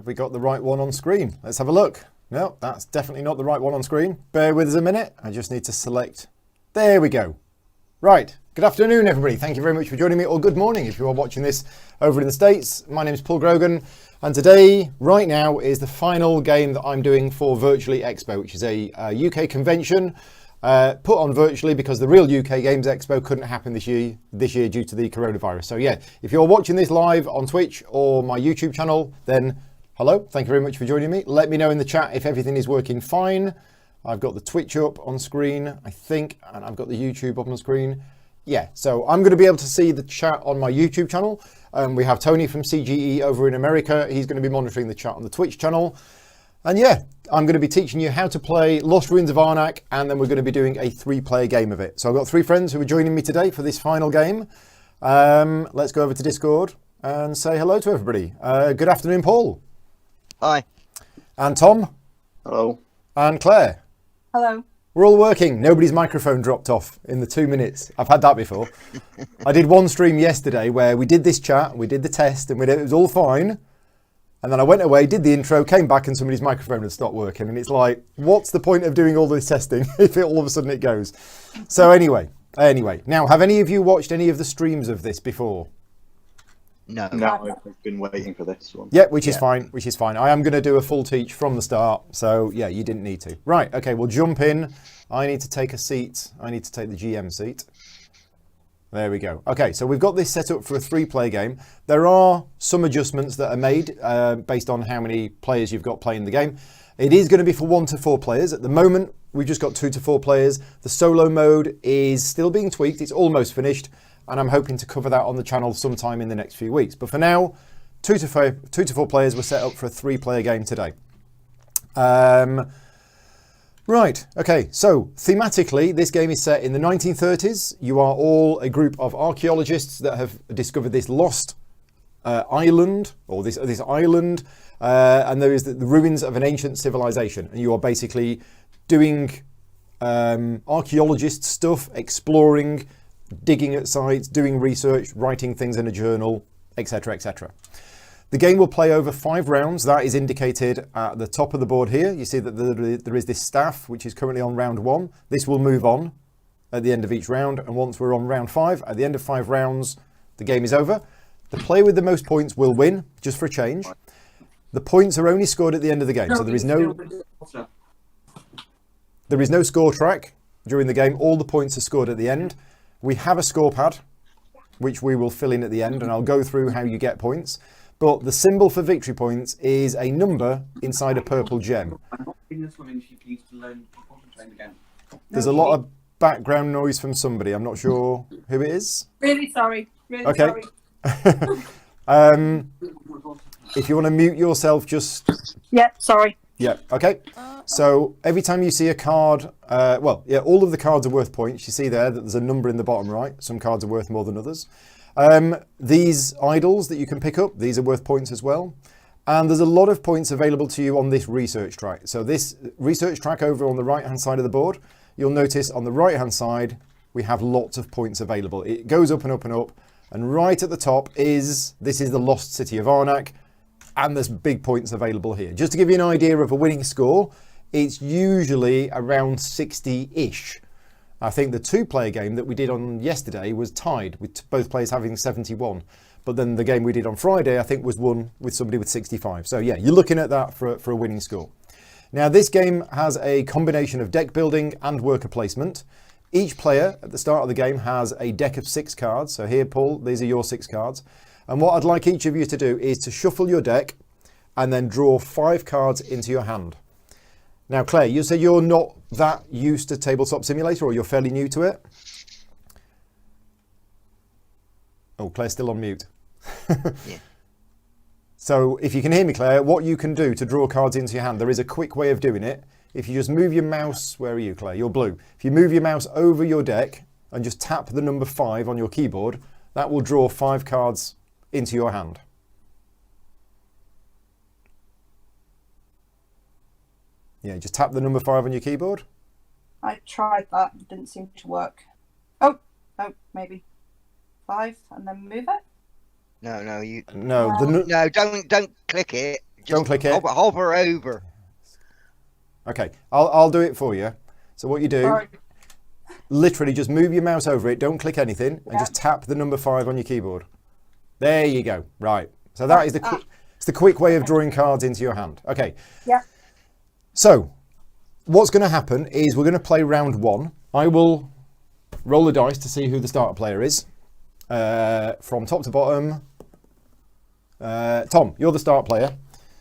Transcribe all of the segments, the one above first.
Have we got the right one on screen? Let's have a look. No, that's definitely not the right one on screen. Bear with us a minute. I just need to select. There we go. Right. Good afternoon, everybody. Thank you very much for joining me, or good morning if you are watching this over in the States. My name is Paul Grogan, and today, right now, is the final game that I'm doing for Virtually Expo, which is a UK convention put on virtually because the real UK Games Expo couldn't happen this year due to the coronavirus. So yeah, if you're watching this live on Twitch or my YouTube channel, then hello, thank you very much for joining me. Let me know in the chat if everything is working fine. I've got the Twitch up on screen, I think, and I've got the YouTube up on screen. Yeah, so I'm going to be able to see the chat on my YouTube channel. We have Tony from CGE over in America. He's going to be monitoring the chat on the Twitch channel. And yeah, I'm going to be teaching you how to play Lost Ruins of Arnak, and then we're going to be doing a 3-player game of it. So I've got 3 friends who are joining me today for this final game. Let's go over to Discord and say hello to everybody. Good afternoon, Paul. Hi. And Tom. Hello. And Claire. Hello. We're all working. Nobody's microphone dropped off in the 2 minutes. I've had that before. I did one stream yesterday where we did this chat, we did the test, and it was all fine. And then I went away, did the intro, came back, and somebody's microphone had stopped working. And it's like, what's the point of doing all this testing if all of a sudden it goes? So anyway. Now, have any of you watched any of the streams of this before? No. No, I've been waiting for this one. Yeah, which is fine. I am going to do a full teach from the start. So yeah, you didn't need to. Right, okay, we'll jump in. I need to take a seat. I need to take the GM seat. There we go. Okay, so we've got this set up for a 3-player game. There are some adjustments that are made based on how many players you've got playing the game. It is going to be for 1 to 4 players. At the moment, we've just got 2 to 4 players. The solo mode is still being tweaked. It's almost finished, and I'm hoping to cover that on the channel sometime in the next few weeks. But for now, 2 to 4 players were set up for a 3-player game today. Right, okay, so thematically, this game is set in the 1930s. You are all a group of archaeologists that have discovered this lost island, or this island, and there is the ruins of an ancient civilization. And you are basically doing archaeologist stuff, exploring, digging at sites, doing research, writing things in a journal, etc., etc. The game will play over 5 rounds. That is indicated at the top of the board here. You see that there is this staff, which is currently on round 1. This will move on at the end of each round. And once we're on round 5, at the end of 5 rounds, the game is over. The player with the most points will win, just for a change. The points are only scored at the end of the game. So there is no score track during the game. All the points are scored at the end. We have a score pad, which we will fill in at the end. And I'll go through how you get points. But the symbol for victory points is a number inside a purple gem. There's a lot of background noise from somebody. I'm not sure who it is. Really sorry. Okay. If you want to mute yourself, just... Yeah, sorry. Yeah, okay. So every time you see a card, all of the cards are worth points. You see there that there's a number in the bottom right. Some cards are worth more than others. These idols that you can pick up, these are worth points as well. And there's a lot of points available to you on this research track. So this research track over on the right hand side of the board, you'll notice on the right hand side, we have lots of points available. It goes up and up and up. And right at the top this is the lost city of Arnak. And there's big points available here. Just to give you an idea of a winning score, it's usually around 60-ish. I think the 2-player game that we did on yesterday was tied with both players having 71. But then the game we did on Friday, I think, was won with somebody with 65. So yeah, you're looking at that for a winning score. Now this game has a combination of deck building and worker placement. Each player at the start of the game has a deck of 6 cards. So here, Paul, these are your 6 cards. And what I'd like each of you to do is to shuffle your deck and then draw 5 cards into your hand. Now, Claire, you said you're not that used to Tabletop Simulator, or you're fairly new to it? Oh, Claire's still on mute. Yeah. So if you can hear me, Claire, what you can do to draw cards into your hand, there is a quick way of doing it. If you just move your mouse, where are you, Claire? You're blue. If you move your mouse over your deck and just tap the number 5 on your keyboard, that will draw 5 cards into your hand. Yeah, just tap the number 5 on your keyboard. I tried that. It didn't seem to work. Oh, maybe 5 and then move it. No, No, no, don't click it. Don't click it. Hover over. Okay, I'll do it for you. So what you do, Alright. literally just move your mouse over it. Don't click anything, and Yeah. just tap the number 5 on your keyboard. There you go. Right. So that is it's the quick way of drawing cards into your hand. Okay. Yeah. So what's going to happen is we're going to play round 1. I will roll the dice to see who the starter player is. From top to bottom. Tom, you're the start player.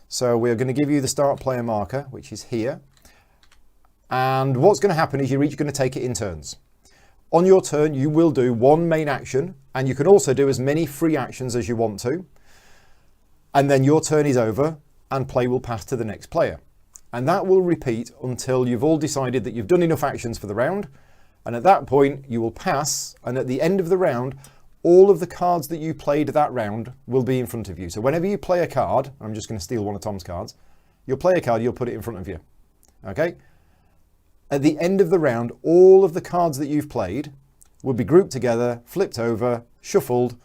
So we're going to give you the start player marker, which is here. And what's going to happen is you're each going to take it in turns. On your turn, you will do one main action, and you can also do as many free actions as you want to. And then your turn is over, and play will pass to the next player. And that will repeat until you've all decided that you've done enough actions for the round. And at that point, you will pass, and at the end of the round, all of the cards that you played that round will be in front of you. So whenever you play a card, I'm just going to steal one of Tom's cards, you'll play a card, you'll put it in front of you. Okay? At the end of the round, all of the cards that you've played will be grouped together, flipped over, shuffled,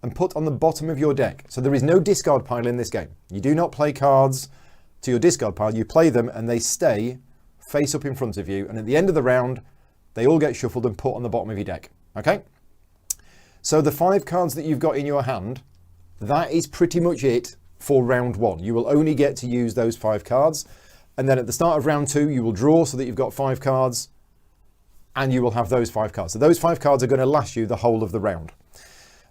and put on the bottom of your deck. So there is no discard pile in this game. You do not play cards to your discard pile. You play them and they stay face up in front of you. And at the end of the round, they all get shuffled and put on the bottom of your deck. Okay? So the 5 cards that you've got in your hand, that is pretty much it for round 1. You will only get to use those 5 cards. And then at the start of round 2, you will draw so that you've got 5 cards, and you will have those 5 cards. So those 5 cards are going to last you the whole of the round.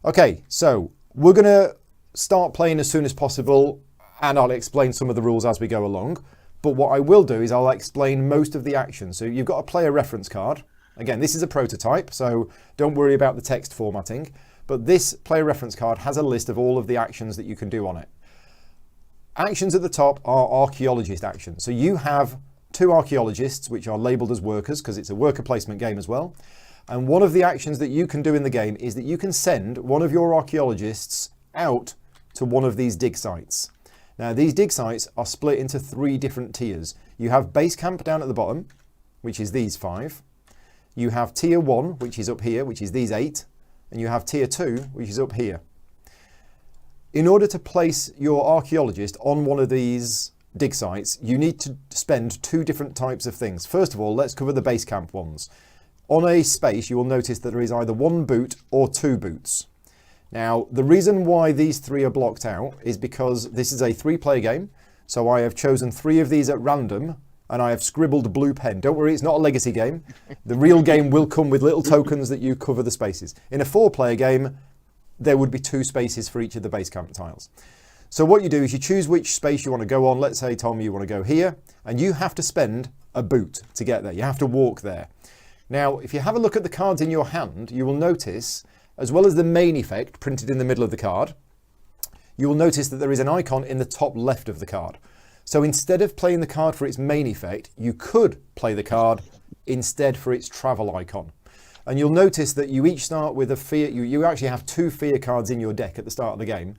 Okay, so we're going to start playing as soon as possible, and I'll explain some of the rules as we go along. But what I will do is I'll explain most of the actions. So you've got a player reference card. Again, this is a prototype, so don't worry about the text formatting. But this player reference card has a list of all of the actions that you can do on it. Actions at the top are archaeologist actions. So you have 2 archaeologists, which are labelled as workers, because it's a worker placement game as well. And one of the actions that you can do in the game is that you can send one of your archaeologists out to one of these dig sites. Now, these dig sites are split into 3 different tiers. You have base camp down at the bottom, which is these 5. You have tier 1, which is up here, which is these 8. And you have tier 2, which is up here. In order to place your archaeologist on one of these dig sites, you need to spend 2 different types of things. First of all, let's cover the base camp ones. On a space, you will notice that there is either 1 boot or 2 boots. Now, the reason why these 3 are blocked out is because this is a 3-player game. So I have chosen 3 of these at random, and I have scribbled blue pen. Don't worry, it's not a legacy game. The real game will come with little tokens that you cover the spaces. In a 4-player game, there would be 2 spaces for each of the base camp tiles. So what you do is you choose which space you want to go on. Let's say, Tom, you want to go here, and you have to spend a boot to get there. You have to walk there. Now, if you have a look at the cards in your hand, you will notice, as well as the main effect printed in the middle of the card, you will notice that there is an icon in the top left of the card. So instead of playing the card for its main effect, you could play the card instead for its travel icon. And you'll notice that you each start with a fear. You actually have 2 fear cards in your deck at the start of the game.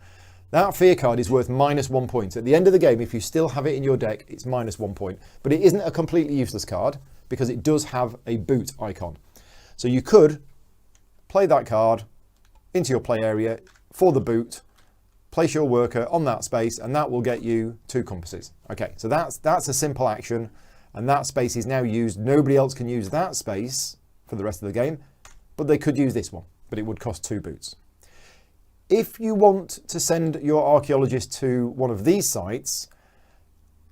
That fear card is worth -1 point. At the end of the game, if you still have it in your deck, it's -1 point. But it isn't a completely useless card because it does have a boot icon. So you could play that card into your play area for the boot, place your worker on that space, and that will get you 2 compasses. Okay, so that's a simple action, and that space is now used. Nobody else can use that space for the rest of the game, but they could use this one, but it would cost 2 boots. If you want to send your archaeologist to one of these sites,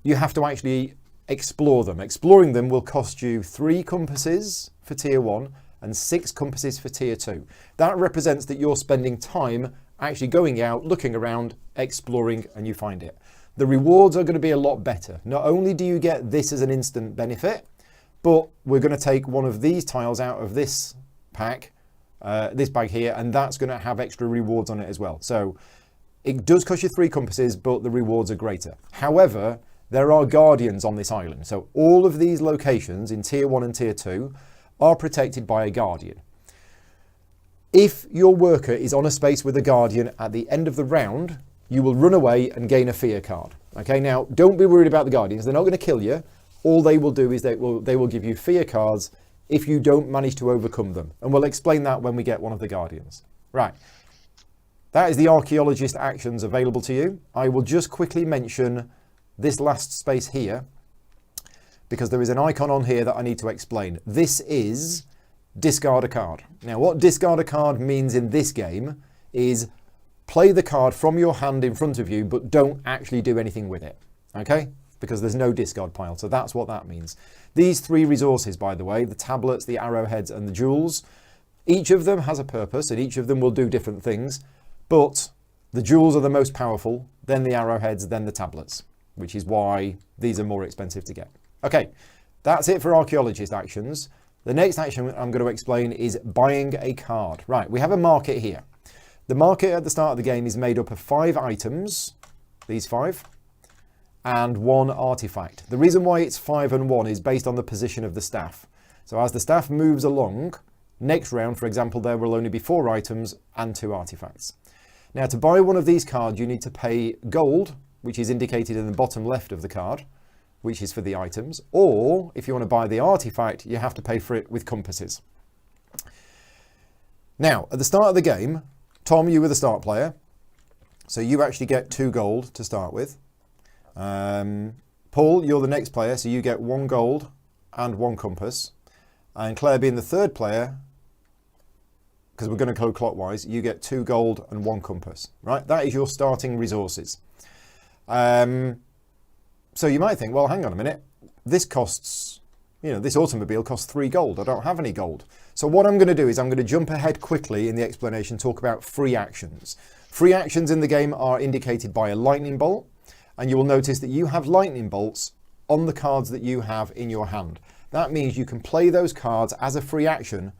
you have to actually explore them. Exploring them will cost you 3 compasses for tier 1 and 6 compasses for tier 2. That represents that you're spending time actually going out, looking around, exploring, and you find it. The rewards are going to be a lot better. Not only do you get this as an instant benefit, but we're going to take one of these tiles out of this pack, this bag here, and that's going to have extra rewards on it as well. So it does cost you 3 compasses, but the rewards are greater. However, there are guardians on this island. So all of these locations in tier 1 and tier 2 are protected by a guardian. If your worker is on a space with a guardian at the end of the round, you will run away and gain a fear card. Okay, now don't be worried about the guardians. They're not going to kill you. All they will do is they will give you fear cards if you don't manage to overcome them. And we'll explain that when we get one of the guardians. Right. That is the archaeologist actions available to you. I will just quickly mention this last space here, because there is an icon on here that I need to explain. This is discard a card. Now, what discard a card means in this game is play the card from your hand in front of you, but don't actually do anything with it, okay? Because there's no discard pile, so that's what that means. These 3 resources, by the way, the tablets, the arrowheads, and the jewels, each of them has a purpose, and each of them will do different things, but the jewels are the most powerful, then the arrowheads, then the tablets, which is why these are more expensive to get. Okay, that's it for archaeologist actions. The next action I'm going to explain is buying a card. Right, we have a market here. The market at the start of the game is made up of 5 items, these 5, and 1 artifact. The reason why it's 5 and 1 is based on the position of the staff. So as the staff moves along, next round, for example, there will only be 4 items and 2 artifacts. Now, to buy one of these cards, you need to pay gold, which is indicated in the bottom left of the card, which is for the items, or if you want to buy the artifact, you have to pay for it with compasses. Now, at the start of the game, Tom, you were the start player, so you actually get 2 gold to start with. Paul, you're the next player, so you get 1 gold and 1 compass. And Claire, being the 3rd player, because we're going to go clockwise, you get 2 gold and 1 compass, right? That is your starting resources. So you might think, well, hang on a minute, this costs, this automobile costs 3 gold. I don't have any gold. So what I'm going to do is I'm going to jump ahead quickly in the explanation, talk about free actions. Free actions in the game are indicated by a lightning bolt, and you will notice that you have lightning bolts on the cards that you have in your hand. That means you can play those cards as a free action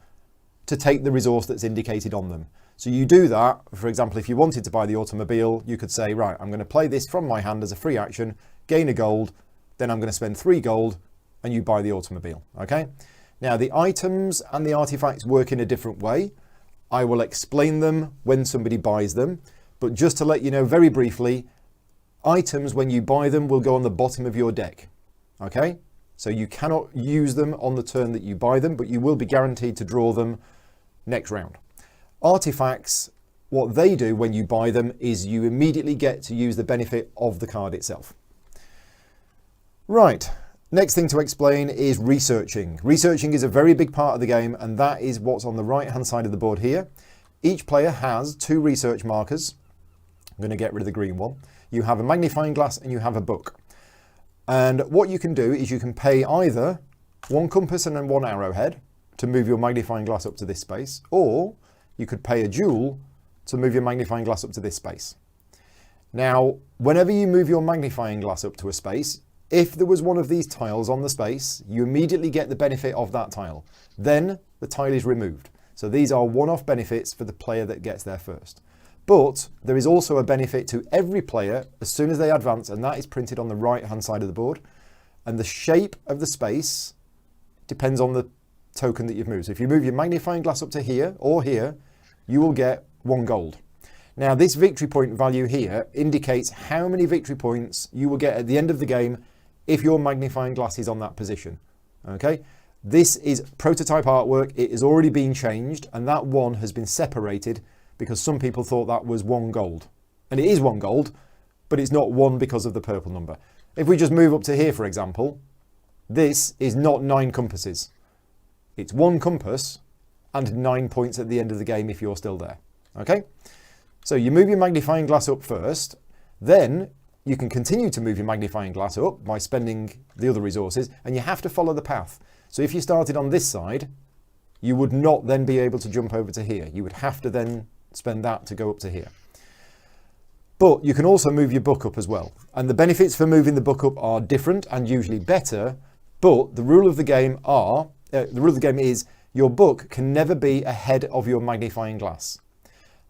to take the resource that's indicated on them. So you do that, for example, if you wanted to buy the automobile, you could say, right, I'm going to play this from my hand as a free action, gain a gold, then I'm going to spend 3 gold, and you buy the automobile, okay? Now, the items and the artifacts work in a different way. I will explain them when somebody buys them, but just to let you know very briefly, items, when you buy them, will go on the bottom of your deck, okay? So you cannot use them on the turn that you buy them, but you will be guaranteed to draw them next round. Artifacts, what they do when you buy them is you immediately get to use the benefit of the card itself. Right, next thing to explain is researching. Researching is a very big part of the game, and that is what's on the right hand side of the board here. Each player has 2 research markers. I'm going to get rid of the green one. You have a magnifying glass and you have a book. And what you can do is you can pay either 1 compass and then 1 arrowhead to move your magnifying glass up to this space, or you could pay a jewel to move your magnifying glass up to this space. Now, whenever you move your magnifying glass up to a space, if there was one of these tiles on the space, you immediately get the benefit of that tile. Then the tile is removed. So these are one-off benefits for the player that gets there first. But there is also a benefit to every player as soon as they advance, and that is printed on the right-hand side of the board. And the shape of the space depends on the token that you've moved. So if you move your magnifying glass up to here or here, you will get 1 gold. Now, this victory point value here indicates how many victory points you will get at the end of the game if your magnifying glass is on that position. Okay, this is prototype artwork. It has already been changed, and that 1 has been separated because some people thought that was 1 gold. And it is 1 gold, but it's not 1 because of the purple number. If we just move up to here, for example, this is not 9 compasses. It's 1 compass and 9 points at the end of the game if you're still there. Okay? So you move your magnifying glass up first, then you can continue to move your magnifying glass up by spending the other resources, and you have to follow the path. So if you started on this side, you would not then be able to jump over to here. You would have to then spend that to go up to here. But you can also move your book up as well. And the benefits for moving the book up are different and usually better, but the rule of the game is your book can never be ahead of your magnifying glass.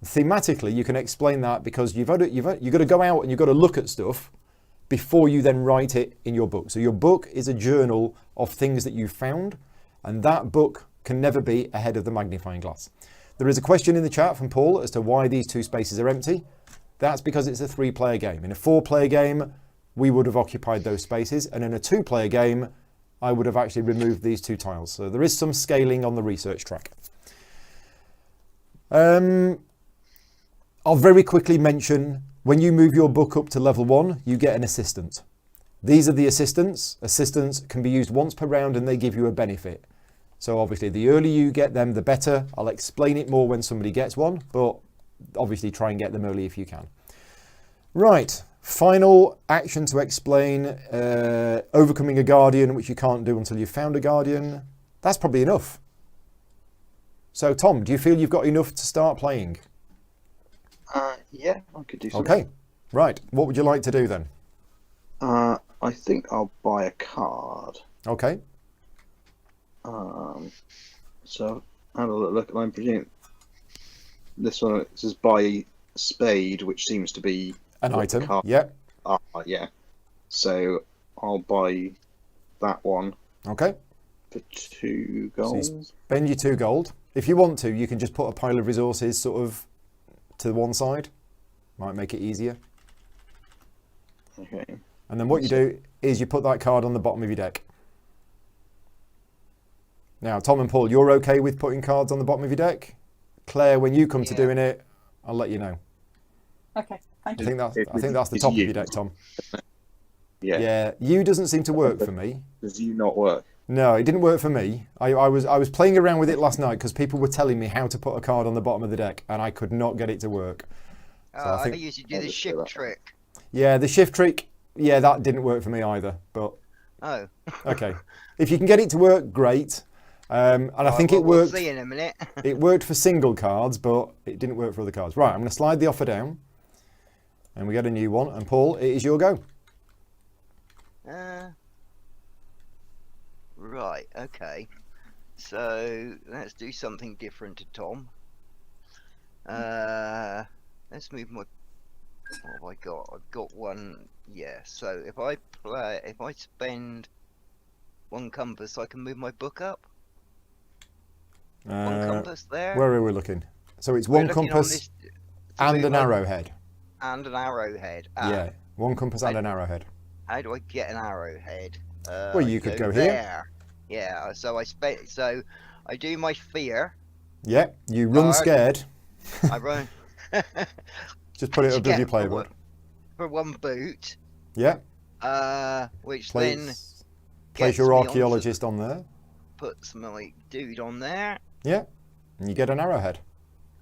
Thematically, you can explain that because you've got to go out and you've got to look at stuff before you then write it in your book. So your book is a journal of things that you've found, and that book can never be ahead of the magnifying glass. There is a question in the chat from Paul as to why these 2 spaces are empty. That's because it's a 3-player game. In a 4-player game, we would have occupied those spaces, and in a 2-player game, I would have actually removed these 2 tiles. So there is some scaling on the research track. I'll very quickly mention, when you move your book up to level 1, you get an assistant. These are the assistants. Assistants can be used once per round and they give you a benefit. So obviously the earlier you get them, the better. I'll explain it more when somebody gets one, but obviously try and get them early if you can. Right, final action to explain. Overcoming a guardian, which you can't do until you've found a guardian. That's probably enough. So Tom, do you feel you've got enough to start playing? Yeah, I could do something. Okay, right. What would you like to do then? I think I'll buy a card. Okay. So have a look. I'm presuming this one says buy spade, which seems to be An what the item. card Yeah. are, yeah. So I'll buy that one Okay. for 2 So gold. you spend your 2 gold. If you want to, you can just put a pile of resources sort of to one side. Might make it easier. Okay. And then what you do is you put that card on the bottom of your deck. Now, Tom and Paul, you're okay with putting cards on the bottom of your deck? Claire, when you come to doing it, I'll let you know. Okay, thank I you. think that's the It's top of you. your deck, Tom. Yeah. Yeah, you doesn't seem to work for me. Does you not work? No, it didn't work for me. I was playing around with it last night because people were telling me how to put a card on the bottom of the deck, and I could not get it to work. So I I think, usually do the shift trick. yeah, the shift trick, yeah, that didn't work for me either. But Oh. okay, if you can get it to work, great. And I think it worked. We'll see in a minute. It worked for single cards, but it didn't work for other cards. Right, I'm going to slide the offer down, and we get a new one. And Paul, it is your go. Right, okay. So let's do something different to Tom. Let's move my. What have I got? I've got one. Yeah. So if I spend 1 compass, I can move my book up. 1 compass there. Where are we looking? So it's We're 1 looking on compass this- and move an my- arrowhead. And an arrowhead. Yeah, 1 compass and an arrowhead. How do I get an arrowhead? Well, you could go here. there. Yeah. So I do my fear. Yeah, you run Card. scared. I run. Just put it to above get your playboard. For 1 boot. Yeah, Which then place gets your me onto- archaeologist on there. puts my dude on there, Yeah, and you get an arrowhead.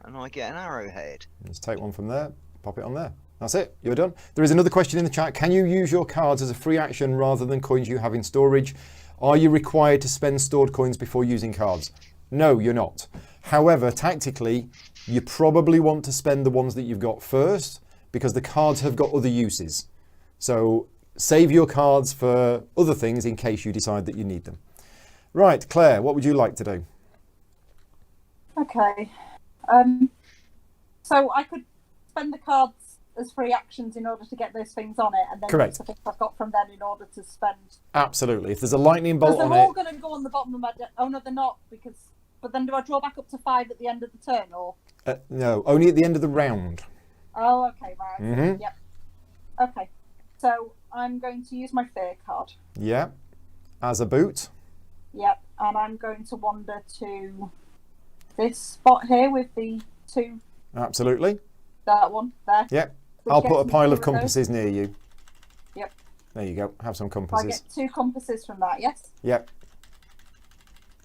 and I get an arrowhead. Just take one from there, pop it on there. That's it, you're done. There is another question in the chat. Can you use your cards as a free action rather than coins you have in storage? Are you required to spend stored coins before using cards? No, you're not. However, tactically, you probably want to spend the ones that you've got first because the cards have got other uses. So save your cards for other things in case you decide that you need them. Right, Claire, what would you like to do? Okay. So I could spend the cards as free actions in order to get those things on it, and then Correct. use the things I've got from them in order to spend. Absolutely. If there's a lightning Because bolt they're on all it, going to go on the bottom of my deck. Oh no, they're not. But then do I draw back up to 5 at the end of the turn, or? no, only at the end of the round. Oh, okay, right. Mhm. Yep. Okay. So I'm going to use my fear card. Yeah, as a boot. Yep. And I'm going to wander to this spot here with the 2. Absolutely. That one there. Yeah. which I'll put gets a me pile 2 of those. compasses near you. Yep. There you go. Have some So I compasses. get 2 compasses from that. Yes. Yep.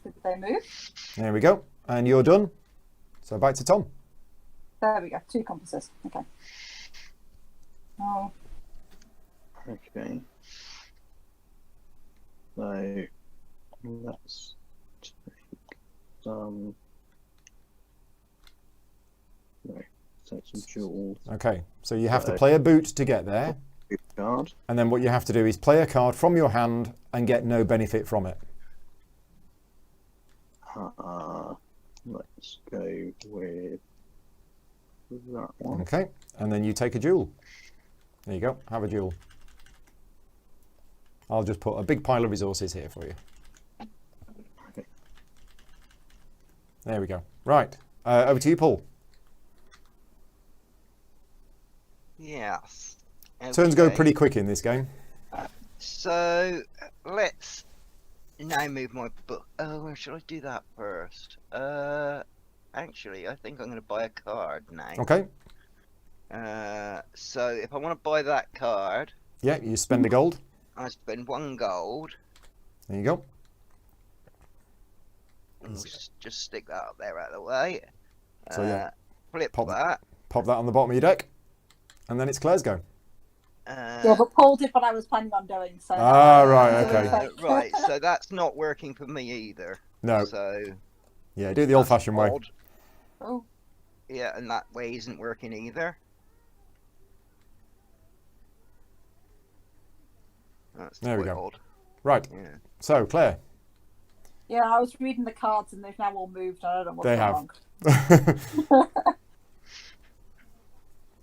Did they move? There we go. And you're done. So back to Tom. There we go. 2 compasses. Okay. Oh. Okay. So let's take some. No, take some jewels. Okay. So you have to Right. play a boot to get there. Card. And then what you have to do is play a card from your hand and get no benefit from it. Let's go with that one. Okay. And then you take a jewel. There you go. Have a jewel. I'll just put a big pile of resources here for you. Okay. There we go. Right. Over to you, Paul. Yes. Turns go Okay. pretty quick in this game. So let's now move my book. Oh, or should I do that first? Actually, I think I'm going to buy a card now. Okay. So if I want to buy that card, Yeah, you spend a gold. I spend 1 gold. There you go. And we'll just stick that up there out of the way. So, yeah, Flip pop- that. Pop that on the bottom of your deck, and then it's Claire's go. Yeah, but Paul did what I was planning on doing. So. Right, okay. Right, so that's not working for me either. No. So Yeah, do it the old-fashioned way. odd. Oh. Yeah, and that way isn't working either. That's There we quite go. odd. Right. Yeah. So, Claire. Yeah, I was reading the cards and they've now all moved. I don't know what's They going have. wrong.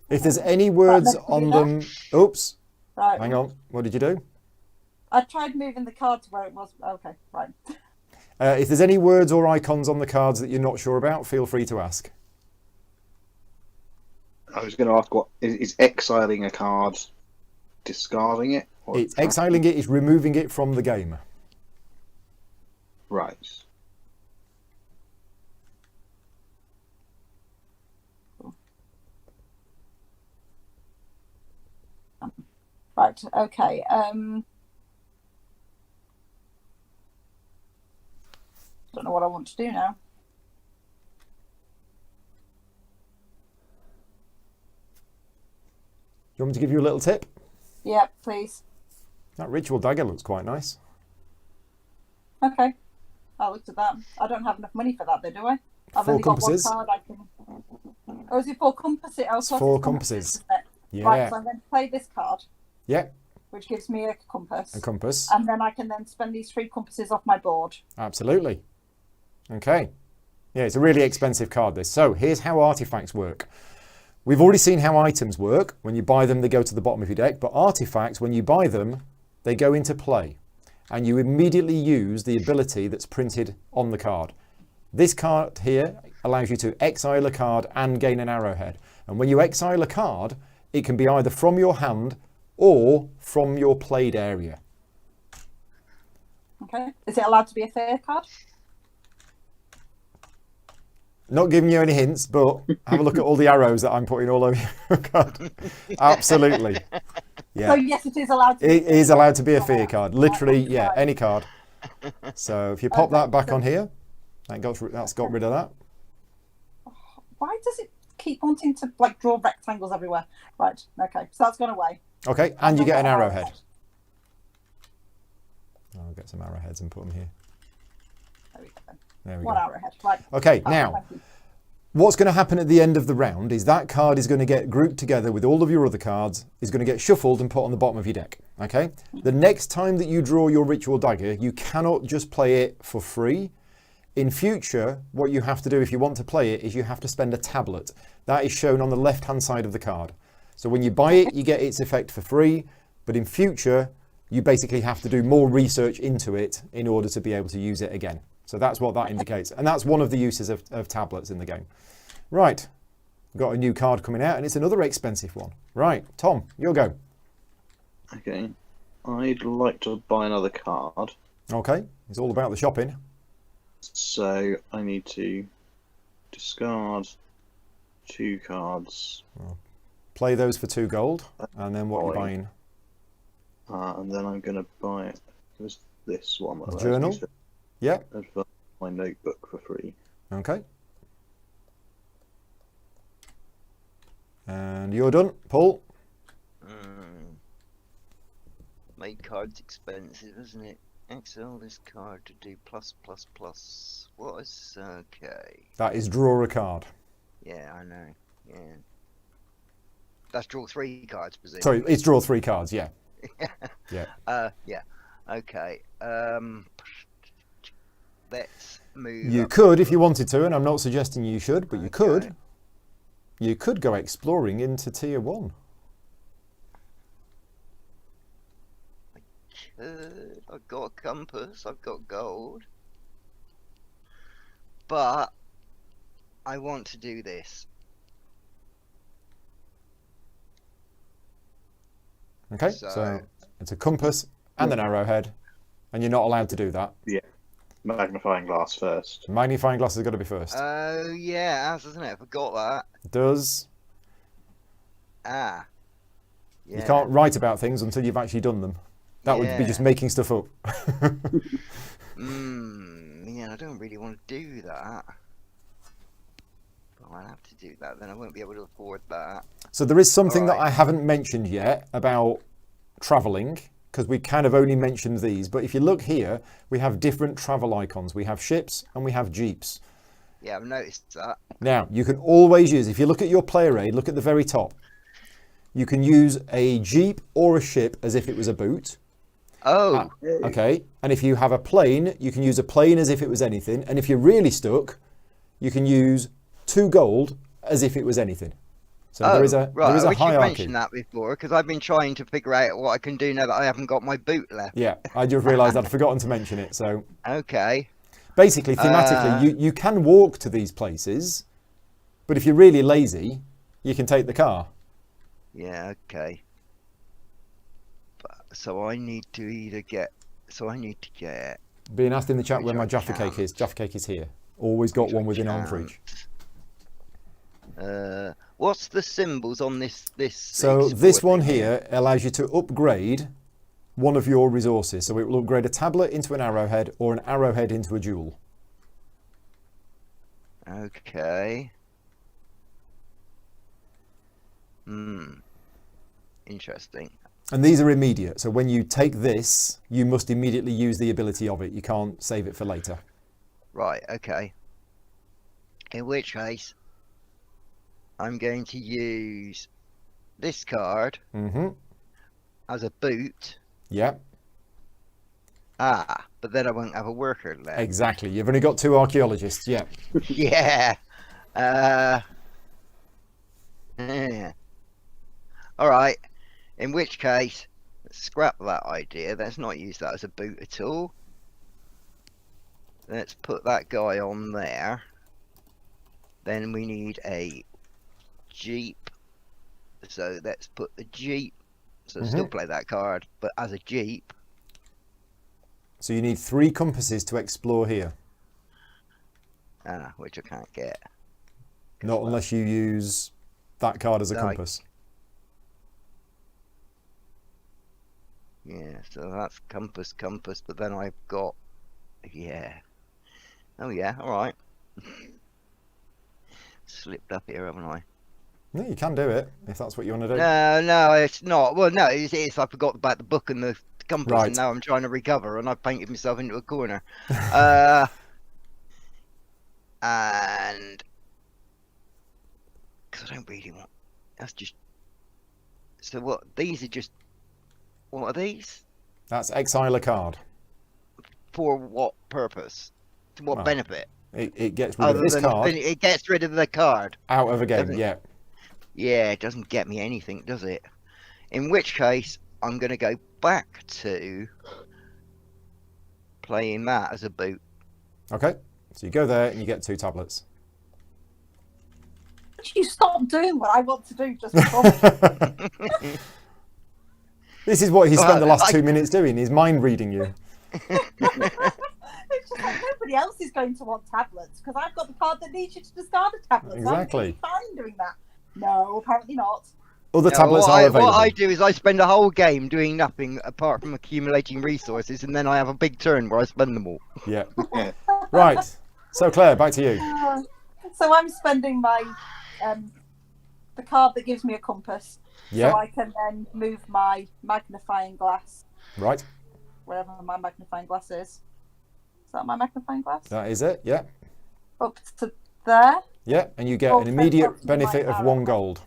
If there's any words meant to on be them... Oops. Right. Hang on. What did you do? I tried moving the cards where it was. Okay, right. If there's any words or icons on the cards that you're not sure about, feel free to ask. I was going to ask, what is exiling a card, discarding it? Or It's exiling it, it's removing it from the game. Right. Right, okay. Don't know what I want to do now. You want me to give you a little tip? Yeah, please. That ritual dagger looks quite nice. Okay. I looked at that. I don't have enough money for that, though, do I? I've 4 only compasses. got 1 card. I can. Oh, is it 4 compasses? Oh, It's plus 4 it's compasses. isn't it? Yeah. Right, so I'm going to play this card, Yeah, which gives me a compass. a compass. And then I can then spend these 3 compasses off my board. Absolutely. Okay. Yeah, it's a really expensive card, this. So here's how artifacts work. We've already seen how items work. When you buy them, they go to the bottom of your deck. But artifacts, when you buy them, they go into play. And you immediately use the ability that's printed on the card. This card here allows you to exile a card and gain an arrowhead. And when you exile a card, it can be either from your hand or from your played area. Okay. Is it allowed to be a fair card? Not giving you any hints, but have a look at all the arrows that I'm putting all over your card. Absolutely. Yeah. So yes, it is allowed to be. It is allowed to be a fear Right. card. Literally, Right. yeah, any card. So if you pop that back so- on here, that's got rid of that. Why does it keep wanting to like draw rectangles everywhere? Right. Okay. So that's gone away. Okay, and you get an I've got arrowhead. I'll get some arrowheads and put them here. There we go. There we 1 go. arrowhead. Right. Okay, Oh, now, thank you. what's going to happen at the end of the round is that card is going to get grouped together with all of your other cards, is going to get shuffled and put on the bottom of your deck. Okay? The next time that you draw your ritual dagger, you cannot just play it for free. In future, what you have to do if you want to play it is you have to spend a tablet. That is shown on the left-hand side of the card. So when you buy it, you get its effect for free, but in future, you basically have to do more research into it in order to be able to use it again. So that's what that indicates. And that's one of the uses of tablets in the game. Right, we've got a new card coming out, and it's another expensive one. Right, Tom, your go. Okay. I'd like to buy another card. Okay, it's all about the shopping. So I need to discard 2 cards. Play those for 2 gold, and then what are you buying? And then I'm going to buy it. It was this one. that Journal? allows me Yeah, to advance my notebook for free. okay. And you're done, Paul. Make cards expensive, isn't it? Excel this card to do plus plus plus. What is okay? That is draw a card. Yeah, I know. Yeah. That's draw 3 cards, presumably. Sorry, it's draw 3 cards, yeah. Yeah. Yeah. Okay. Let's move. You up. could if you wanted to, and I'm not suggesting you should, but you could. Okay. You could go exploring into tier 1. I've got a compass. I've got gold. But I want to do this. Okay, So- so it's a compass and an arrowhead, and you're not allowed to do that. Magnifying glass first. Magnifying glass has got to be first. Oh yeah, it has, isn't it? I forgot that. It does. Ah. Yeah. You can't write about things until you've actually done them. That would be just making stuff up. Yeah, I don't really want to do that. But I'll have to do that, then I won't be able to afford that. So there is something that Alright. I haven't mentioned yet about travelling, because we kind of only mentioned these. But if you look here, we have different travel icons. We have ships and we have jeeps. Yeah, I've noticed that. Now, you can always use, if you look at your player aid, look at the very top. You can use a jeep or a ship as if it was a boot. Oh, Okay, and if you have a plane, you can use a plane as if it was anything. And if you're really stuck, you can use 2 gold as if it was anything. So there is a right. there is a I wish you hierarchy. mentioned that before, because I've been trying to figure out what I can do now that I haven't got my boot left. Yeah, I just realised I'd forgotten to mention it. So Okay. basically, thematically, you can walk to these places, but if you're really lazy, you can take the car. Yeah, okay. So I need to either get... So I need to get... Being asked in the chat Which where my I Jaffa can't. cake is. Jaffa cake is here. Always got Which one I within arm's reach. What's the symbols on this? So export this one thing here allows you to upgrade one of your resources. So it will upgrade a tablet into an arrowhead or an arrowhead into a jewel. Okay. Interesting. And these are immediate. So when you take this, you must immediately use the ability of it. You can't save it for later. Right, okay. In which case, I'm going to use this card Mm-hmm. as a boot. Yep, But then I won't have a worker left. exactly. You've only got 2 archaeologists. Yep. Yeah. Yeah. All right. In which case, let's scrap that idea. Let's not use that as a boot at all. Let's put that guy on there. Then we need a jeep. So let's put the jeep. So still play that card, but as a jeep. So you need 3 compasses to explore here. Which I can't get. Not unless you use that card as a Like- compass. Yeah, so that's compass, but then I've got, yeah. Oh yeah, alright. Slipped up here, haven't I? No, you can do it, if that's what you want to do. No, it's not. Well, no, it's I forgot about the book and the compass, Right. and now I'm trying to recover, and I've painted myself into a corner. And... Because I don't really want... That's just... So what, these are just... What are these? That's exile a card. For what purpose? To what Well, benefit? It gets rid of Other this than card it gets rid of the card. out of a game, doesn't- yeah. Yeah, it doesn't get me anything, does it? In which case, I'm going to go back to playing that as a boot. Okay, so you go there and you get 2 tablets. Would you stop doing what I want to do just before me? This is what he spent the Well, last 2 minutes doing. He's mind reading you. It's just like nobody else is going to want tablets because I've got the card that needs you to discard a tablet. Exactly. So I'm fine doing that. No, apparently not. Other No, tablets what are I, available. What I do is I spend a whole game doing nothing apart from accumulating resources, and then I have a big turn where I spend them all. Yeah. Yeah. Right. So Claire, back to you. So I'm spending my the card that gives me a compass, Yeah. so I can then move my magnifying glass Right. wherever my magnifying glass is. Is that my magnifying glass? That is it. Yeah. Up to there. Yeah. And you get Oh, an immediate thank you, benefit my of 1 arrow. gold.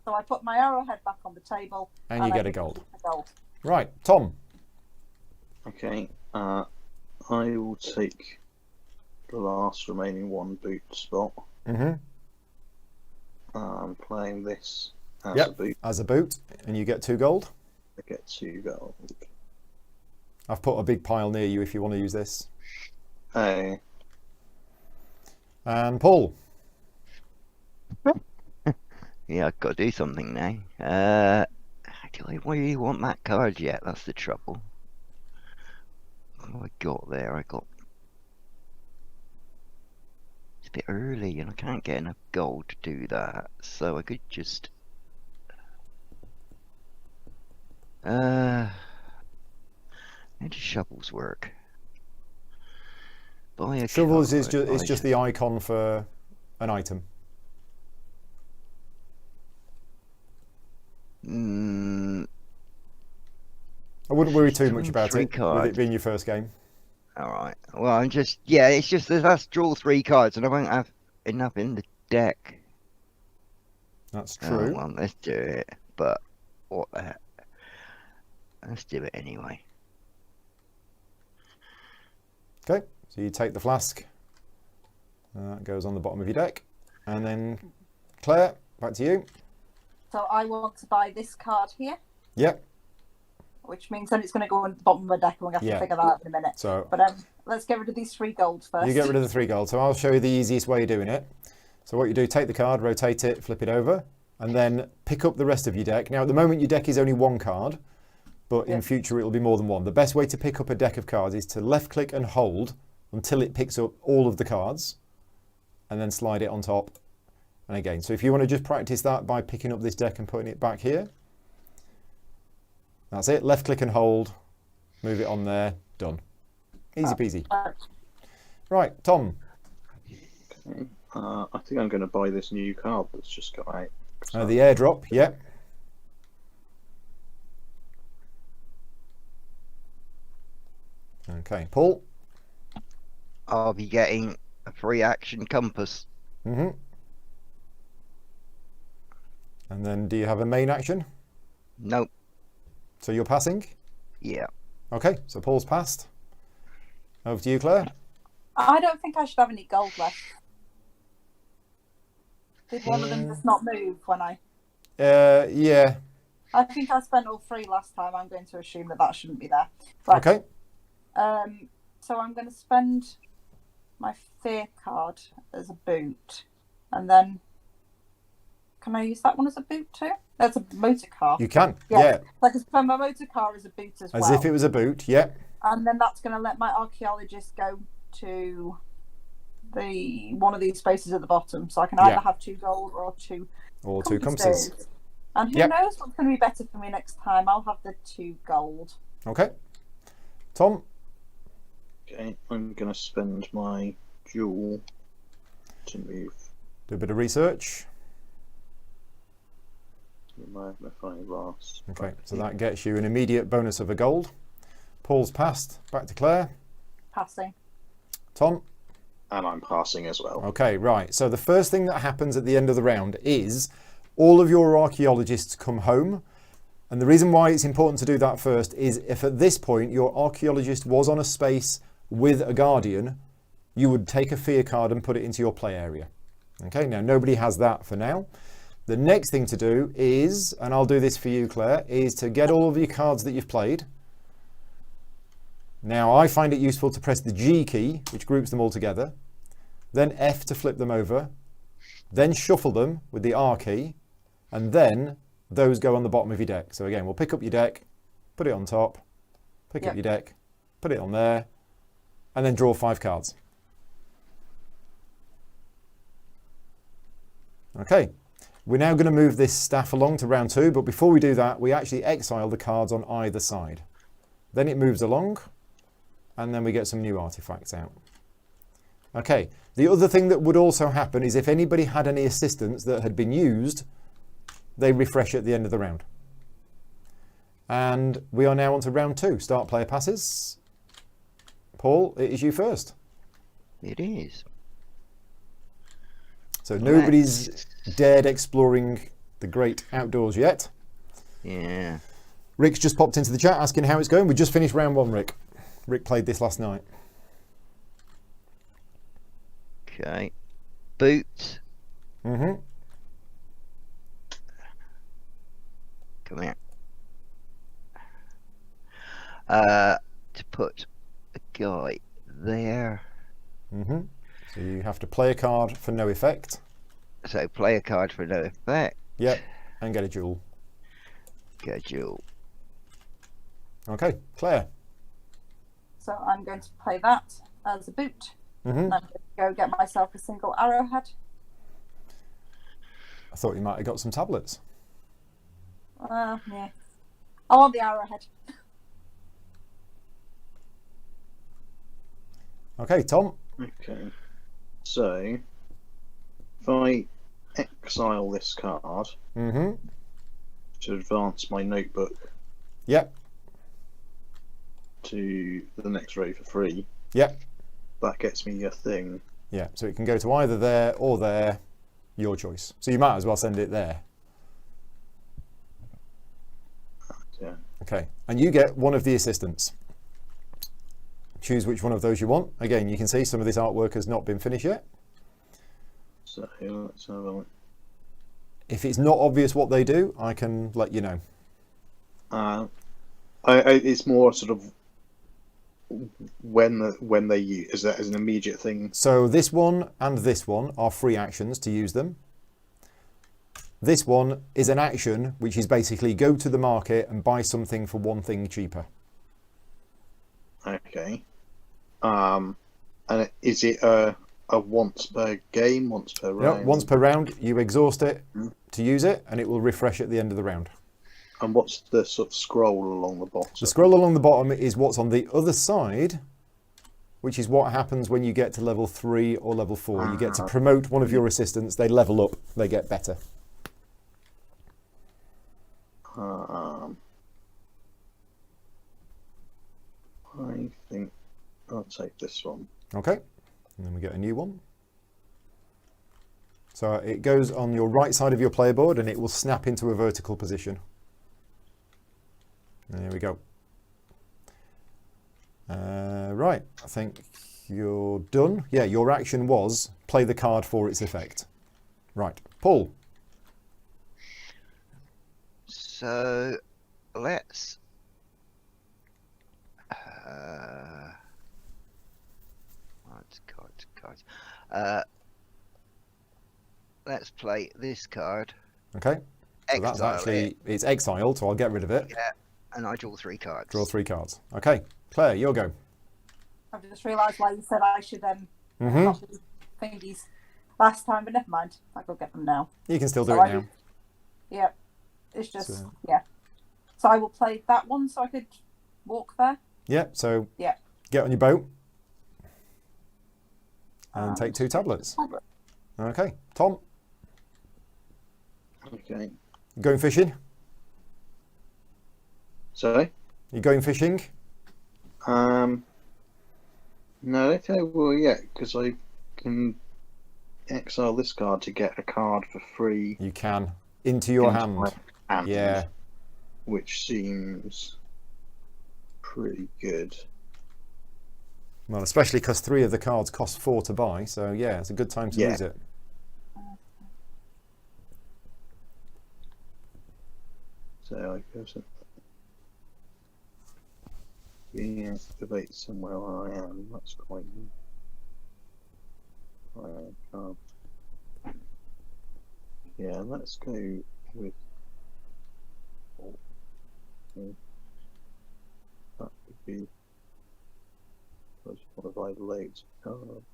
So I put my arrowhead back on the table. And you I get a can gold. keep the gold. Right. Tom. Okay. I will take the last remaining 1 boot spot. Mm-hmm. I'm playing this as Yep. a boot. As a boot. And you get 2 gold. I get 2 gold. I've put a big pile near you if you want to use this. Hey. And Paul. Yeah, I've got to do something now. Do I really want that card yet? That's the trouble. What have I got there? I got... It's a bit early and I can't get enough gold to do that. So I could just... How do shovels work? Buy a Shovels is card, just buy just the icon for an item. I wouldn't worry too much about Three it with cards. it being your first game. All right. Well, I'm just it's just that that's draw 3 cards, and I won't have enough in the deck. That's Oh, true. well, let's do it. But what the heck? Let's do it anyway. Okay, so you take the flask. That goes on the bottom of your deck. And then, Claire, back to you. So I want to buy this card here, Yep. which means then it's going to go on the bottom of my deck, and we're going to have to figure that out in a minute. So But let's get rid of these 3 gold first. you get rid of the 3 gold. So I'll show you the easiest way of doing it. So what you do, take the card, rotate it, flip it over, and then pick up the rest of your deck. Now, at the moment, your deck is only 1 card, but in future, it'll be more than 1. The best way to pick up a deck of cards is to left-click and hold until it picks up all of the cards, and then slide it on top. And again, so if you want to just practice that by picking up this deck and putting it back here, that's it. Left-click and hold, move it on there, done. Easy peasy. Right, Tom. Okay. I think I'm going to buy this new card that's just got out. The airdrop, yep. Okay, Paul. I'll be getting a free action compass. And then do you have a main action? Nope. So you're passing? Yeah. Okay, so Paul's passed. Over to you, Claire. I don't think I should have any gold left. Did one of them just not move when I... Yeah. I think I spent all 3 last time. I'm going to assume that shouldn't be there. Right. Okay. So I'm going to spend my fear card as a boot, and then can I use that one as a boot too? That's a motor car. You can, yeah. Like I spend my motor car as a boot as well. As if it was a boot, yeah. And then that's going to let my archaeologist go to one of these spaces at the bottom, so I can either have 2 gold or 2 compasses. And who knows what's going to be better for me next time? I'll have the 2 gold. Okay. Tom? Okay, I'm going to spend my jewel to move Do a bit of research. my fine glass. Okay, so that gets you an immediate bonus of a gold. Paul's passed. Back to Claire. Passing. Tom? And I'm passing as well. Okay, right. So the first thing that happens at the end of the round is all of your archaeologists come home. And the reason why it's important to do that first is if at this point your archaeologist was on a space with a guardian, you would take a fear card and put it into your play area. Okay, now nobody has that for now. The next thing to do is, and I'll do this for you, Claire, is to get all of your cards that you've played. Now I find it useful to press the G key, which groups them all together, then F to flip them over, then shuffle them with the R key, and then those go on the bottom of your deck. So again, we'll pick up your deck, put it on top, pick up your deck, put it on there, and then draw 5 cards. Okay, we're now going to move this staff along to round 2, but before we do that, we actually exile the cards on either side. Then it moves along, and then we get some new artifacts out. Okay, the other thing that would also happen is if anybody had any assistants that had been used, they refresh at the end of the round. And we are now on to round 2. Start player passes. Paul, it is you first. It is. So nobody's dared exploring the great outdoors yet. Yeah. Rick's just popped into the chat asking how it's going. We just finished round 1, Rick. Rick played this last night. Okay. Boots. Mm-hmm. Come here. To put a guy there. Mm-hmm. So you have to play a card for no effect. So play a card for no effect. Yep. And get a jewel. Get a jewel. Okay, Claire. So I'm going to play that as a boot. Mm-hmm. And I'm going to go get myself a single arrowhead. I thought you might have got some tablets. Yeah. I want the arrowhead. Okay, Tom. Okay. So, if I exile this card Mm-hmm. to advance my notebook Yep. to the next row for free, Yep. that gets me a thing. Yeah. So it can go to either there or there, your choice. So you might as well send it there. Yeah. Okay. And you get one of the assistants. Choose which one of those you want. Again, you can see some of this artwork has not been finished yet. So let's have a look. If it's not obvious what they do, I can let you know. It's more sort of when they use, is that as an immediate thing? So this one and this one are free actions to use them. This one is an action which is basically go to the market and buy something for one thing cheaper. Okay. And is it a once per game, once per round? Yep, once per round, you exhaust it to use it, and it will refresh at the end of the round. And what's the sort of scroll along the bottom? The scroll along the bottom is what's on the other side, which is what happens when you get to level 3 or level 4. You get to promote one of your assistants, they level up, they get better. I think I'll take this one. Okay, and then we get a new one. So it goes on your right side of your player board and it will snap into a vertical position. There we go. Right, I think you're done. Yeah, your action was play the card for its effect. Right, Paul. So let's cards. Let's play this card. Okay, so that's actually, it's exiled, so I'll get rid of it. Yeah, and I draw 3 cards. Draw 3 cards. Okay, Claire, your go. I've just realised why you said I should copy thingies last time, but never mind. I could get them now. You can still do So it now. Yeah, it's just So- yeah. So I will play that one so I could walk there. Yeah, so Yeah. get on your boat and take 2 tablets. Okay, Tom, Okay. going fishing? Sorry? You going fishing? No, I don't think I will yet, because I can exile this card to get a card for free You can. Into your into hand. my hand, Yeah. which seems pretty good. Well, especially because 3 of the cards cost 4 to buy, so yeah, it's a good time to Yeah. use it. So I go to deactivate somewhere where I am. That's quite good. Yeah, let's go with. That would be. What have I loads of cards?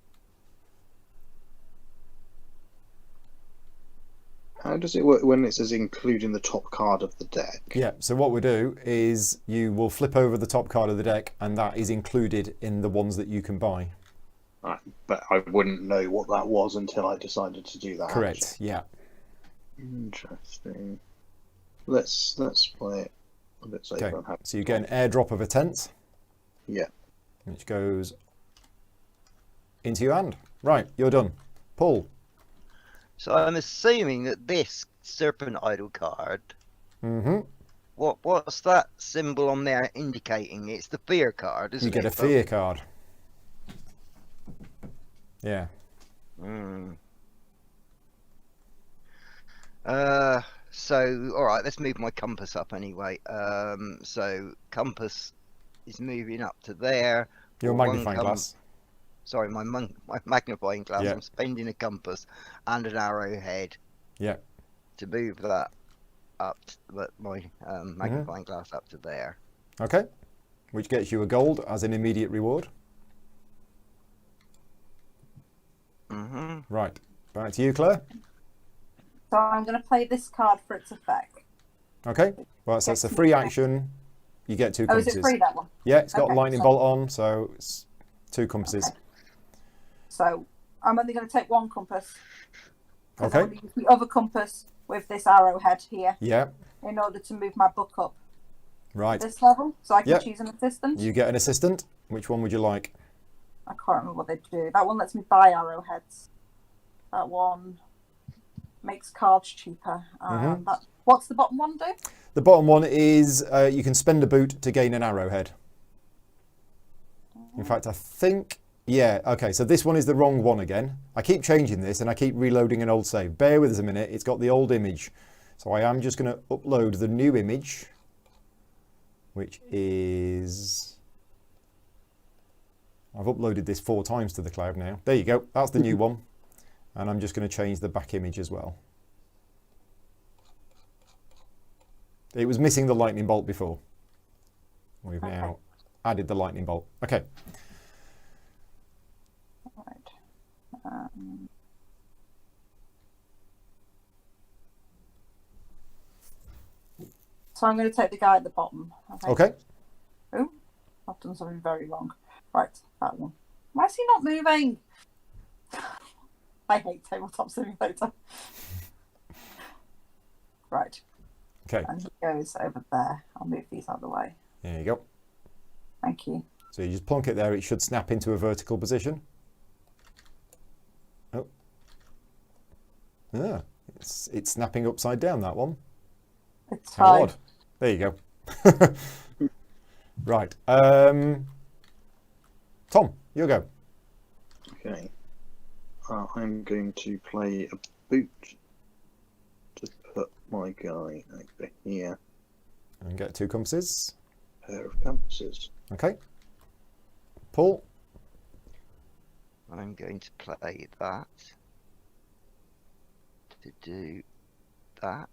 How does it work when it says including the top card of the deck? Yeah, so what we do is you will flip over the top card of the deck and that is included in the ones that you can buy. Right, but I wouldn't know what that was until I decided to do that. Correct, yeah. Interesting. Let's play it a bit safer. Okay, and have so you get an airdrop of a tent, Yeah. which goes into your hand. Right, you're done. Paul. So I'm assuming that this Serpent Idol card, Mm-hmm. what's that symbol on there indicating? It's the fear card, isn't You get it? a fear card. Yeah. So all right, let's move my compass up anyway. So compass is moving up to there. Your One magnifying glass. Sorry, my magnifying glass. Yeah. I'm spending a compass and an arrowhead Yeah. to move that up, my magnifying glass up to there. Okay. Which gets you a gold as an immediate reward. Right. Back to you, Claire. So I'm going to play this card for its effect. Okay. Well, so it's a free action. You get 2 Oh, is compasses. it free, that one? Yeah, it's got Okay, lightning so- bolt on, so it's 2 compasses. Okay. So I'm only going to take one compass. Because I Okay. want to use the other compass with this arrowhead here Yeah. in order to move my book up Right. this level, so I can Yep. choose an assistant. You get an assistant. Which one would you like? I can't remember what they do. That one lets me buy arrowheads. That one makes cards cheaper. What's the bottom one do? The bottom one is you can spend a boot to gain an arrowhead. In fact, I think, yeah, okay, so this one is the wrong one again. I keep changing this and I keep reloading an old save. Bear with us a minute, it's got the old image. So I am just going to upload the new image, which is... I've uploaded this 4 times to the cloud now. There you go, that's the new one. And I'm just going to change the back image as well. It was missing the lightning bolt before. We've now added the lightning bolt. Okay. Right. So I'm going to take the guy at the bottom. Okay. Oh, I've done something very wrong. Right, that one. Why is he not moving? I hate tabletop simulator. Right. Okay. And he goes over there. I'll move these out of the way. There you go. Thank you. So you just plonk it there. It should snap into a vertical position. Oh. Yeah. It's snapping upside down, that one. It's How fine. odd. There you go. Right. Tom, you go. Okay. I'm going to play a boot to put my guy over here. And get 2 compasses. Pair of compasses. Okay. Paul. I'm going to play that to do that.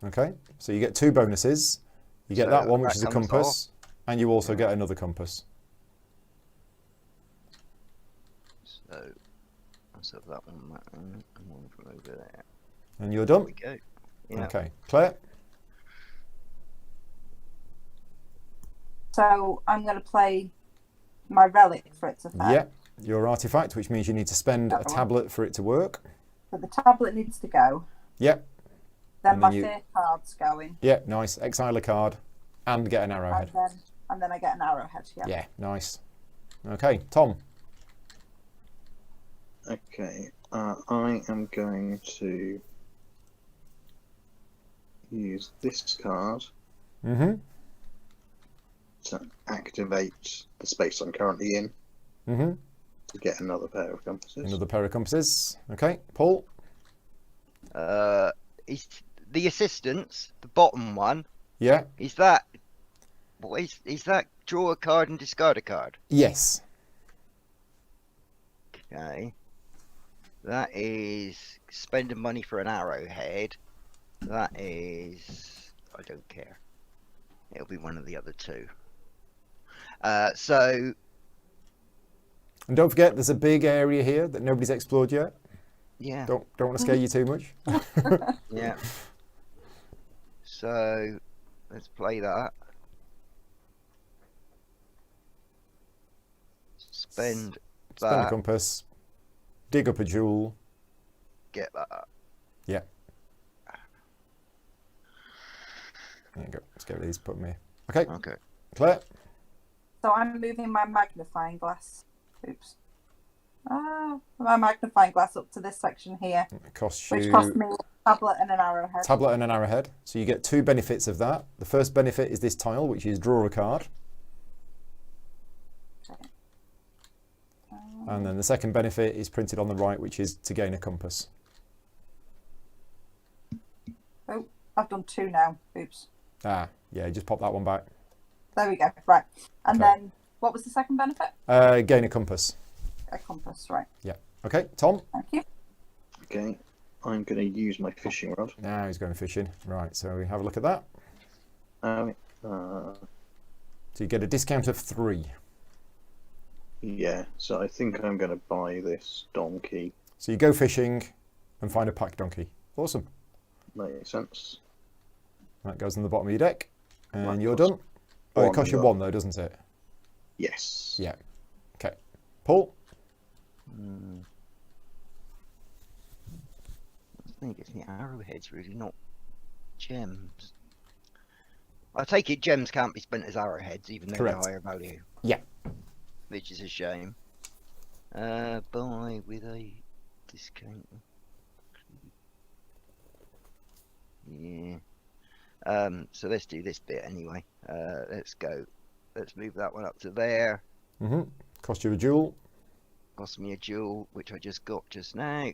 Okay. So you get 2 bonuses. You get So that one, which that is a comes compass. And you also get another compass. So let's have that one and one from over there. And you're There done? we go. Yeah. Okay. Claire? So I'm going to play my relic for its effect. Yeah. Your artifact, which means you need to spend a That one. tablet for it to work. So the tablet needs to go. Yep. Then And my then you- fear card's going. Yeah, nice. Exile a card and get an arrowhead. And then I get an arrowhead. Yeah. Yeah, nice. Okay, Tom. Okay. I am going to use this card Mm-hmm. to activate the space I'm currently in Mm-hmm. to get another pair of compasses. Another pair of compasses. Okay, Paul. Is the assistants, the bottom one, Yeah. is that what is that draw a card and discard a card? Yes. Okay. That is spending money for an arrowhead. That is I don't care. It'll be one of the other 2. So And don't forget, there's a big area here that nobody's explored yet. yeah. Don't want to scare you too much. Yeah. So let's play that. Spend Spend a that. compass. Dig up a jewel. Get that. Yeah. There you go. Let's get these. Put them here. Okay, Okay. Claire. So I'm moving my magnifying glass. Oops. My magnifying glass up to this section here, It costs which you cost me a tablet and an arrowhead. tablet and an arrowhead. So you get 2 benefits of that. The first benefit is this tile, which is draw a card. And then the second benefit is printed on the right, which is to gain a compass. Oh, I've done 2 now. Oops. Ah, yeah, just pop that one back. There we go. Right. And Okay. then what was the second benefit? Gain a compass. A compass. Right. Yeah. Okay, Tom. Thank you. Okay. I'm going to use my fishing rod. Now he's going fishing. Right, so we have a look at that. Uh, So you get a discount of 3. yeah, so I think I'm going to buy this donkey. So you go fishing and find a pack donkey. Awesome. Makes sense. That goes on the bottom of your deck. And That you're costs done. Oh, it 1 costs you lot. 1 though, doesn't it? Yes. Yeah. Okay. Paul. I think it's the arrowheads, really, not gems. I take it gems can't be spent as arrowheads, even though Correct. they're higher value. Yeah. Which is a shame. Buy with a discount. Yeah. So let's do this bit anyway. Let's go. Let's move that one up to there. Cost you a jewel. Cost me a jewel, which I just got just now.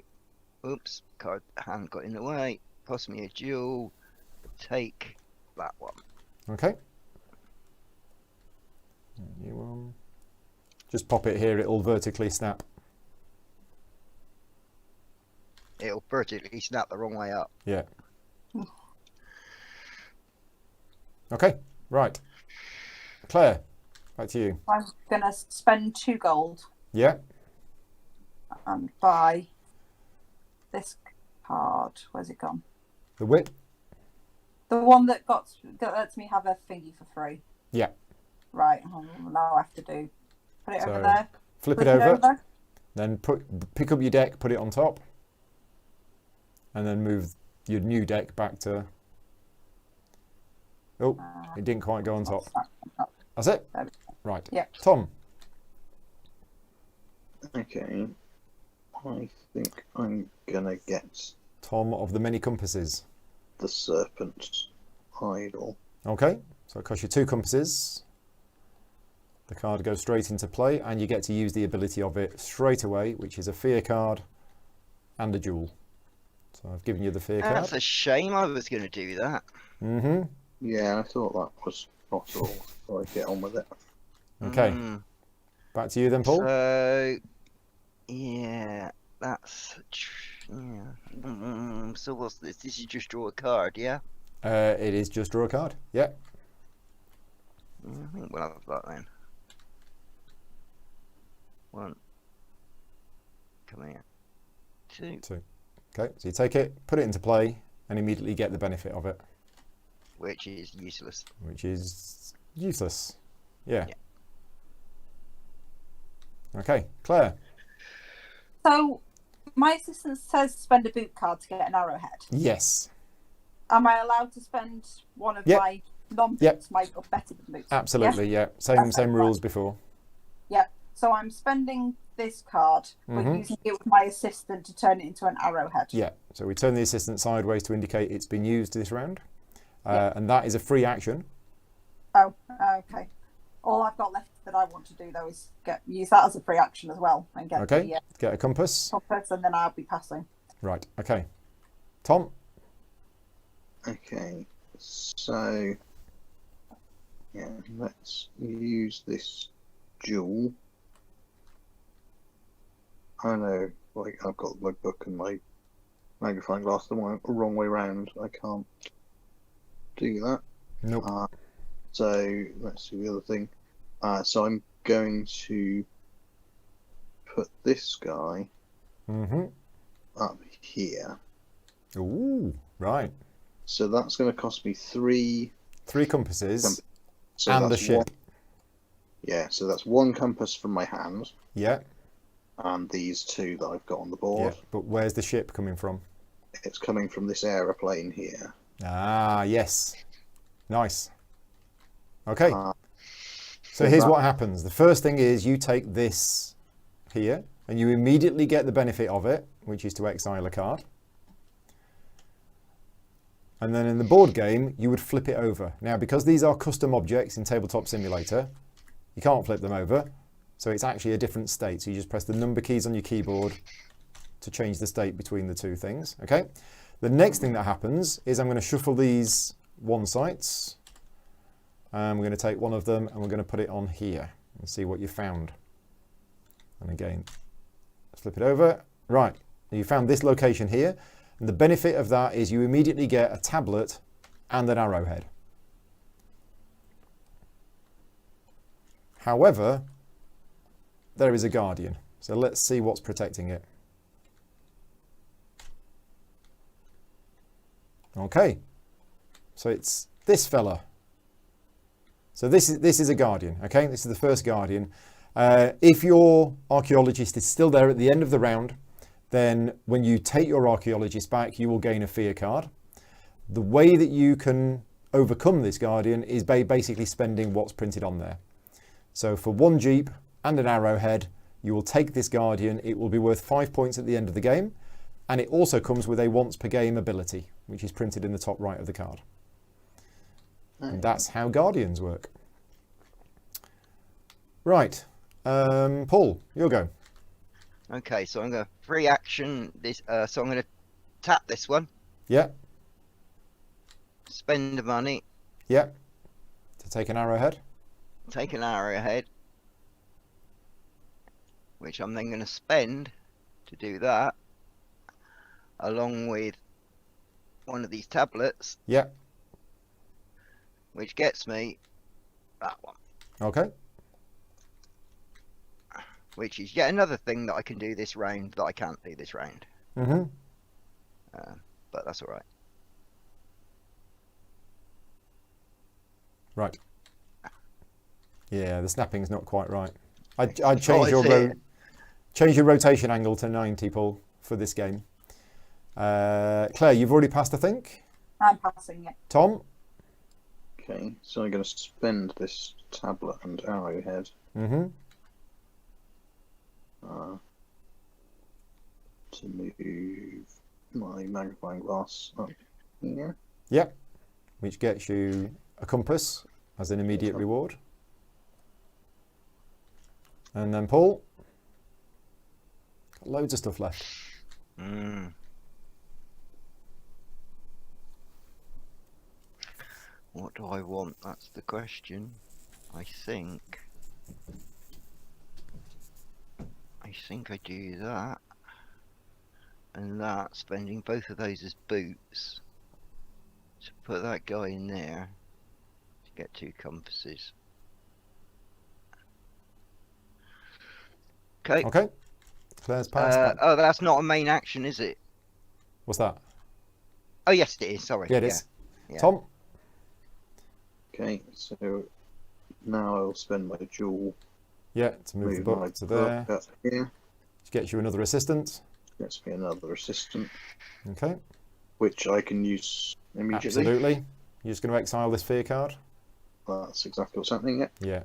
Oops, card hand got in the way. Cost me a jewel. Take that one. Okay. New one. Just pop it here, it'll vertically snap. It'll vertically snap the wrong way up. Yeah. Okay, right. Claire, back to you. I'm going to spend 2 gold Yeah. and buy this card. Where's it gone? The whip. The one that lets me have a thingy for free. Yeah. Right. Now I have to put it So, over there. Flip it over. Then pick up your deck, put it on top. And then move your new deck back to... Oh, it didn't quite go on top. That's it? Right. Yeah. Tom. Okay. I think I'm gonna get Tom of the many compasses. the serpent idol. Okay, so it costs you 2 compasses. The card goes straight into play, and you get to use the ability of it straight away, which is a fear card and a jewel. So I've given you the fear That's card. a shame. I was going to do that. Yeah, I thought that was possible, so I'd get on with it. Okay, back to you then, Paul. So, yeah, that's yeah. So what's this? This is just draw a card, yeah? It is just draw a card. Yeah. I think we'll have that then. 1. Come here. 2. 2. Okay, so you take it, put it into play, and immediately get the benefit of it. Which is useless. Which is useless. Yeah. Okay, Claire. So, my assistant says spend a boot card to get an arrowhead. Yes. Am I allowed to spend one of Yep. my non-boots, Yep. my better than boots? Absolutely, yeah. Okay, Same rules right. before. Yeah. So I'm spending this card, but using it with my assistant to turn it into an arrowhead. Yeah, so we turn the assistant sideways to indicate it's been used this round. And that is a free action. Oh, okay. All I've got left that I want to do, though, is use that as a free action as well. And get Okay, the get a compass. compass, and then I'll be passing. Right, okay. Tom? Okay, so yeah, let's use this jewel. I know, like I've got my book and my magnifying glass the wrong way round. I can't do that. Nope. So let's do the other thing. So I'm going to put this guy up here. Ooh, right. So that's going to cost me 3 compasses so and a that's ship. Yeah, so that's 1 compass from my hand. Yeah. And these 2 that I've got on the board. Yeah, but where's the ship coming from? It's coming from this aeroplane here. Ah, yes. Nice. Okay. So so here's that- what happens. The first thing is you take this here, and you immediately get the benefit of it, which is to exile a card. And then in the board game, you would flip it over. Now, because these are custom objects in Tabletop Simulator, you can't flip them over. So it's actually a different state. So you just press the number keys on your keyboard to change the state between the 2 things. Okay. The next thing that happens is I'm going to shuffle these 1 sites. And we're going to take one of them and we're going to put it on here and see what you found. And again, flip it over. Right. You found this location here. And the benefit of that is you immediately get a tablet and an arrowhead. However, there is a guardian. So let's see what's protecting it. Okay. So it's this fella. So this is a guardian, okay? This is the first guardian. If your archaeologist is still there at the end of the round, then when you take your archaeologist back, you will gain a fear card. The way that you can overcome this guardian is by basically spending what's printed on there. So for 1 jeep and an arrowhead, you will take this guardian. It will be worth 5 points at the end of the game, and it also comes with a once per game ability, which is printed in the top right of the card. And that's how guardians work. Right, Paul, your go. Okay, so I'm going to free action this. So I'm going to tap this one, Yeah, spend the money, yeah. To take an arrowhead. take an arrowhead, which I'm then going to spend to do that, along with one of these tablets, Yeah, which gets me that one, okay. which is yet another thing that I can do this round that I can't do this round. Mm-hmm. But that's all right. Right. Yeah, the snapping's not quite right. I'd Oh, change is it? change your rotation angle to 90, Paul, for this game. Claire, you've already passed, I think. I'm passing it. Tom. Okay, so I'm going to spend this tablet and arrowhead Mm-hmm. to move my magnifying glass up here. Yep. Which gets you a compass as an immediate reward. And then Paul. Got loads of stuff left. What do I want? That's the question. I think I do that and that, spending both of those as boots to put that guy in there to get 2 compasses. Okay. Okay. Claire's passed. Oh, that's not a main action, is it? What's that? Oh, yes, it is. Sorry. Yeah, it is. Yeah. Tom. Okay, so now I'll spend my jewel. Yeah, to move the book to there. Up here. Which gets you another assistant. Gets me another assistant, Okay. which I can use immediately. Absolutely. You're just going to exile this fear card. That's exactly what's happening. Yeah. Yeah.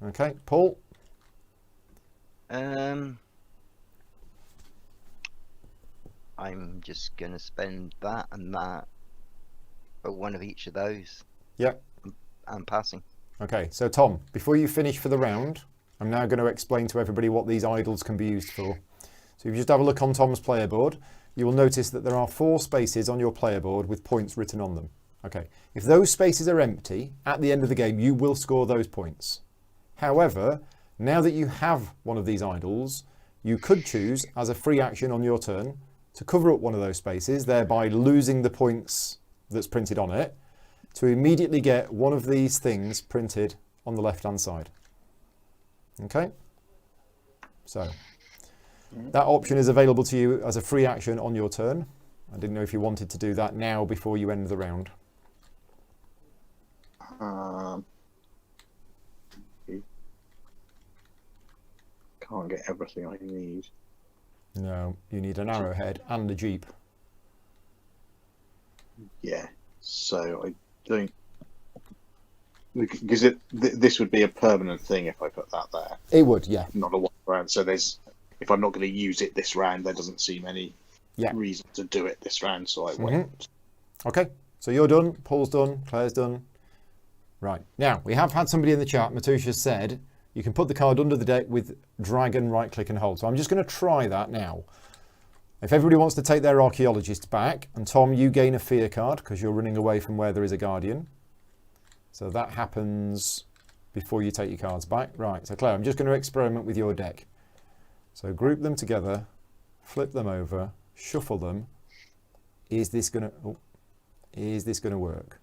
Okay. Paul. I'm just gonna spend that and that for one of each of those. Yep. I'm passing. Okay. So Tom, before you finish for the round, I'm now going to explain to everybody what these idols can be used for. So if you just have a look on Tom's player board, you will notice that there are 4 spaces on your player board with points written on them. Okay. If those spaces are empty, at the end of the game, you will score those points. However, now that you have one of these idols, you could choose as a free action on your turn to cover up one of those spaces, thereby losing the points that's printed on it, to immediately get one of these things printed on the left-hand side. Okay? So, that option is available to you as a free action on your turn. I didn't know if you wanted to do that now before you end the round. Can't get everything I need. No, you need an arrowhead and a jeep. Yeah, so I don't, because this would be a permanent thing if I put that there. It would, yeah. Not a one round. So if I'm not going to use it this round, there doesn't seem any reason to do it this round. So I won't. Okay, so you're done. Paul's done. Claire's done. Right now we have had somebody in the chat. Matusha said you can put the card under the deck with drag and right click and hold. So I'm just going to try that now. If everybody wants to take their archaeologist back, and Tom, you gain a fear card because you're running away from where there is a guardian. So that happens before you take your cards back. Right, so Claire, I'm just going to experiment with your deck. So group them together, flip them over, shuffle them. Is this going to work?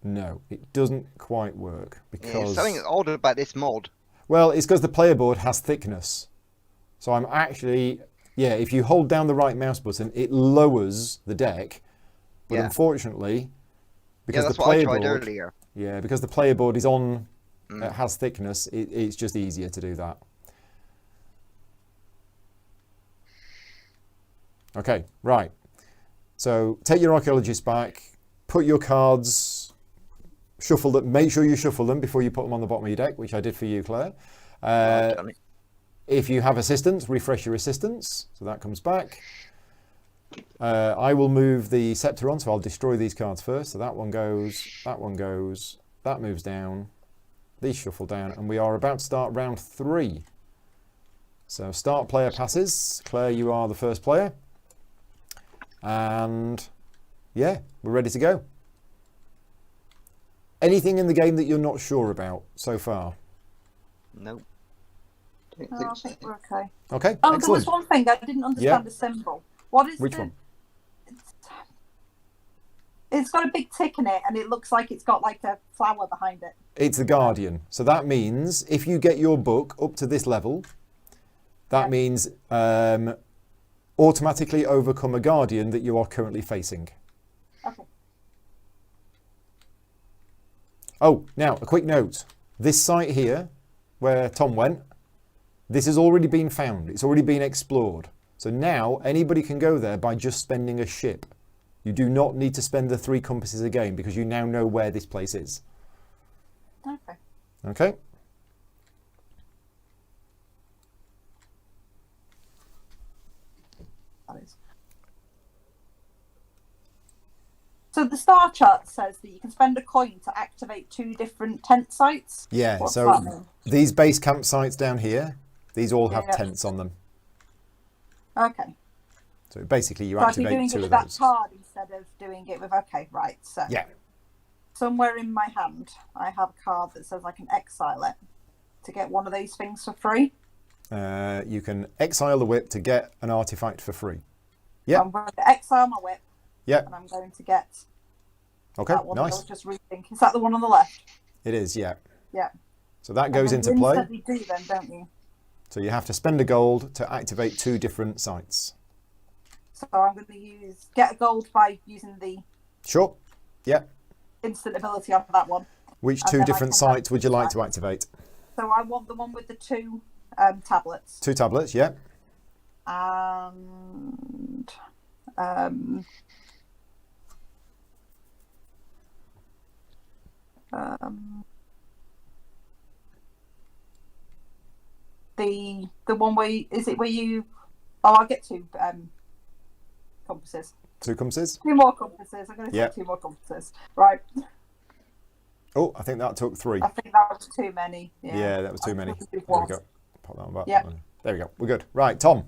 No, it doesn't quite work because... There's something odd about this mod. Well, it's because the player board has thickness. So I'm actually... Yeah, if you hold down the right mouse button, it lowers the deck. But unfortunately, because that's the player what I tried board... earlier. Yeah, because the player board is on It has thickness. It's just easier to do that. Okay, right. So take your archaeologist back, put your cards, shuffle them. Make sure you shuffle them before you put them on the bottom of your deck, which I did for you, Claire. I've done it. If you have assistance, refresh your assistance. So that comes back. I will move the scepter on, so I'll destroy these cards first. So that one goes, that moves down, these shuffle down, and we are about to start round 3. So start player passes. Claire, you are the first player. And yeah, we're ready to go. Anything in the game that you're not sure about so far? Nope. Don't No, think I so. think we're okay. Okay, Oh, excellent. there was one thing I didn't understand the symbol. What is Which one? It's got a big tick in it, and it looks like it's got like a flower behind it. It's the Guardian. So that means if you get your book up to this level, that means automatically overcome a Guardian that you are currently facing. Okay. Oh, now a quick note. This site here, where Tom went, this has already been found. It's already been explored. So now anybody can go there by just spending a ship. You do not need to spend the 3 compasses again because you now know where this place is. Okay. Okay? That is. So the star chart says that you can spend a coin to activate 2 different tent sites. Yeah, What's so that mean? these base campsites down here, these all have Yeah. tents on them. Okay. So basically you So I'd be doing activate 2 it of with that those. card instead of doing it with. Okay, right. So Yeah. somewhere in my hand, I have a card that says I can exile it to get one of these things for free. You can exile the whip to get an artifact for free. Yeah. I'm going to exile my whip, Yeah. and I'm going to get Okay, that one that I nice. was just reading. Is that the one on the left? It is, yeah. Yeah. So that goes And then into you play. instantly do then, don't you? So you have to spend a gold to activate 2 different sites. So I'm going to get a gold by using the Sure. Yeah. instant ability on that one. Which And 2 then I different can sites would you like have- to activate? So I want the one with the 2 tablets. 2 tablets, yeah. And the one where you oh, I'll get 2 compasses. 2 compasses. 2 more compasses. I'm going to Yeah. say 2 more compasses. Right. Oh, I think that took 3. I think that was too many. Yeah, Yeah, that was too I many. think There it we was. go. Pop that one back. Yeah. There we go. We're good. Right, Tom.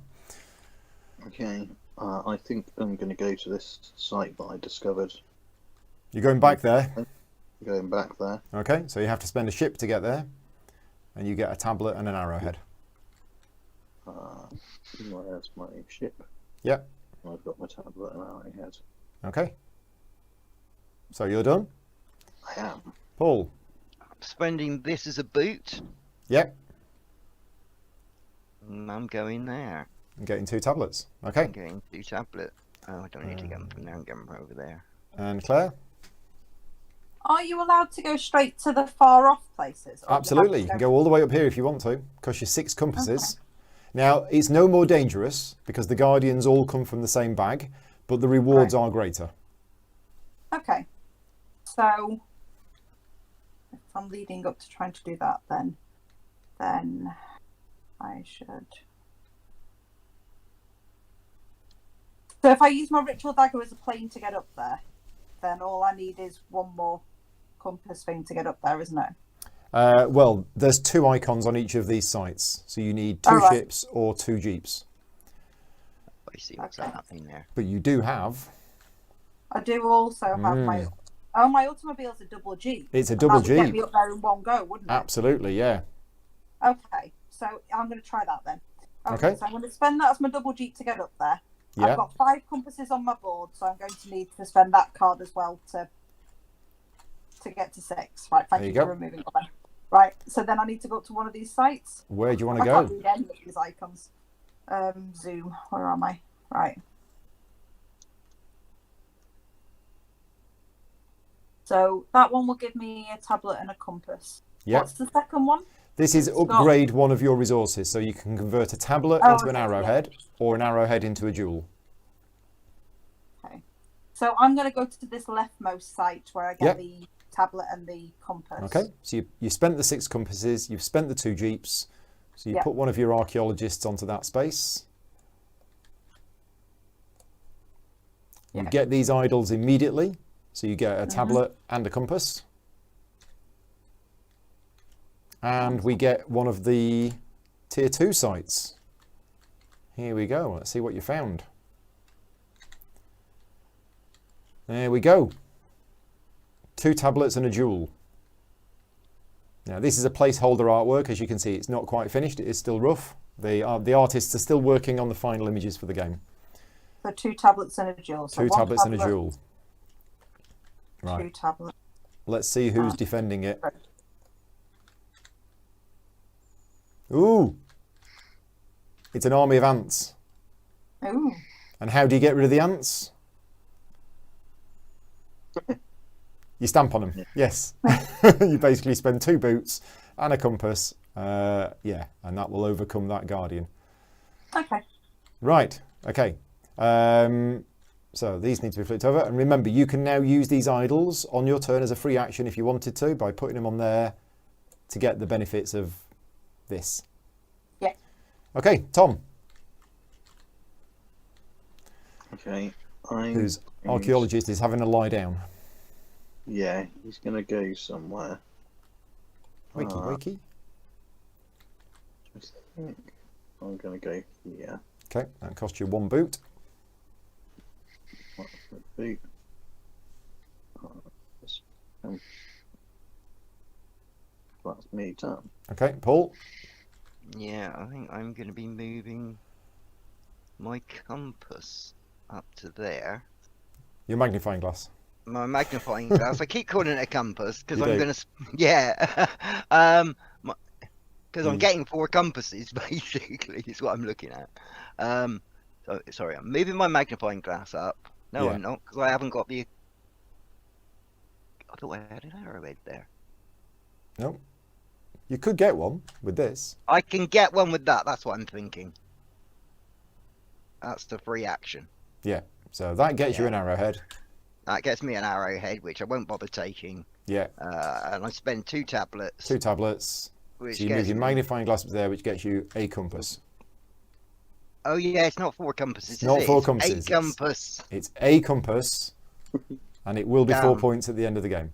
Okay, I think I'm going to go to this site that I discovered. You're going back there. Going back there. Okay, so you have to spend a ship to get there. And you get a tablet and an arrowhead. Where's my ship? Yep. I've got my tablet and arrowhead. Okay. So you're done? I am. Paul. Spending this as a boot. Yep. I'm going there. And getting 2 tablets. Okay. I'm getting 2 tablet. Oh, I don't need to get them from there and get them over there. And Claire? Are you allowed to go straight to the far off places? Or do you have Absolutely. to You can go all the way up here if you want to. Cost you 6 compasses. Now, it's no more dangerous because the Guardians all come from the same bag, but the rewards are greater. Okay. So, if I'm leading up to trying to do that, then I should. So if I use my ritual dagger as a plane to get up there, then all I need is 1 more compass thing to get up there, isn't it? Well, there's 2 icons on each of these sites. So you need 2 All right. ships or 2 jeeps. I see what's Okay. happening there. But you do have... I do also have my. Oh, my automobile's a double Jeep. It's a And double that would get Jeep. me up there in one go, wouldn't it? Absolutely, yeah. Okay, so I'm going to try that then. Okay. So I'm going to spend that as my double Jeep to get up there. Yeah. I've got 5 compasses on my board, so I'm going to need to spend that card as well to get to 6. Right, thank There you you for go. removing that. Right, so then I need to go up to one of these sites. Where do you want I to can't go? read any of these icons. Zoom, where am I? Right. So that one will give me a tablet and a compass. Yep. What's the second one? This is upgrade one of your resources, so you can convert a tablet into an arrowhead or an arrowhead into a jewel. Okay. So I'm going to go to this leftmost site where I get the tablet and the compass. Okay, so you spent the 6 compasses, you've spent the 2 jeeps, so you put one of your archaeologists onto that space. You get these idols immediately, so you get a tablet and a compass. And we get one of the tier 2 sites. Here we go. Let's see what you found. There we go. 2 tablets and a jewel. Now this is a placeholder artwork. As you can see, it's not quite finished. It is still rough. The artists are still working on the final images for the game. So 2 tablets and a jewel. So 2 tablets and a jewel. Right. 2 tablets. Let's see who's defending it. Ooh, it's an army of ants. Ooh. And how do you get rid of the ants? You stamp on them. Yes. You basically spend 2 boots and a compass. And that will overcome that guardian. Okay. Right. Okay. So these need to be flipped over. And remember, you can now use these idols on your turn as a free action if you wanted to by putting them on there to get the benefits of this. Yeah. Okay, Tom. Okay. Whose archaeologist is having a lie down. Yeah, he's going to go somewhere. Wakey, wakey. I think I'm going to go here. Okay, that cost you 1 boot. What's the boot? That's me done. Okay, Paul. Yeah, I think I'm going to be moving my compass up to there. Your magnifying glass. My magnifying glass. I keep calling it a compass because You I'm do. going to. Yeah. Because I'm getting 4 compasses basically is what I'm looking at. So sorry, I'm moving my magnifying glass up. No, I'm not because I haven't got the. I thought I had an arrowhead there. No. You could get one with this. I can get one with that. That's what I'm thinking. That's the free action. Yeah. So that gets you an arrowhead. That gets me an arrowhead, which I won't bother taking. Yeah. And I spend 2 tablets. 2 tablets. Which So you move your magnifying glass up there, which gets you a compass. Oh yeah, it's not 4 compasses. It's not is it? 4 It's compasses. 8 compass. It's a compass, and it will be 4 points at the end of the game.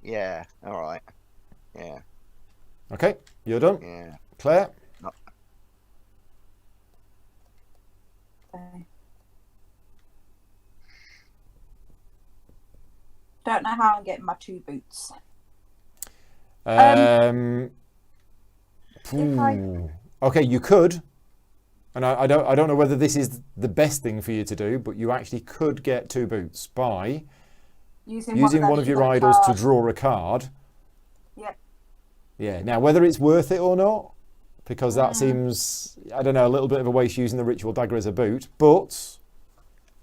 Yeah. All right. Yeah. Okay, you're done. Yeah. Claire. Okay. Don't know how I'm getting my 2 boots. Okay, you could, and I don't know whether this is the best thing for you to do, but you actually could get 2 boots by using one of your idols to draw a card. Yep. Yeah. Now, whether it's worth it or not, because that seems, I don't know, a little bit of a waste using the ritual dagger as a boot, but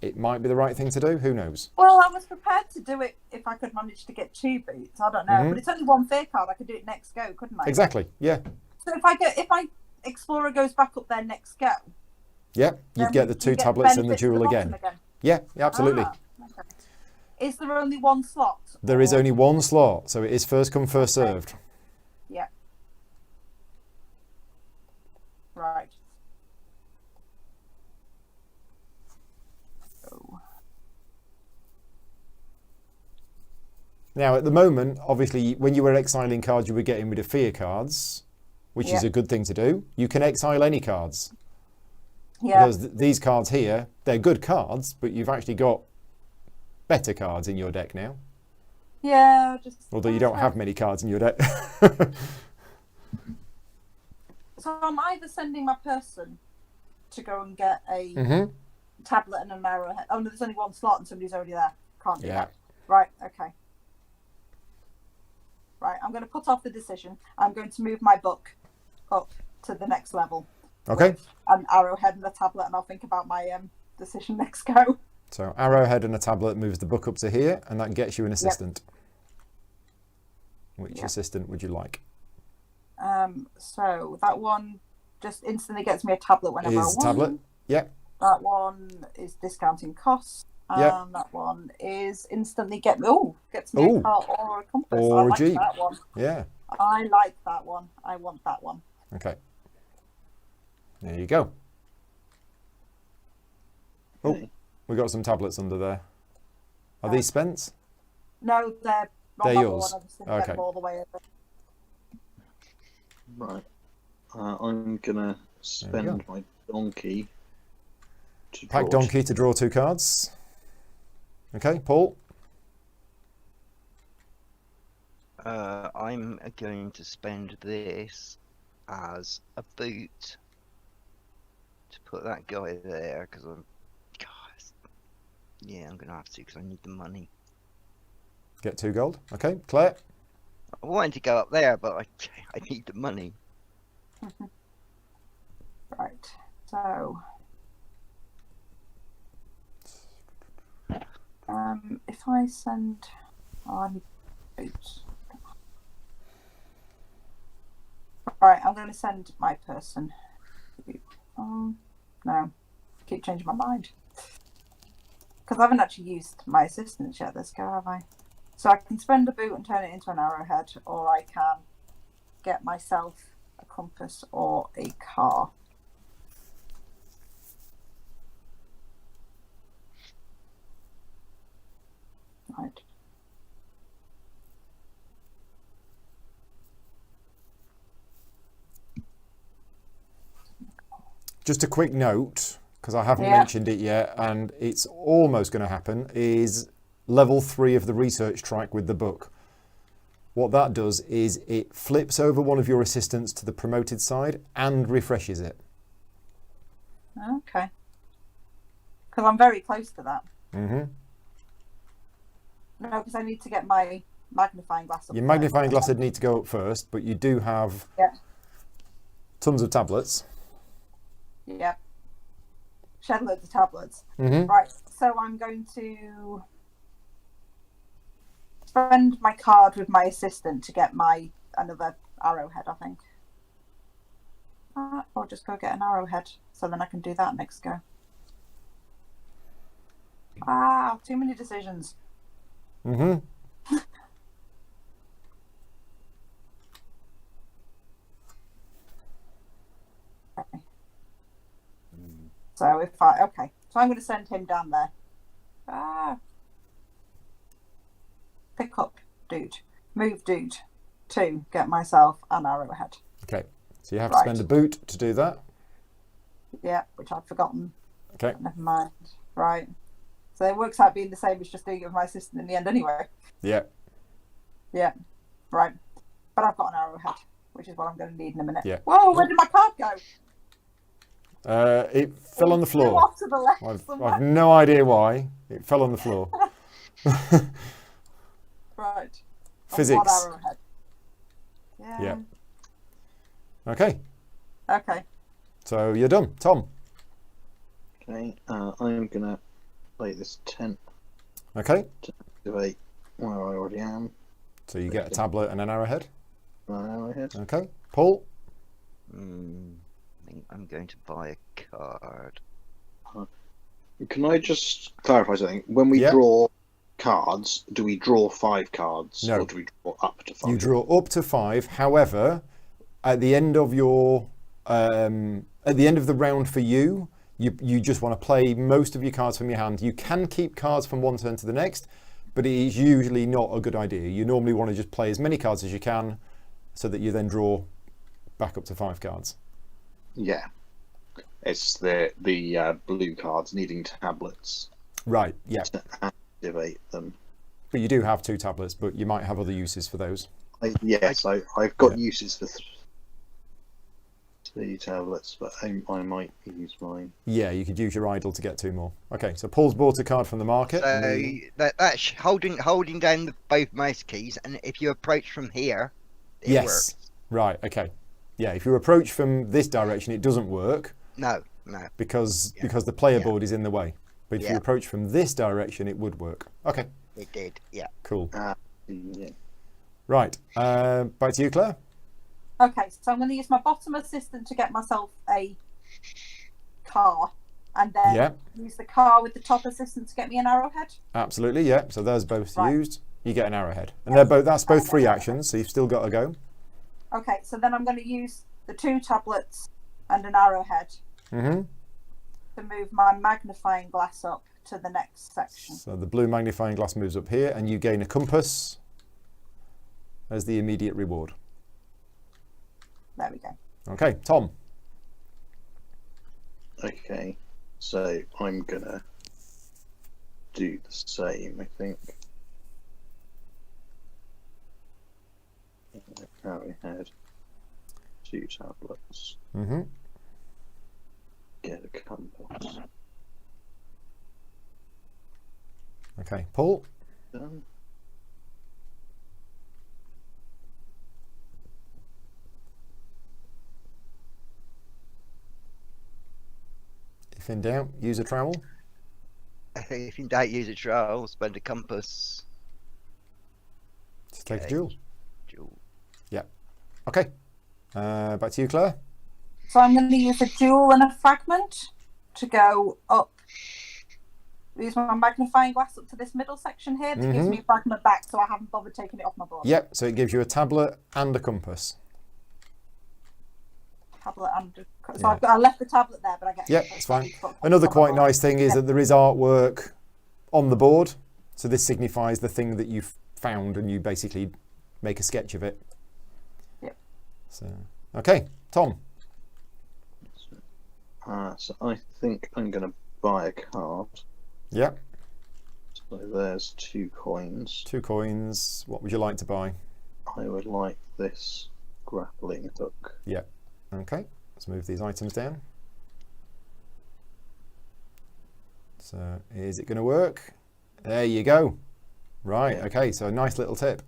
it might be the right thing to do. Who knows? Well, I was prepared to do it if I could manage to get 2 boots. I don't know, but it's only 1 fear card. I could do it next go, couldn't I? Exactly. Yeah. So if my explorer goes back up there next go, Yeah, you'd get the 2 tablets and the jewel again. Yeah, absolutely. Okay. Is there only 1 slot? There is only 1 slot, so it is first come, first served. Yeah. Right. Oh. Now, at the moment, obviously, when you were exiling cards, you were getting rid of fear cards, which is a good thing to do. You can exile any cards. Yeah. Because these cards here, they're good cards, but you've actually got better cards in your deck now. Yeah, Although you don't have many cards in your deck. So I'm either sending my person to go and get a tablet and an arrowhead. Oh no, there's only 1 slot and somebody's already there. Can't do that. Right, okay. Right, I'm going to put off the decision. I'm going to move my book up to the next level. Okay. An arrowhead and a tablet, and I'll think about my decision next go. So arrowhead and a tablet moves the book up to here, and that gets you an assistant. Which assistant would you like? So that one just instantly gets me a tablet whenever I Is want. tablet. Yep. That one is discounting costs. Yep. That one is instantly gets me a car or a compass. Or I a like Jeep. that one. Yeah. I like that one. I want that one. Okay. There you go. Oh, Okay. we got some tablets under there. Are these spent? No, they're They're on that yours. one. I just didn't get Okay. them all the way over. Right. I'm gonna spend my donkey to Pack draw donkey to draw 2 cards. Okay, Paul. I'm going to spend this as a boot to put that guy there because I'm gonna have to because I need the money. Get 2 gold. Okay, Claire. I wanted to go up there, but I need the money. Right. So, if I send, I need boots. Right, I'm going to send my person. No, keep changing my mind because I haven't actually used my assistants yet. Let's go, have I? So I can spend a boot and turn it into an arrowhead, or I can get myself a compass or a car. Right. Just a quick note, because I haven't mentioned it yet, and it's almost going to happen, is level 3 of the research track with the book. What that does is it flips over one of your assistants to the promoted side and refreshes it. Okay. Because I'm very close to that. Mm-hmm. No, because I need to get my magnifying glass up. Your magnifying glass would need to go up first, but you do have tons of tablets. Yeah. Shed loads of tablets. Mm-hmm. Right, so I'm going to spend my card with my assistant to get another arrowhead, I think. Or just go get an arrowhead, so then I can do that next go. Too many decisions. Mm-hmm. Okay. So so I'm going to send him down there. Pick up dude, move dude, to get myself an arrowhead. Okay, so you have to spend a boot to do that. Yeah, which I've forgotten. Okay. Never mind. Right. So it works out being the same as just doing it with my assistant in the end anyway. Yeah. Yeah. Right. But I've got an arrowhead, which is what I'm going to need in a minute. Yeah. Whoa, where did my card go? It fell on the floor. Off to the left I've no idea why. It fell on the floor. Right. Physics. One arrowhead. Yeah. Okay. Okay. So you're done. Tom. Okay, I'm gonna play this tent Okay. to activate where I already am. So you get a tablet and an arrowhead. An arrowhead. Okay. Paul. I think I'm going to buy a card. Can I just clarify something? When we draw cards, do we draw 5 cards? No. Or do we draw up to 5? You draw up to 5. However, at the end of your at the end of the round for you, you just want to play most of your cards from your hand. You can keep cards from one turn to the next, but it is usually not a good idea. You normally want to just play as many cards as you can so that you then draw back up to 5 cards. Yeah. It's the blue cards needing tablets. Right, yeah. To activate them. But you do have 2 tablets, but you might have other uses for those. I've got uses for 3 tablets, but I might use mine. Yeah, you could use your idle to get 2 more. Okay, so Paul's bought a card from the market. So that's holding down both mouse keys, and if you approach from here, it works. Right, okay. Yeah, if you approach from this direction, it doesn't work. No. Because the player board is in the way. But if you approach from this direction, it would work. Okay. It did, yeah. Cool. Yeah. Right, back to you, Claire. Okay, so I'm going to use my bottom assistant to get myself a car, and then Yeah. use the car with the top assistant to get me an arrowhead. Absolutely, yeah. So those both Right. used. You get an arrowhead. And they're both, that's both free actions, so you've still got to go. Okay, so then I'm going to use the 2 tablets and an arrowhead Mm-hmm. to move my magnifying glass up to the next section. So the blue magnifying glass moves up here, and you gain a compass as the immediate reward. There we go. Okay, Tom. Okay, so I'm gonna do the same, I think. Arrowhead, 2 tablets, Mm-hmm. get a compass. Okay, Paul. Done. If in doubt, use a trowel. If you don't use a trowel, spend a compass. To take a Okay. jewel. Jewel. Okay. Back to you, Claire. So I'm going to use a jewel and a fragment to go up. Use my magnifying glass up to this middle section here. That gives me a fragment back, so I haven't bothered taking it off my board. Yep, so it gives you a tablet and a compass. Tablet and so Yeah. I left the tablet there, but I get. Yep, it's fine. Another quite nice thing is that there is artwork on the board. So this signifies the thing that you've found, and you basically make a sketch of it. Yep. So, okay, Tom. So I think I'm gonna buy a card. Yep, So there's 2 coins. 2 coins. What would you like to buy? I would like this grappling hook. Yep. Okay, let's move these items down. So, is it going to work? There you go. Right, Yeah. okay, so a nice little tip.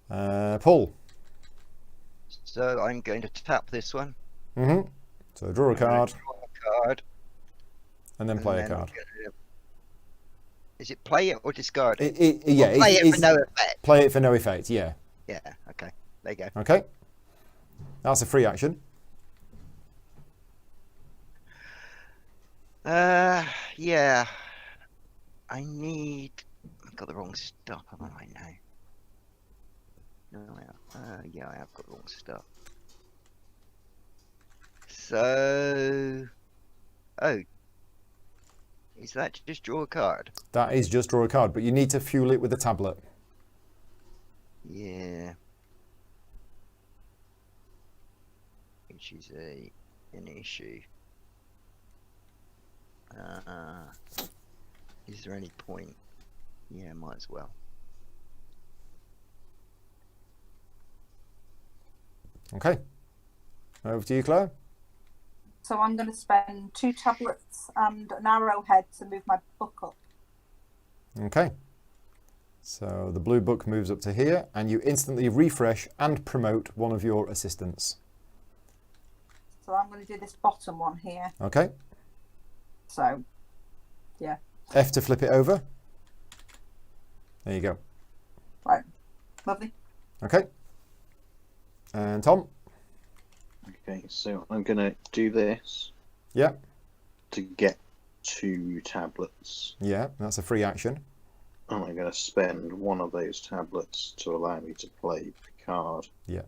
Paul. So I'm going to tap this one. Mm-hmm. So draw a card Draw a card. and then and play a then card. Is it play it or discard it? Yeah, Play it it's, for no effect. play it for no effect, yeah. Yeah, okay. There you go. Okay. That's a free action. Yeah. I need. I've got the wrong stuff, haven't I now? No, yeah, I have got the wrong stuff. So. Oh. Is that just draw a card? That is just draw a card, but you need to fuel it with a tablet. Yeah. Which is an issue. Is there any point? Yeah, might as well. Okay. Over to you, Claire. So I'm going to spend 2 tablets and an arrowhead to move my book up. Okay. So the blue book moves up to here, and you instantly refresh and promote one of your assistants. So I'm going to do this bottom one here. Okay. So, yeah. F to flip it over. There you go. Right. Lovely. Okay. And Tom. Okay, so I'm gonna do this Yeah. to get 2 tablets. Yeah, that's a free action. And I'm gonna spend one of those tablets to allow me to play the card. Yeah.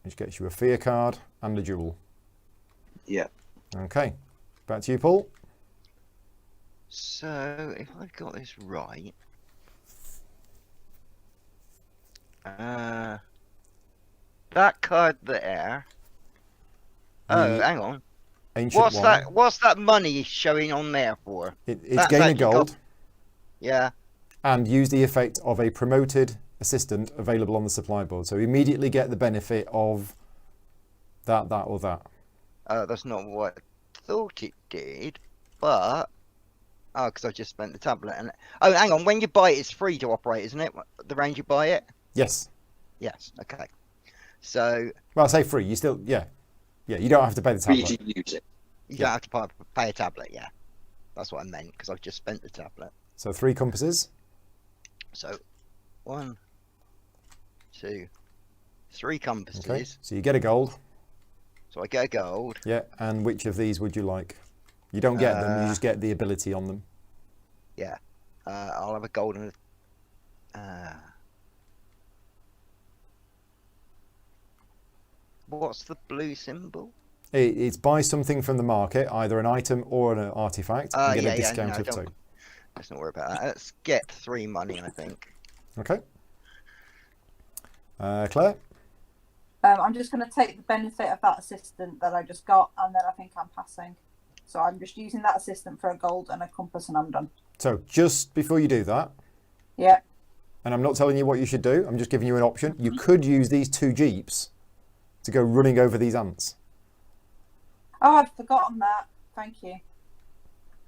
Which gets you a fear card and a jewel. Yeah. Okay. Back to you, Paul. So, if I've got this right, that card there. Oh, The hang on. ancient What's one. that? What's that money showing on there for? It's That's gain a actually gold got- Yeah. and use the effect of a promoted assistant available on the supply board. So immediately get the benefit of that, or that. That's not what I thought it did, but because I just spent the tablet and hang on. When you buy it, it's free to operate, isn't it? The range you buy it. Yes. Yes. Okay. So Well, I say free. You still, yeah. You don't have to pay the Free tablet. to use it. you Yeah. don't have to pay a tablet. Yeah, that's what I meant because I've just spent the tablet. So 3 compasses. So 1, 2, 3 compasses. Okay, so you get a gold. So I get a gold. Yeah, and which of these would you like? You don't get them, you just get the ability on them. Yeah. I'll have a gold and what's the blue symbol? It's buy something from the market, either an item or an artifact, and get a discount of 2. Let's not worry about that. Let's get 3 money, I think. Okay. Claire? I'm just going to take the benefit of that assistant that I just got, and then I think I'm passing. So I'm just using that assistant for a gold and a compass, and I'm done. So just before you do that, Yeah. and I'm not telling you what you should do, I'm just giving you an option. You could use these 2 jeeps to go running over these ants. Oh, I'd forgotten that. Thank you.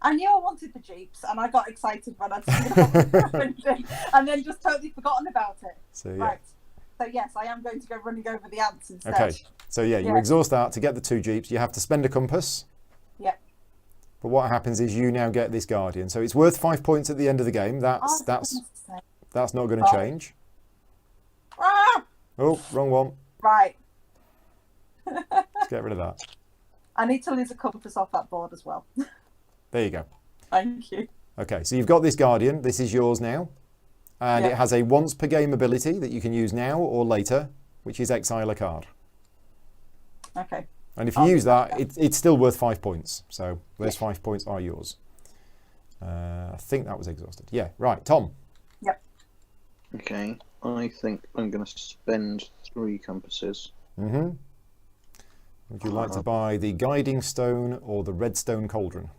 I knew I wanted the jeeps, and I got excited when I seen it, and then just totally forgotten about it. So, yeah. Right. So yes, I am going to go running over the ants instead. Okay. So yeah, you exhaust that to get the 2 jeeps. You have to spend a compass. Yeah. But what happens is you now get this guardian. So it's worth 5 points at the end of the game. That's not going to change. Ah! Oh, wrong one. Right. Let's get rid of that. I need to lose a compass off that board as well. There you go. Thank you. Okay, so you've got this guardian. This is yours now. And it has a once per game ability that you can use now or later, which is exile a card. Okay. And if you use that, it's still worth 5 points. So those 5 points are yours. I think that was exhausted. Yeah, right. Tom. Yep. Okay, I think I'm going to spend 3 compasses. Mm-hmm. Would you like to buy the guiding stone or the redstone cauldron?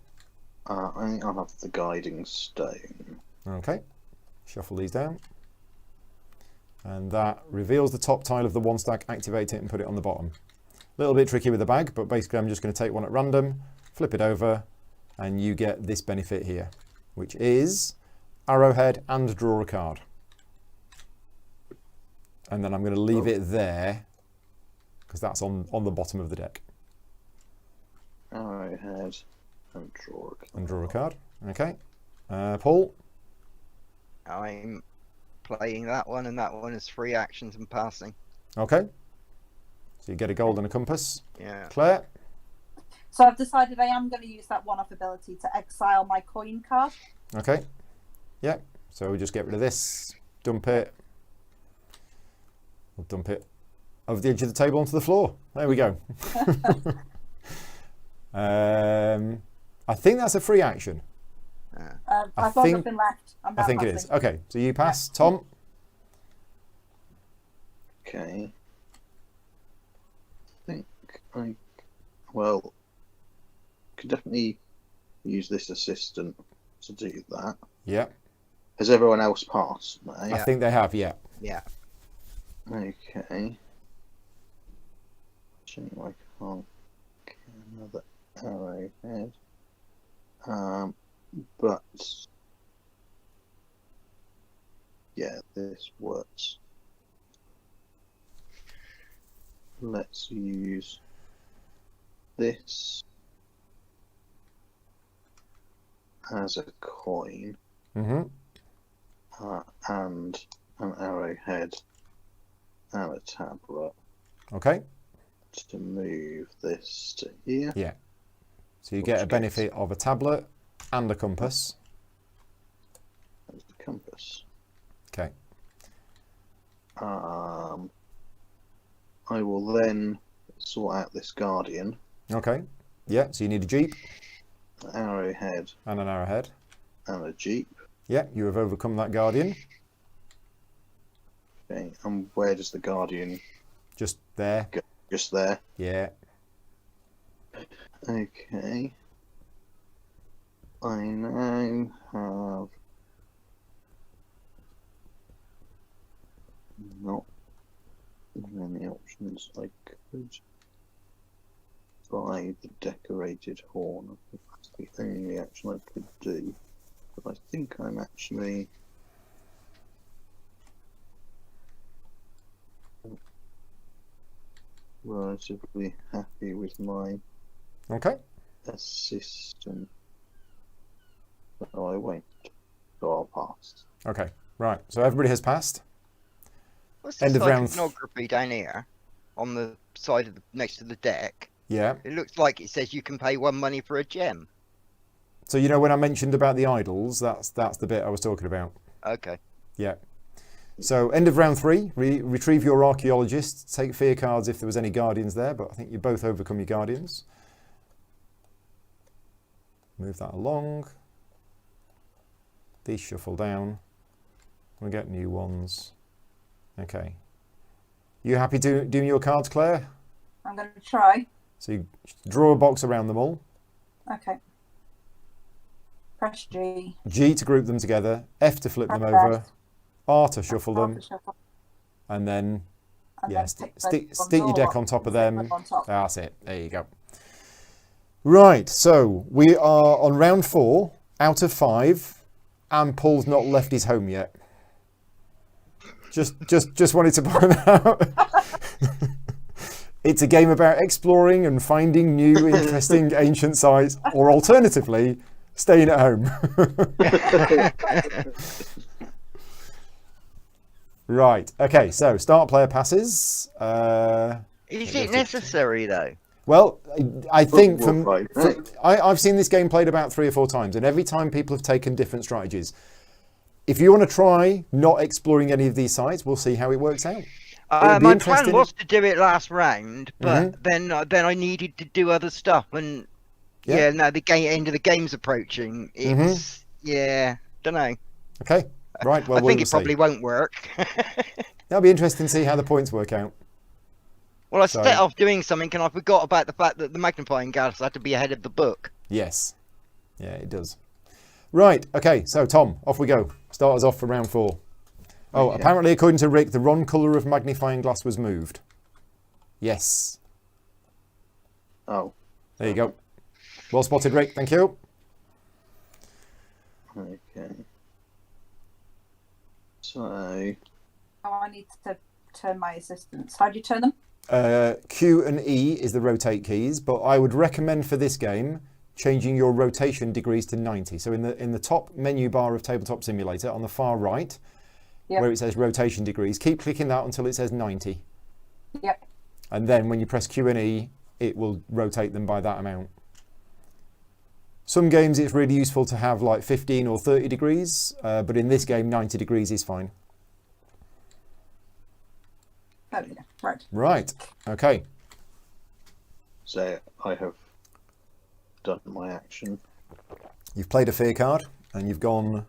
I think I'll have the guiding stone. Okay. Shuffle these down. And that reveals the top tile of the 1 stack, activate it and put it on the bottom. A little bit tricky with the bag, but basically I'm just going to take one at random, flip it over, and you get this benefit here, which is arrowhead and draw a card. And then I'm going to leave it there, because that's on the bottom of the deck. Arrowhead and draw a card. And draw a card. Okay. Paul? I'm playing that one, and that one is 3 actions and passing. Okay. So you get a gold and a compass. Yeah. Claire? So I've decided I am going to use that one-off ability to exile my coin card. Okay. Yeah. So we just get rid of this, dump it. We'll dump it over the edge of the table onto the floor. There we go. I think that's a free action. I've got nothing left. I think it is. Okay, so you pass. Yeah. Tom? Okay. I think could definitely use this assistant to do that. Yeah. Has everyone else passed? I think they have, yeah. Yeah. Okay. I can't get another arrowhead. But yeah, this works. Let's use this as a coin, Mm-hmm. and an arrowhead and a tablet. Okay. To move this to here. Yeah. So you get a benefit of a tablet and a compass. There's the compass. Okay. I will then sort out this guardian. Okay. Yeah, so you need a jeep. An arrowhead. And an arrowhead. And a jeep. Yeah, you have overcome that guardian. Okay, and where does the guardian... Just there. Go? Just there? Yeah. Okay. I now have not many options. I could buy the decorated horn. I think that's the only action I could do. But I think I'm actually relatively happy with my assistant. Oh, I won't. So I'll pass. Okay, right. So everybody has passed. What's this End of round. iconography down here on the side of next to the deck? Yeah. It looks like it says you can pay 1 money for a gem. So you know when I mentioned about the idols, that's the bit I was talking about. Okay. Yeah. So end of round 3, retrieve your archaeologist, take fear cards if there was any guardians there, but I think you both overcome your guardians. Move that along. These shuffle down. We get new ones. Okay. You happy doing your cards, Claire? I'm going to try. So you draw a box around them all. Okay. Press G. G to group them together. F to flip them Press over. F. R to shuffle R them. to shuffle. And then, And yeah, then pick those stick your ones deck all on top of and stick them. on top. That's it. There you go. Right, so we are on round 4 out of 5, and Paul's not left his home yet. Just wanted to point out. It's a game about exploring and finding new, interesting ancient sites, or alternatively, staying at home. Right. Okay. So start player passes. Is it necessary though? Well, I think Right. I've seen this game played about 3 or 4 times, and every time people have taken different strategies. If you want to try not exploring any of these sites, we'll see how it works out. My plan was to do it last round, but then I needed to do other stuff, and no, the end of the game's approaching. It's don't know. Okay, right. Well, I think we'll it probably won't work. That'll be interesting to see how the points work out. Well, I set off doing something, and I forgot about the fact that the magnifying glass had to be ahead of the book. Yes, yeah, it does. Right. Okay. So Tom, off we go. Start us off for round 4. Oh, apparently, according to Rick, the wrong colour of magnifying glass was moved. Yes. Oh. There you go. Well spotted, Rick. Thank you. Okay. So. Oh, I need to turn my assistants. How do you turn them? Q and E is the rotate keys, but I would recommend for this game changing your rotation degrees to 90. So in the top menu bar of Tabletop Simulator on the far right, where it says rotation degrees, keep clicking that until it says 90. Yep. And then when you press Q and E, it will rotate them by that amount. Some games it's really useful to have like 15 or 30 degrees, but in this game 90 degrees is fine. Oh, yeah. Right. Right. Okay. So I have done my action. You've played a fear card and you've gone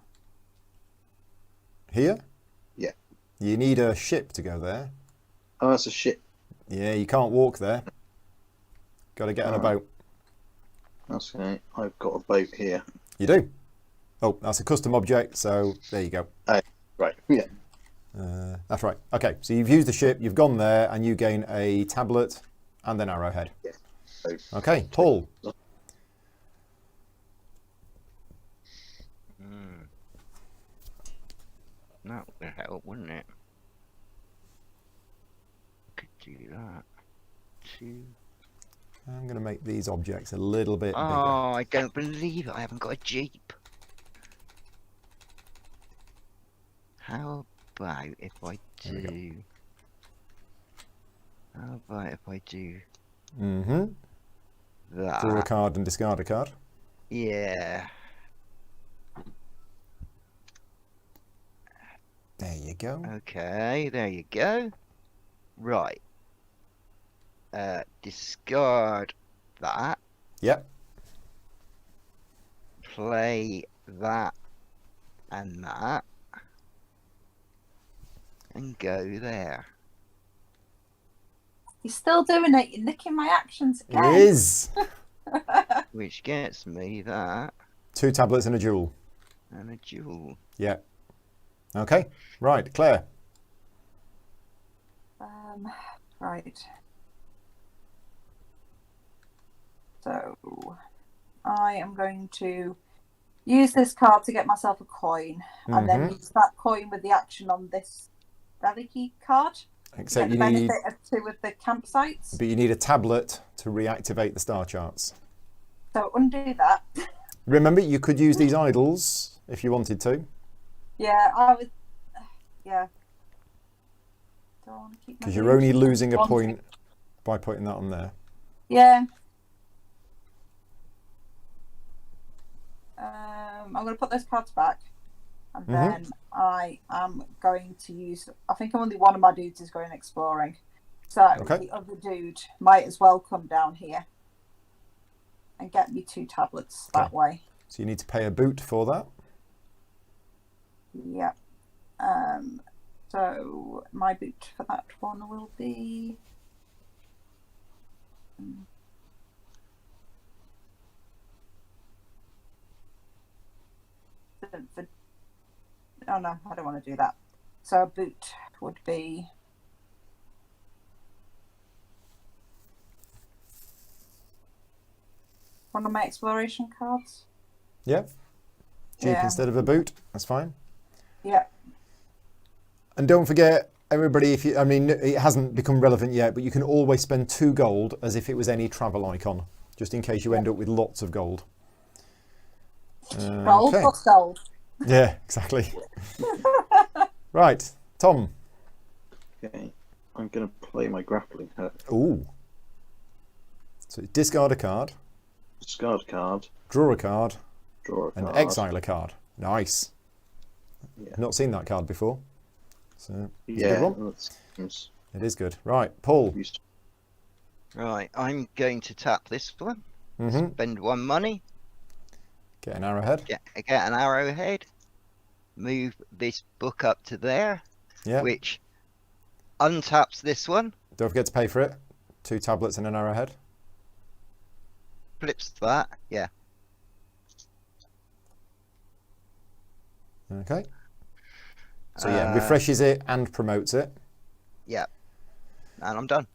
here. Yeah. You need a ship to go there. Oh, that's a ship. Yeah, you can't walk there. Got to get on a boat. That's okay. I've got a boat here. You do. Oh, that's a custom object, so there you go. Right. Yeah. That's right. Okay, so you've used the ship, you've gone there, and you gain a tablet and an arrowhead. Yeah. Okay, Paul. That would help, wouldn't it? Could do that. 2. I'm going to make these objects a little bit bigger. Oh, I don't believe it. I haven't got a jeep. How about if I do? How about if I do that? Draw a card and discard a card. Yeah. There you go. Okay, there you go. Right. Discard that. Yep. Play that and that. And go there. You're still doing it. You're nicking my actions again. It is. Which gets me that. 2 tablets and a jewel. And a jewel. Yeah. Okay. Right, Claire. Right. So, I am going to use this card to get myself a coin, and then use that coin with the action on this relic card. Except get you the need, benefit of 2 of the campsites. but you need a tablet to reactivate the star charts. So undo that. Remember, you could use these idols, if you wanted to. Yeah, I would. Yeah. Do I want to keep my Because you're boot? only losing a Want to. point by putting that on there. Yeah. I'm going to put those cards back, and then I am going to use. I think only one of my dudes is going exploring, so the other dude might as well come down here and get me 2 tablets that way. So you need to pay a boot for that. Yep. So my boot for that one will be. Oh no, I don't want to do that. So a boot would be one of my exploration cards. Yeah. Jeep instead of a boot. That's fine. Yeah. And don't forget, everybody, if you, I mean, it hasn't become relevant yet, but you can always spend 2 gold as if it was any travel icon, just in case you end up with lots of gold. Gold plus gold. Yeah, exactly. Right, Tom. Okay, I'm going to play my grappling hook. Ooh. So discard a card, Discard a card, draw a card, draw a and card. exile a card. Nice. Yeah. Not seen that card before. So it's a Yeah, good one. that's It is good. Right, Paul. used. Right, I'm going to tap this one. Spend 1 money. Get an arrowhead. Get an arrowhead. Move this book up to there. Yeah. Which untaps this one. Don't forget to pay for it. 2 tablets and an arrowhead. Flips that. Yeah. Okay. So yeah, refreshes it and promotes it. Yeah. And I'm done.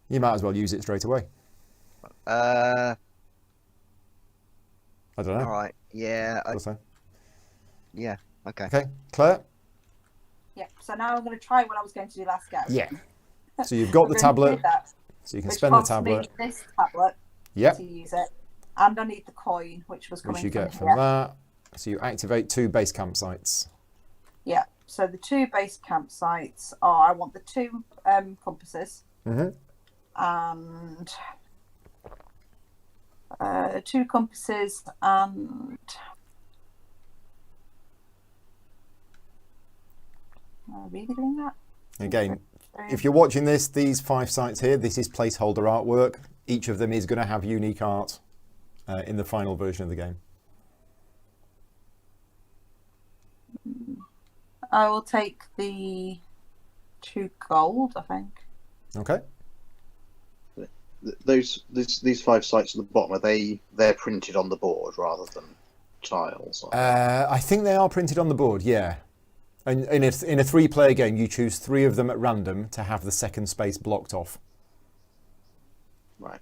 You might as well use it straight away. I I don't know. All right. Yeah. Also. Yeah. Okay. Okay, Claire. Yeah. So now I'm going to try what I was going to do last go. Yeah. So you've got the I'm going to tablet, do that, so you can which spend the costs me tablet. this tablet Yep. to use it, and I need the coin, which was coming Which you from get from here. that. So you activate 2 base campsites. Yeah. So the 2 base campsites are. I want the 2 compasses. And 2 compasses and am I really doing that? Again, if you're watching this, these 5 sites here, this is placeholder artwork. Each of them is going to have unique art in the final version of the game. I will take the 2 gold, I think. Okay. These 5 sites at the bottom, they're printed on the board rather than tiles? I think they are printed on the board, yeah. And in a 3-player game, you choose 3 of them at random to have the second space blocked off. Right.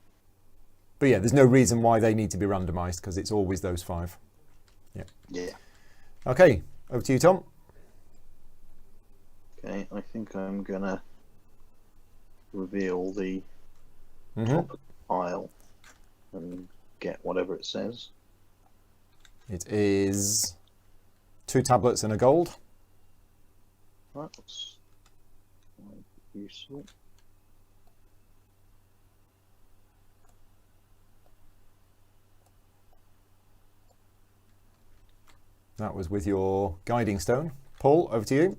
But yeah, there's no reason why they need to be randomised because it's always those 5. Yeah. Yeah. Okay, over to you, Tom. Okay, I think I'm gonna reveal the top of the pile and get whatever it says. It is 2 tablets and a gold. That's quite useful. That was with your guiding stone. Paul, over to you.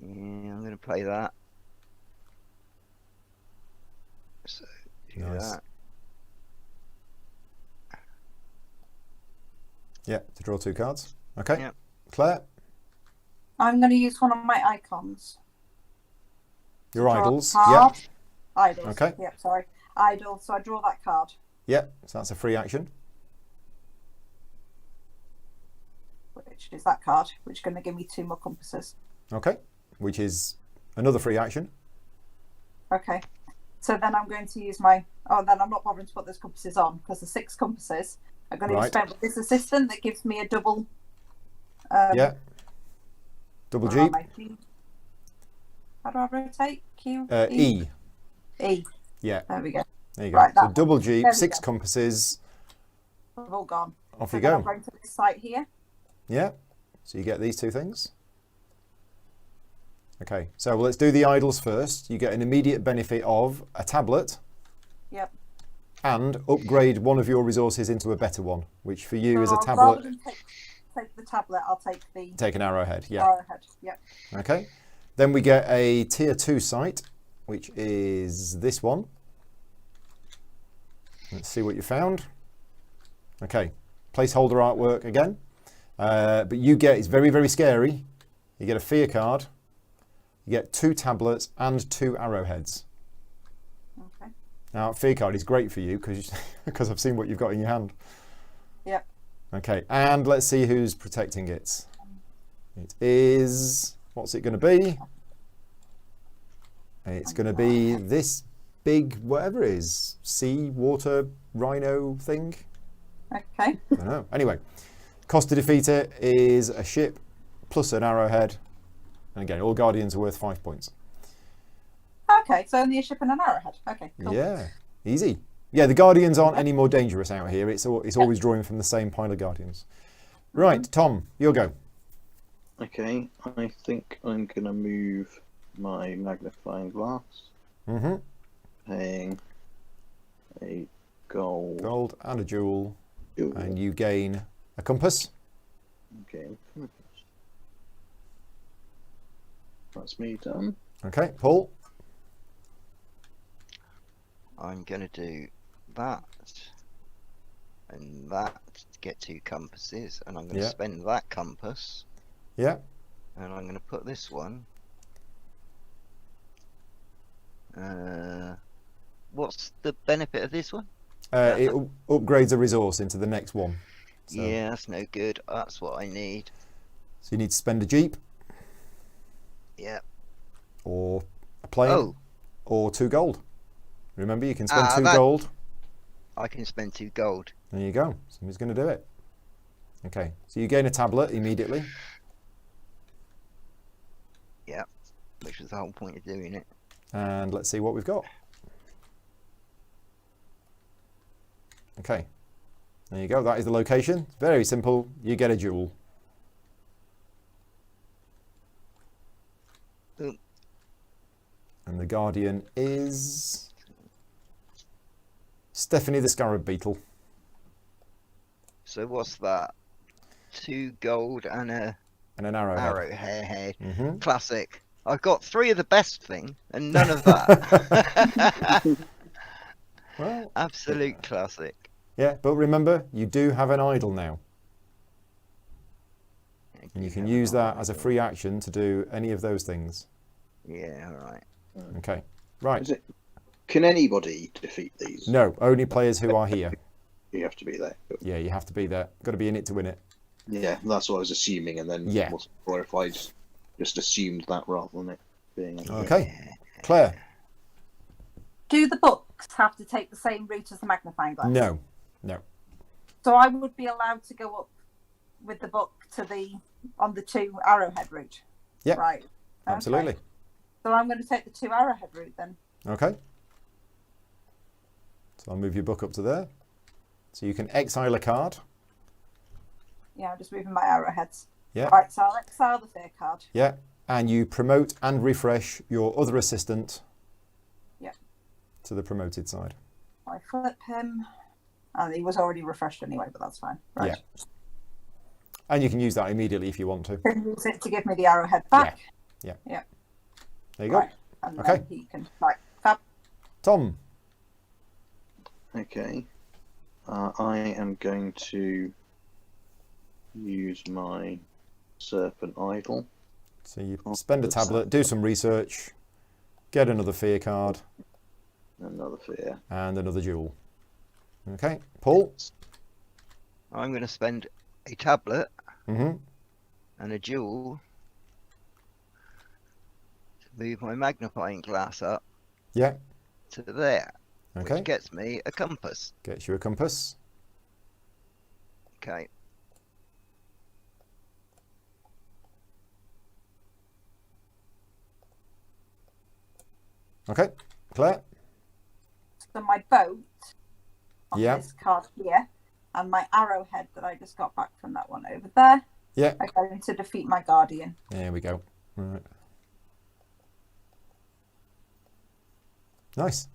Yeah, I'm going to play that. So, do Nice. that. Yeah, to draw 2 cards. Okay. Yep. Claire, I'm going to use one of my icons. your Draw a idols. card. Yep. Idols. Okay. Yep, sorry. Idol. So I draw that card. Yep. So that's a free action. Which is that card, which is going to give me 2 more compasses. Okay. Which is another free action. Okay. So then I'm going to use my... Oh, then I'm not bothering to put those compasses on because the 6 compasses are going to be Right. spent with this assistant that gives me a double... Yeah. Double where Jeep. am I? G. How do I rotate? Q? E. E. Yeah. There we go. There you go. Right, So that double one. Jeep, There we 6 go. compasses. They've all gone. Off So you then I'm go. going to this site here. Yeah. So you get these 2 things. Okay, so let's do the idols first. You get an immediate benefit of a tablet. Yep. And upgrade one of your resources into a better one, which for you is a Rather tablet. than take the tablet, I'll take the Take an arrowhead, yeah. arrowhead. Yep. Okay. Then we get a tier 2 site, which is this one. Let's see what you found. Okay, placeholder artwork again. But you get, it's very, very scary. You get a fear card. You get 2 tablets and 2 arrowheads. Okay. Now, fear card is great for you because I've seen what you've got in your hand. Yep. Okay, and let's see who's protecting it. It is, what's it going to be? It's going to be this big, whatever it is, sea, water, rhino thing. Okay. I don't know. Anyway, cost to defeat it is a ship plus an arrowhead. And again, all guardians are worth 5 points. Okay, so only a ship and an arrowhead. Okay, cool. Yeah, easy. Yeah, the guardians aren't any more dangerous out here. It's always drawing from the same pile of guardians. Right, Tom, you'll go. Okay, I think I'm going to move my magnifying glass. Mm-hmm. Paying a gold. Gold and a jewel. Jewel. And you gain a compass. Okay, that's me done. Okay, Paul. I'm going to do that and that to get 2 compasses, and I'm going to Yeah. spend that compass, Yeah. and I'm going to put this one. What's the benefit of this one? It upgrades a resource into the next one. So, Yeah, that's no good. That's what I need. so you need to spend a jeep Yep. or a plane Oh, or 2 gold. Remember, you can spend 2 that- gold. I can spend 2 gold. There you go. Somebody's going to do it. Okay, so you gain a tablet immediately. Yep. Which was the whole point of doing it. And let's see what we've got. Okay, there you go. That is the location. It's very simple. You get a jewel. Boom. And the guardian is Stephanie the Scarab Beetle. So what's that? 2 gold and a And an arrowhead. arrowhead. Mm-hmm. Classic. I've got 3 of the best thing and none of that. Well, Absolute classic. yeah, but remember, you do have an idol now. And you can use that as a free action to do any of those things. Yeah, alright. Okay, right. Is it? Can anybody defeat these? No, only players who are here. You have to be there. Yeah, you have to be there. Got to be in it to win it. Yeah, that's what I was assuming, and then Yeah. or if I just assumed that rather than it being. Okay, Claire. Do the books have to take the same route as the magnifying glass? No. So I would be allowed to go up with the book on the 2 arrowhead route. Yeah. Right. Okay. Absolutely. So I'm going to take the 2 arrowhead route then. Okay. So I'll move your book up to there. So you can exile a card. Yeah, I'm just moving my arrowheads. Yeah. Right, so I'll exile the fear card. Yeah. And you promote and refresh your other assistant. Yeah. To the promoted side. I flip him. And he was already refreshed anyway, but that's fine. Right. Yeah. And you can use that immediately if you want to. Can use it to give me the arrowhead back. Yeah. Yeah. There you go. Right. And Okay. then he can. Right. Fab. Tom. Okay. I am going to use my serpent idol. So you spend a tablet, do some research, get another fear card, Another fear. and another jewel. Okay, Paul. I'm going to spend a tablet Mm-hmm. and a jewel to move my magnifying glass up Yeah. to there, Okay. which gets me a compass. Gets you a compass. Okay. Okay, Claire. So my boat on Yeah. this card here, and my arrowhead that I just got back from that one over there. Yeah. I'm going to defeat my guardian. There we go. Right. Nice.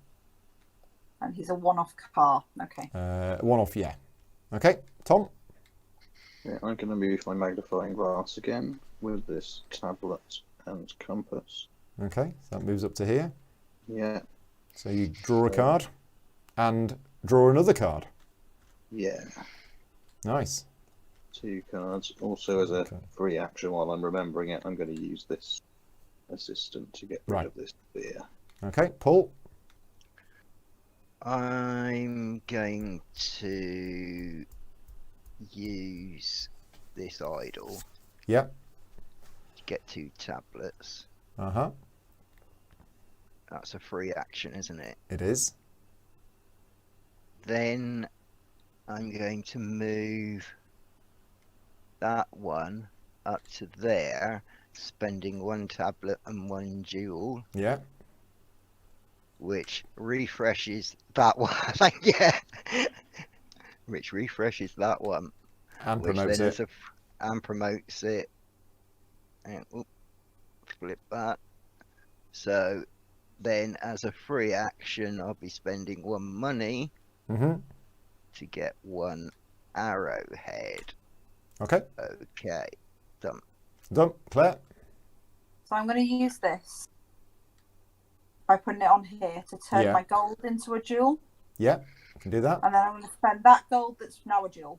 And he's a one-off car. Okay. One off, yeah. Okay, Tom. Yeah, I'm going to move my magnifying glass again with this tablet and compass. Okay, so that moves up to here. Yeah. So you draw a card and draw another card. Yeah. Nice. 2 cards. Also, as a Okay. free action while I'm remembering it, I'm going to use this assistant to get rid Right. of this fear. Okay, Paul. I'm going to use this idol Yep. to get 2 tablets. Uh-huh. That's a free action, isn't it? It is. Then I'm going to move that one up to there, spending 1 tablet and 1 jewel, Yeah. which refreshes that one. Yeah. Which refreshes that one. And Which promotes then it. and promotes it. And flip that. So then, as a free action, I'll be spending 1 money Mm-hmm. to get 1 arrowhead. Okay. Okay, done. Done. Claire. So I'm going to use this by putting it on here to turn Yeah. my gold into a jewel. Yeah, you can do that. And then I'm going to spend that gold that's now a jewel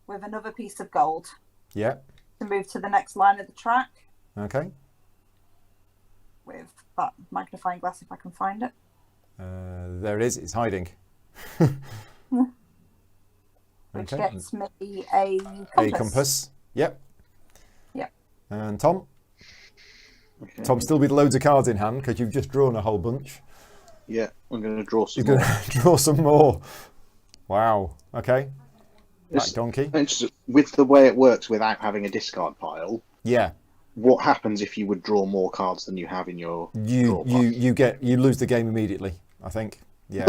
with another piece of gold Yeah. to move to the next line of the track Okay. with that magnifying glass if I can find it. There it is. It's hiding. Which Okay. gets me a compass. A compass. Yep. Yep. And Tom. Okay. Tom still with loads of cards in hand because you've just drawn a whole bunch. Yeah, I'm going to draw some You're more. going to draw some more. Wow. Okay. Black It's donkey. interesting. With the way it works without having a discard pile, Yeah. what happens if you would draw more cards than you have in your draw pile? You lose the game immediately, I think. Yeah,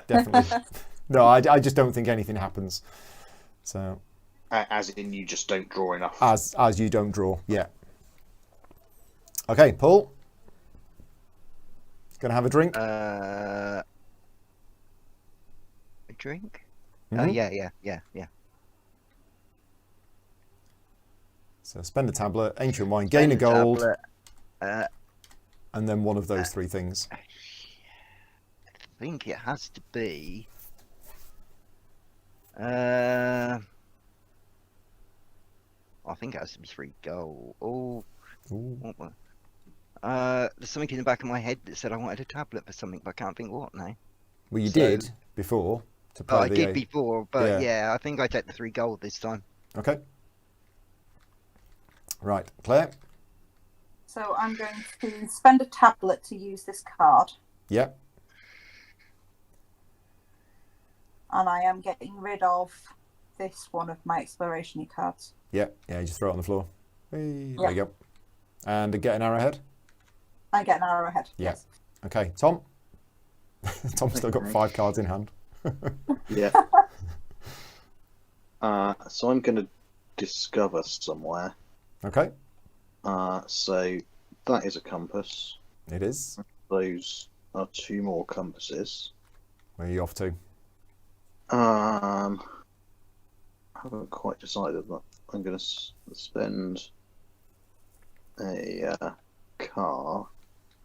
definitely. No, I just don't think anything happens. So As in, you just don't draw enough. as you don't draw, yeah. Okay, Paul. Gonna have a drink? A drink? Mhm. Yeah. So spend a tablet, ancient wine, gain a gold, Tablet. and then one of those 3 things. I think it has to be. I think it has to be 3 gold. Oh, Ooh. what was- there's something in the back of my head that said I wanted a tablet for something, but I can't think what now. Well, you So- did before to play Oh, I the did before, but yeah. yeah, I think I take the 3 gold this time. Okay. Right, Claire. So I'm going to spend a tablet to use this card. Yeah. And I am getting rid of this one of my exploration cards. Yeah. Yeah. You just throw it on the floor. Hey, Yeah. There you go. And get an arrowhead. I get an arrowhead. Yeah. Yes. Okay, Tom. Tom's still got Okay. 5 cards in hand. Yeah. So I'm going to discover somewhere. Okay. So that is a compass. It is. Those are 2 more compasses. Where are you off to? I haven't quite decided that. I'm going to spend a car.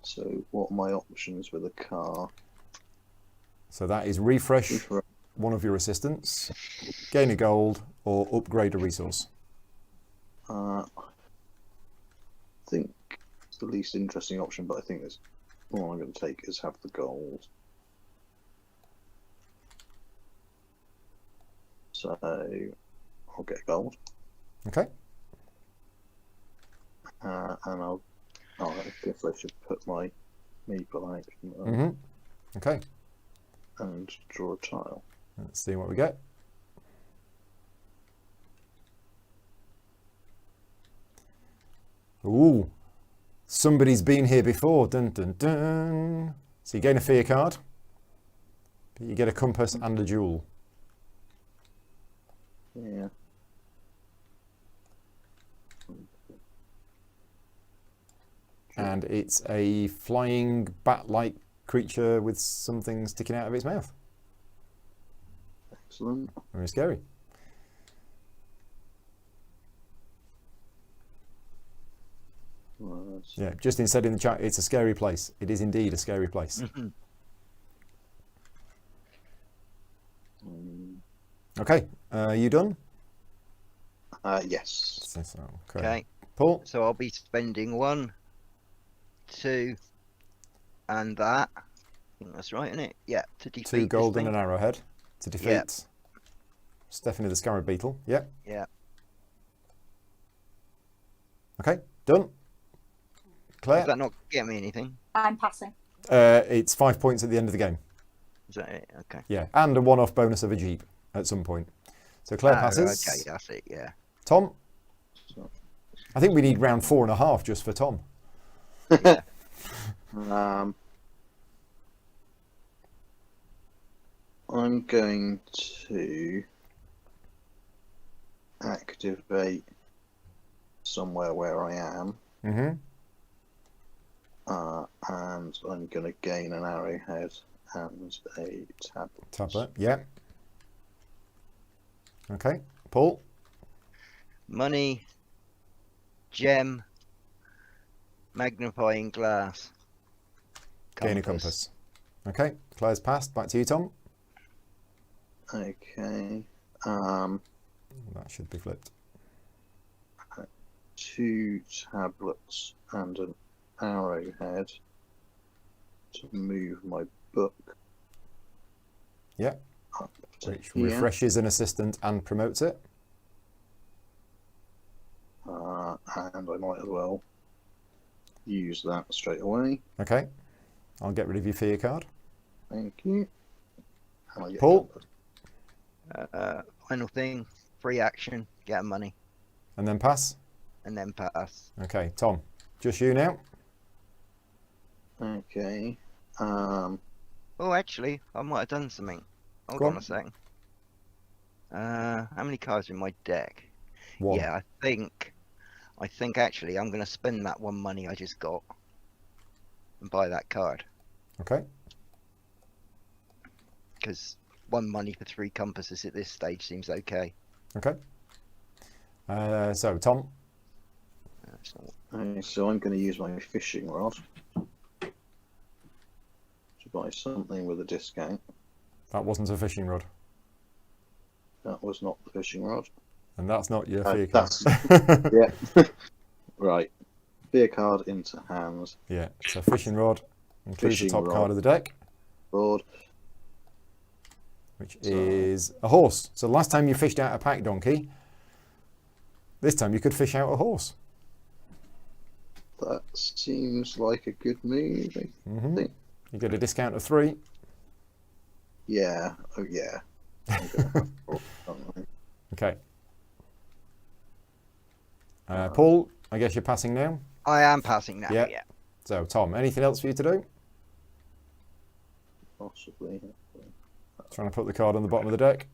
So what are my options with a car? So that is refresh one of your assistants, gain a gold, or upgrade a resource. I think it's the least interesting option, but I think it's the one I'm going to take is have the gold. So I'll get gold, Okay. and I guess I should put my meeple out Mm-hmm. Okay. and draw a tile. Let's see what we get. Ooh. Somebody's been here before. Dun dun dun. So you gain a fear card. But you get a compass and a jewel. Yeah. And it's a flying bat-like creature with something sticking out of its mouth. Excellent. Very scary. Yeah, Justin said in the chat, it's a scary place. It is indeed a scary place. Okay, you done? Yes. Okay. Paul? So I'll be spending 1, 2, and that. I think that's right, isn't it? Yeah, to defeat 2 gold this and thing. an arrowhead to defeat Stephanie the Scarab Beetle. Yeah. Yeah. Okay, done. Claire? Does that not get me anything? I'm passing. It's 5 points at the end of the game. Is that it? Okay. Yeah, and a one-off bonus of a Jeep at some point. So Claire passes. Okay, that's it, yeah. Tom? So, I think we need round 4.5 just for Tom. I'm going to activate somewhere where I am, Mm-hmm. and I'm going to gain an arrowhead and a tablet. Tablet, yeah. Okay, Paul? Money, gem, magnifying glass, Gain a compass. Okay, Claire's passed. Back to you, Tom. Okay. That should be flipped. 2 tablets and an arrowhead to move my book. Yeah. Up to Which here. refreshes an assistant and promotes it. And I might as well use that straight away. Okay. I'll get rid of your fear card. Thank you. And I get Paul? Final thing, free action, get money, And then pass. and then pass. Okay, Tom. Just you now. Okay. Oh, actually, I might have done something. Hold Go on on. a second. How many cards are in my deck? 1. Yeah, I think actually I'm going to spend that 1 money I just got and buy that card. Okay. Because 1 money for 3 compasses at this stage seems okay. Okay. So, Tom. That's not- Okay, so I'm going to use my fishing rod to buy something with a discount. That wasn't a fishing rod. That was not the fishing rod. And that's not your fear card. That's yeah. Right. Fear card into hand. Yeah, so fishing rod includes the Fishing top rod. card of the deck, Board. which is a horse. So last time you fished out a pack donkey, this time you could fish out a horse. That seems like a good move. I Mm-hmm. think. You get a discount of 3. Yeah. Oh yeah. I'm gonna have to, don't I? Okay. Paul, I guess you're passing now. I am passing now, Yeah. yeah. So, Tom, anything else for you to do? Possibly. Trying to put the card on the bottom of the deck?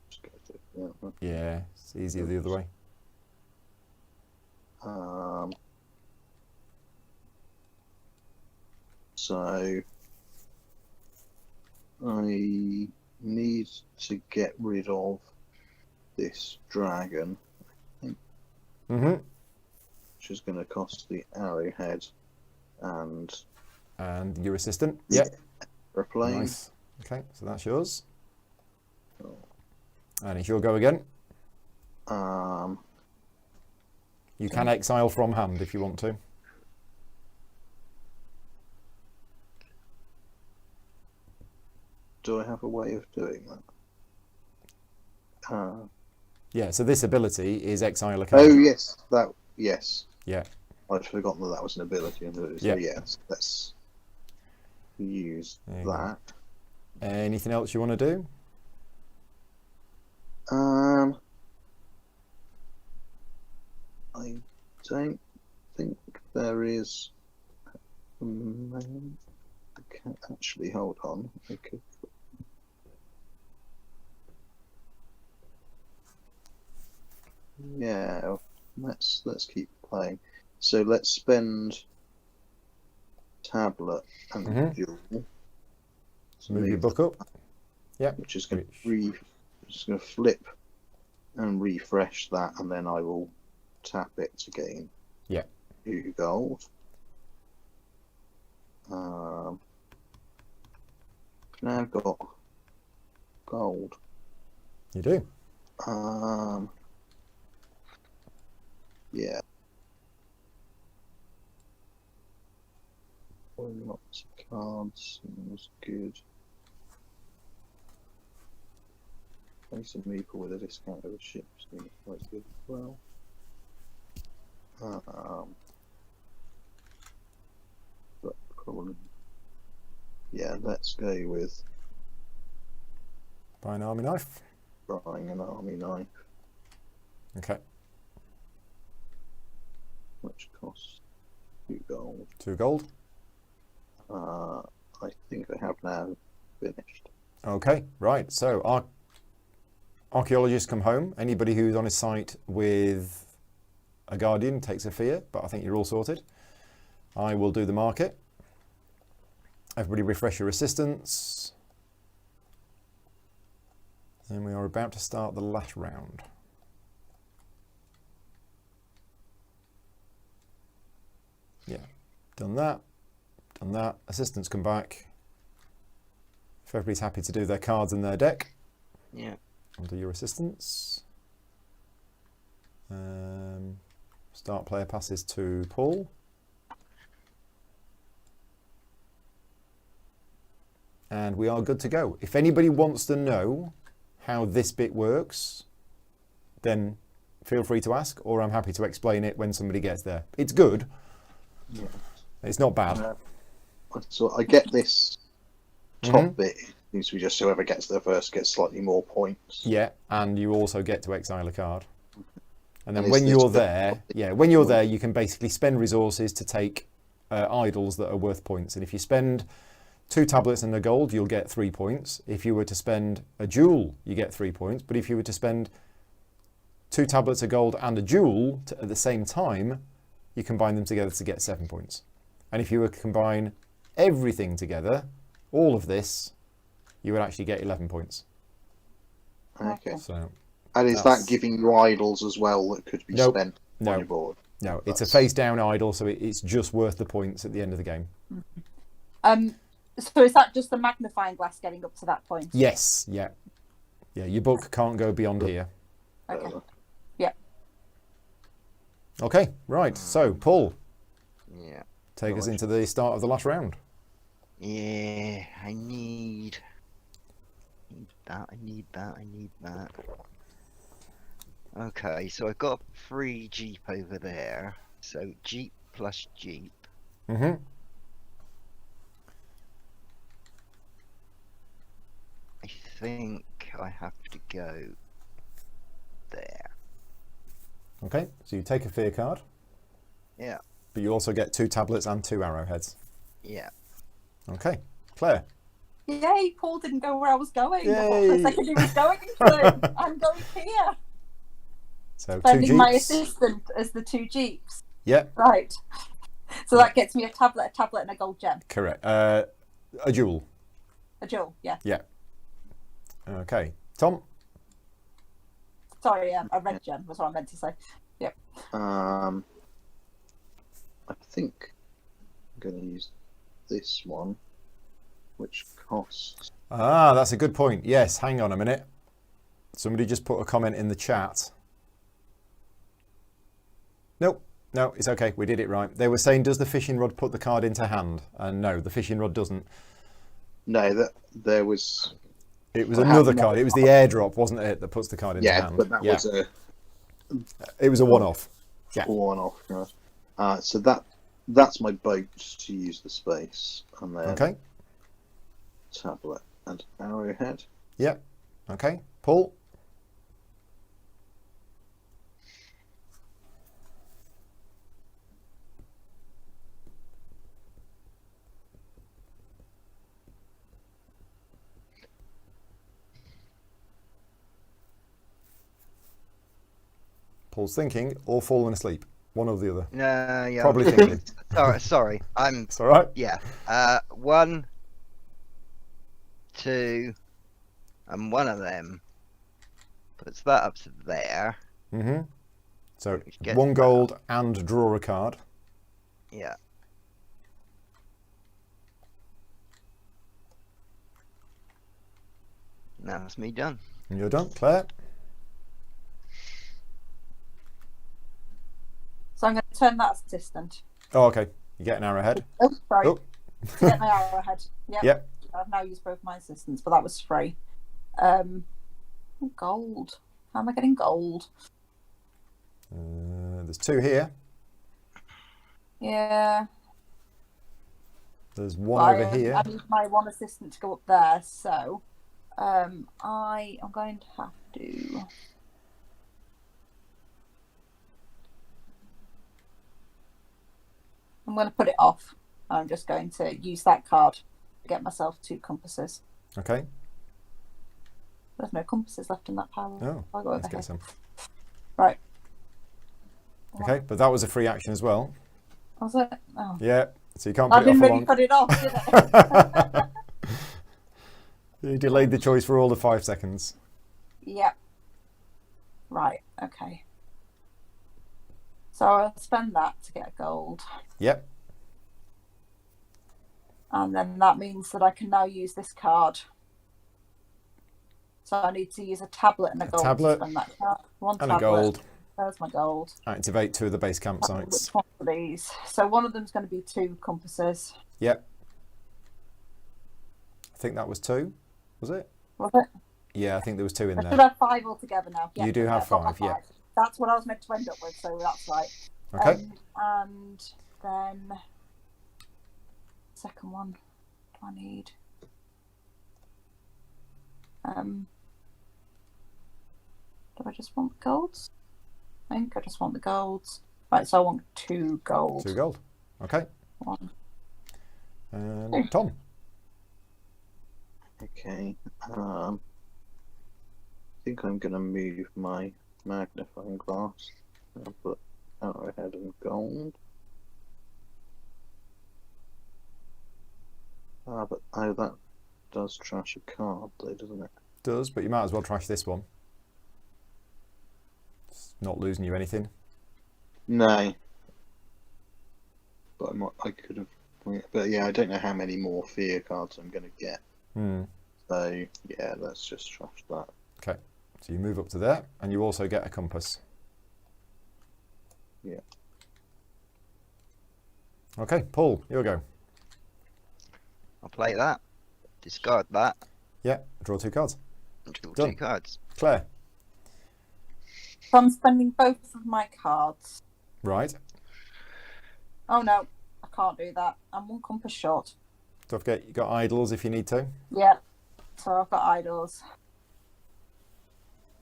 Just go to, yeah. Yeah, it's easier the other way. So I need to get rid of this dragon, Mm-hmm. which is going to cost the arrowhead and And your assistant? Yep. airplane. Nice. Okay, so that's yours. Oh. And it's your go again. You can exile from hand if you want to. Do I have a way of doing that? Yeah, so this ability is exile a card. Oh yes, yes. Yeah. I'd forgotten that was an ability. So Yeah. yes, let's use There you go. that. Anything else you want to do? I don't think there is. I can't actually hold on. I could. Yeah, let's keep playing. So let's spend tablet and jewel. So Move your book up. Yeah. which is going to flip and refresh that, and then I will tap it to gain 2 gold. Now I've got gold. You do. Yeah. Lots of cards seems good. Place a meeple with a discount of a ship seems quite good as well. But probably, yeah, let's go with Buy an army knife. buying an army knife, Okay. which costs 2 gold. 2 gold. I think I have now finished. Okay, right. So archaeologists come home. Anybody who's on his site with a guardian takes a fear, but I think you're all sorted. I will do the market. Everybody refresh your assistance. And we are about to start the last round. Yeah, done that. Done that. Assistants come back. If everybody's happy to do their cards in their deck, Yeah. I'll do your assistants. Start player passes to Paul. And we are good to go. If anybody wants to know how this bit works, then feel free to ask, or I'm happy to explain it when somebody gets there. It's good. Yeah. It's not bad. So I get this top bit. It seems to be just whoever gets there first gets slightly more points. Yeah, and you also get to exile a card. And then And when is you're this there, when you're there, you can basically spend resources to take idols that are worth points. And if you spend 2 tablets and a gold, you'll get 3 points. If you were to spend a jewel, you get 3 points. But if you were to spend 2 tablets of gold and a jewel at the same time, you combine them together to get 7 points. And if you were to combine everything together, all of this, you would actually get 11 points. Okay. So, And is that giving you idols as well that could be Nope. spent No. on your board? no, it's a face down idol, so it's just worth the points at the end of the game. So is that just the magnifying glass getting up to that point? Yes, yeah. Yeah, your book can't go beyond here. Okay. Okay, right. So, Paul, Yeah. take us into the start of the last round. Yeah, I need that, I need that. Okay, so I've got a free Jeep over there. So Jeep plus Jeep. Mm-hmm. I think I have to go there. Okay, so you take a fear card, Yeah, but you also get 2 tablets and 2 arrowheads. yeah. Okay, Claire. Yay, Paul didn't go where I was going. Yay. I thought for a second he was going to. I'm going here. So 2 Spending jeeps. my assistant as the 2 jeeps. Yep, Right. So that gets me a tablet, and a gold gem. correct. A jewel. A jewel, yeah. Yeah. Okay, Tom. Sorry, a red gem was what I meant to say. Yep. I think I'm going to use this one, which costs. Ah, that's a good point. Yes, hang on a minute. Somebody just put a comment in the chat. Nope, no, it's okay. We did it right. They were saying, does the fishing rod put the card into hand? And no, the fishing rod doesn't. No, that there was. It was I another have card. It was the airdrop, wasn't it, that puts the card into Yeah, hand? but that was a It was a one-off. Yeah. one-off. So that's my boat to use the space, and then Okay. tablet and arrowhead. Yeah. Okay. Paul. Paul's thinking or fallen asleep. One or the other. No, yeah. Probably thinking. Sorry. I'm. It's all right. Yeah. 1, 2, and one of them puts that up to there. Mm-hmm. So Which gets 1 that. gold and draw a card. Yeah. Now it's me done. And you're done, Claire. So I'm going to turn that assistant. Oh, okay. You get an arrowhead. Oh, sorry. Oh. Get my arrowhead. Yep. Yep. I've now used both my assistants, but that was free. Gold. How am I getting gold? There's 2 here. Yeah. There's 1 over here. I need my 1 assistant to go up there, so I am going to have to. I'm going to put it off. I'm just going to use that card to get myself 2 compasses. Okay. There's no compasses left in that pile. Oh, I'll go let's over here. get some. Right. Okay, but that was a free action as well. Was it? Oh. Yeah, so you can't I put it didn't off for really long. put it off, did I? You delayed the choice for all the 5 seconds. Yep. Right, okay. So I'll spend that to get gold. Yep. And then that means that I can now use this card. So I need to use a tablet and a gold tablet to spend that card. 1 And tablet. a gold. There's my gold. Activate 2 of the base Which campsites. one of these? So one of them's going to be 2 compasses. Yep. I think that was 2, was it? Was it? Yeah, I think there was 2 in I there. should have 5 altogether now. You do have I've got my 5, yeah. That's what I was meant to end up with, so that's right. Okay. And then second one, do I need? Do I just want the golds? I think I just want the golds. Right, so I want 2 gold. 2 gold. Okay. 1. And Tom. Okay. I think I'm going to move my magnifying glass. I'll put arrowhead and gold. But that does trash a card though, doesn't it? Does, but you might as well trash this one. It's not losing you anything. No. But I could have. But yeah, I don't know how many more fear cards I'm going to get. So yeah, let's just trash that. Okay. So you move up to there, and you also get a compass. Yeah. Okay, Paul, your go. I'll play that. Discard that. Yeah, draw 2 cards. And draw Done. 2 cards. Claire. So I'm spending both of my cards. Right. Oh no, I can't do that. I'm 1 compass short. Don't forget, you got idols if you need to. Yeah. So I've got idols.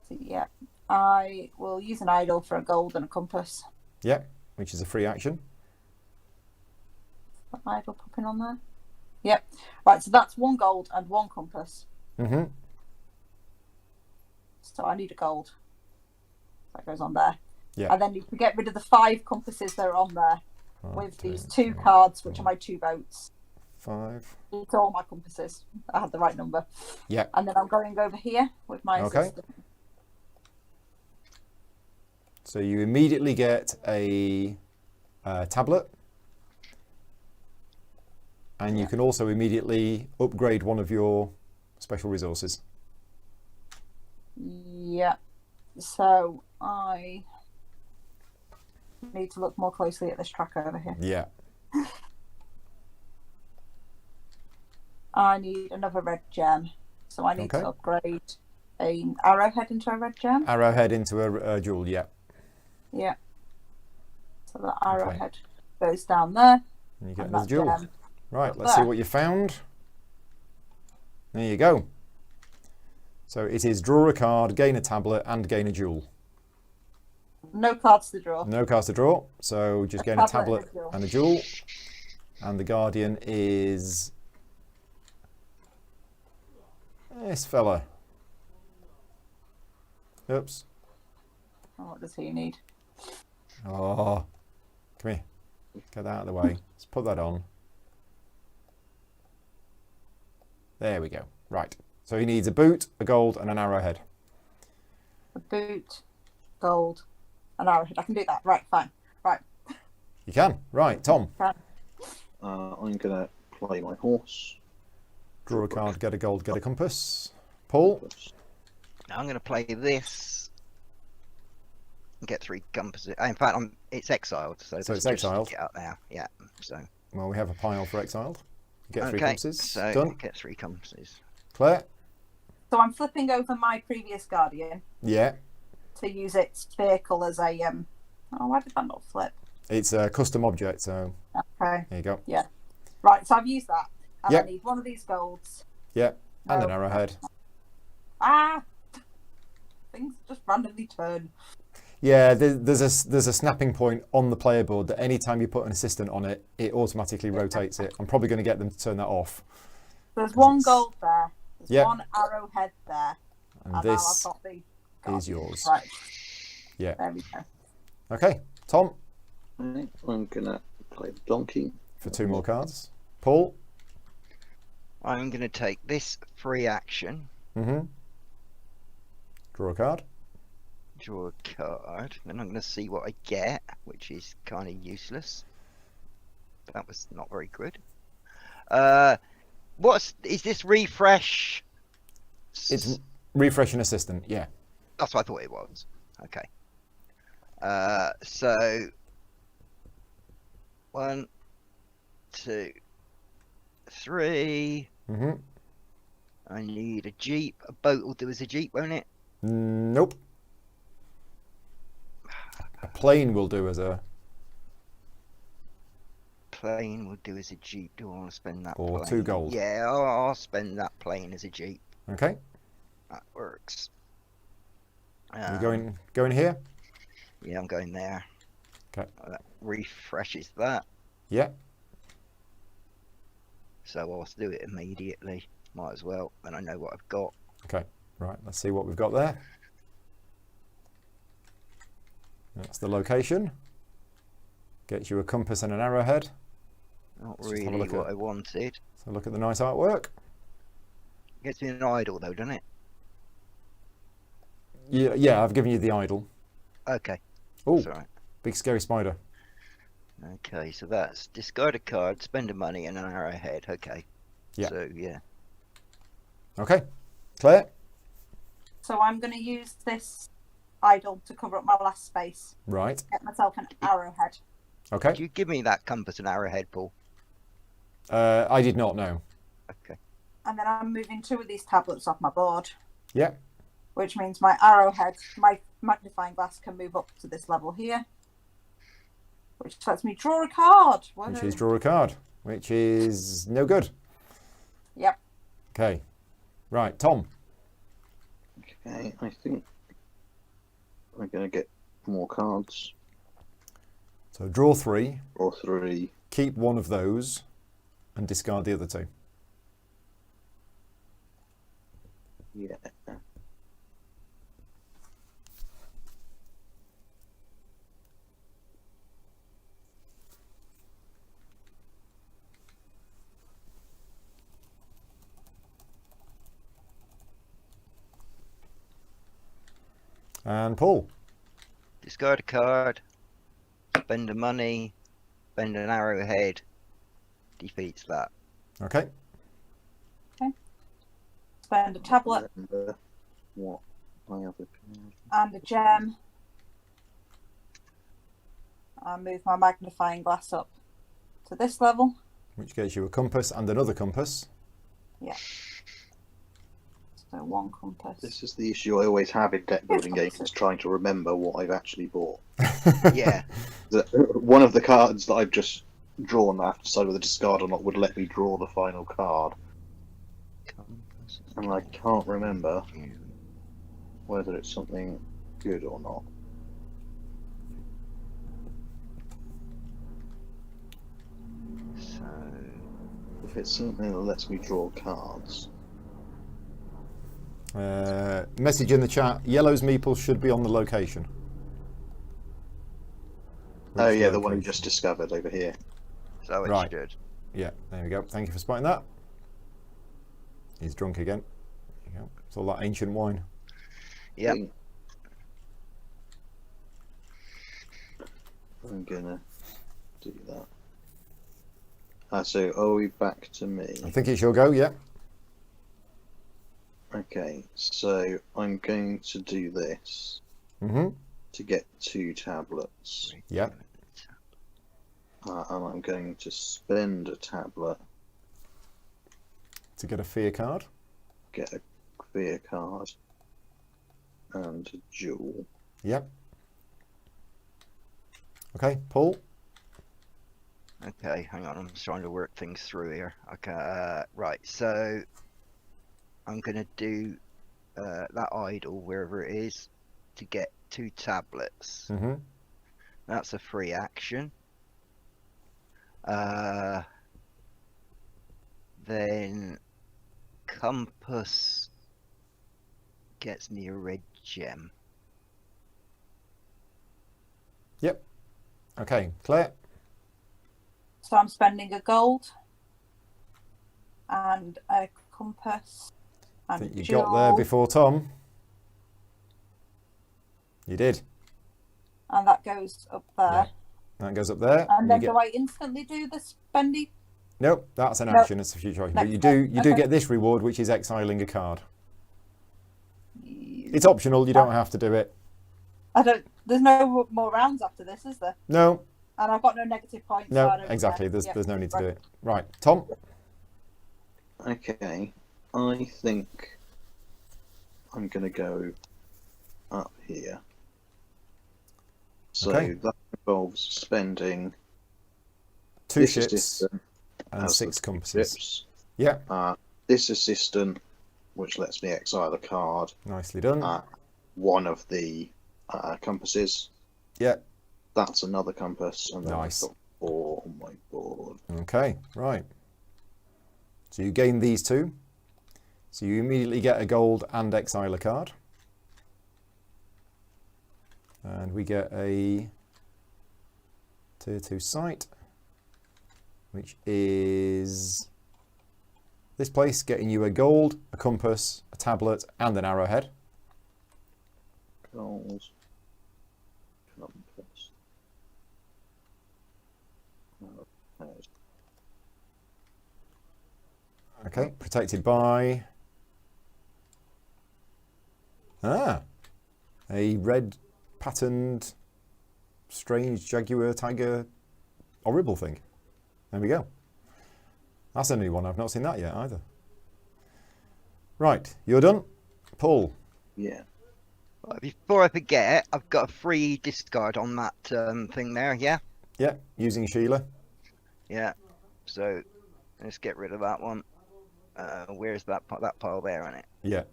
So yeah, I will use an idol for a gold and a compass. Yeah, which is a free action. That idol popping on there. Yep. Right, so that's 1 gold and 1 compass. Mm-hmm. So I need a gold. That goes on there. Yeah. And then you can get rid of the 5 compasses that are on there with these 2 cards, which are my 2 votes. 5. It's all my compasses. I had the right number. Yeah. And then I'm going over here with my Okay. assistant. So you immediately get a tablet. And you can also immediately upgrade one of your special resources. Yeah. So I need to look more closely at this tracker over here. Yeah. I need another red gem. So I need Okay. to upgrade an arrowhead into a red gem. Arrowhead into a jewel, yeah. Yeah. So the arrowhead goes down there. And you get and another that jewel. gem. Right, let's see there. what you found. There you go. So it is draw a card, gain a tablet, and gain a jewel. No cards to draw. No cards to draw, so just gain a tablet tablet and a jewel. And the guardian is this fella. Oops. Oh, what does he need? Oh, Come here. Get that out of the way. Let's put that on. There we go. Right. So he needs a boot, a gold, and an arrowhead. A boot, gold, an arrowhead. I can do that. Right, fine. Right. You can. Right, Tom. I'm gonna play my horse. Draw a card, get a gold, get a compass. Paul. Now I'm going to play this. Get 3 compasses. In fact, it's exiled, so it's just exiled. Get out now. Yeah. So. Well, we have a pile for exiled. Get 3 Okay. compasses. So Done. get 3 compasses. Claire. So I'm flipping over my previous Guardian Yeah. to use its vehicle as a Oh, why did that not flip? It's a custom object, so Okay. there you go. Yeah. Right. So I've used that, and Yep. I need one of these golds. Yeah. And an No. arrowhead. Ah. Things just randomly turn. Yeah, there's a snapping point on the player board that anytime you put an assistant on it, it automatically rotates it. I'm probably going to get them to turn that off. There's one it's- gold there. There's Yep. one arrowhead there. And now I've this got the is Guardian. yours. Right. Yeah. There we go. Okay, Tom, Right, I'm gonna play the donkey. for 2 more cards. Paul. I'm going to take this free action, Mm-hmm. Draw a card. draw a card, then I'm going to see what I get, which is kind of useless. That was not very good. Is this refresh? It's refresh and assistant, yeah. That's what I thought it was. Okay. So 1, 2, 3. Mm-hmm. I need a jeep. A boat will do as a jeep, won't it? Nope. A plane will do as a... Plane will do as a jeep. Do I want to spend that? Or plane? 2 gold. Yeah, I'll spend that plane as a jeep. Okay. That works. You going here? Yeah, I'm going there. Okay. That refreshes that, Yeah. so I'll do it immediately. Might as well, then I know what I've got. Okay. Right, let's see what we've got there. That's the location. Gets you a compass and an arrowhead. Not Let's just have a really look what at- I wanted. So look at the nice artwork. Gets me an idol though, doesn't it? Yeah, I've given you the idol. Okay. Oh, That's all right. big scary spider. Okay, so that's discard a card, spend a money, and an arrowhead. Okay. Yeah. So yeah. Okay. Claire? So I'm going to use this idol to cover up my last space. Right. Get myself an arrowhead. Okay. Could you give me that compass and arrowhead, Paul? I did not know. Okay. And then I'm moving 2 of these tablets off my board, Yeah. which means my arrowhead, my magnifying glass can move up to this level here, which lets me draw a card. Which Woohoo. is draw a card, which is no good. Yep. Okay. Right, Tom. Okay, I think I'm gonna get more cards. So draw 3, Or 3. keep one of those, and discard the other 2. Yeah. And Paul. Discard a card, spend the money, spend an arrowhead, defeats that. Okay. Spend a tablet Remember what my other card. and a gem. And move my magnifying glass up to this level. Which gets you a compass and another compass. So 1 compass. This is the issue I always have in deck building games, is trying to remember what I've actually bought. Yeah. One of the cards that I've just drawn, I have to decide whether to discard or not, would let me draw the final card. And I can't remember whether it's something good or not. So If it's something that lets me draw cards, Message in the chat, Yellow's meeples should be on the location. Oh Which yeah, the one we location? just discovered over here. So it Right. should. Yeah, there we go. Thank you for spotting that. He's drunk again. There you go. It's all that ancient wine. Yep. I'm gonna do that. So are we back to me? I think it shall go, yeah. Okay, so I'm going to do this Mm-hmm. to get 2 tablets. Yeah. And I'm going to spend a tablet, To get a fear card. get a fear card, and a jewel. Yep. Okay, Paul. Okay, hang on. I'm just trying to work things through here. Okay, right. So I'm gonna do that idol wherever it is to get 2 tablets. Mm-hmm. That's a free action. Then compass gets me a red gem. Yep. Okay, Claire. So I'm spending a gold and a compass I and think you jewel. got there before Tom. You did. And that goes up there. Yeah. That goes up there. And then you get... do I instantly do the spendy? Nope, that's an Nope. action. It's a future action. But you do Okay. get this reward, which is exiling a card. It's optional. You don't have to do it. I don't. There's no more rounds after this, is there? No. And I've got no negative points. No, so I don't exactly. care. There's no need to right. do it. Right, Tom. Okay, I think I'm going to go up here. So Okay. that involves spending 2 this ships assistant and as 6 the compasses. ships. Yeah, This assistant, which lets me exile a card, nicely done. one of the compasses. Yeah, That's another compass, and then Nice. I've got 4 on my board. okay, right. So you gain these 2. So you immediately get a gold and exile a card. And we get a tier 2 site, which is this place, getting you a gold, a compass, a tablet, and an arrowhead. Gold, compass, arrowhead. Okay, protected by a red patterned strange jaguar tiger horrible thing. There we go. That's a new one. I've not seen that yet either. Right, you're done. Paul. Yeah. Right, before I forget, I've got a free discard on that thing there. Yeah. Yeah, using Sheila. Yeah. So let's get rid of that one. Where's that pile there on it? Yeah.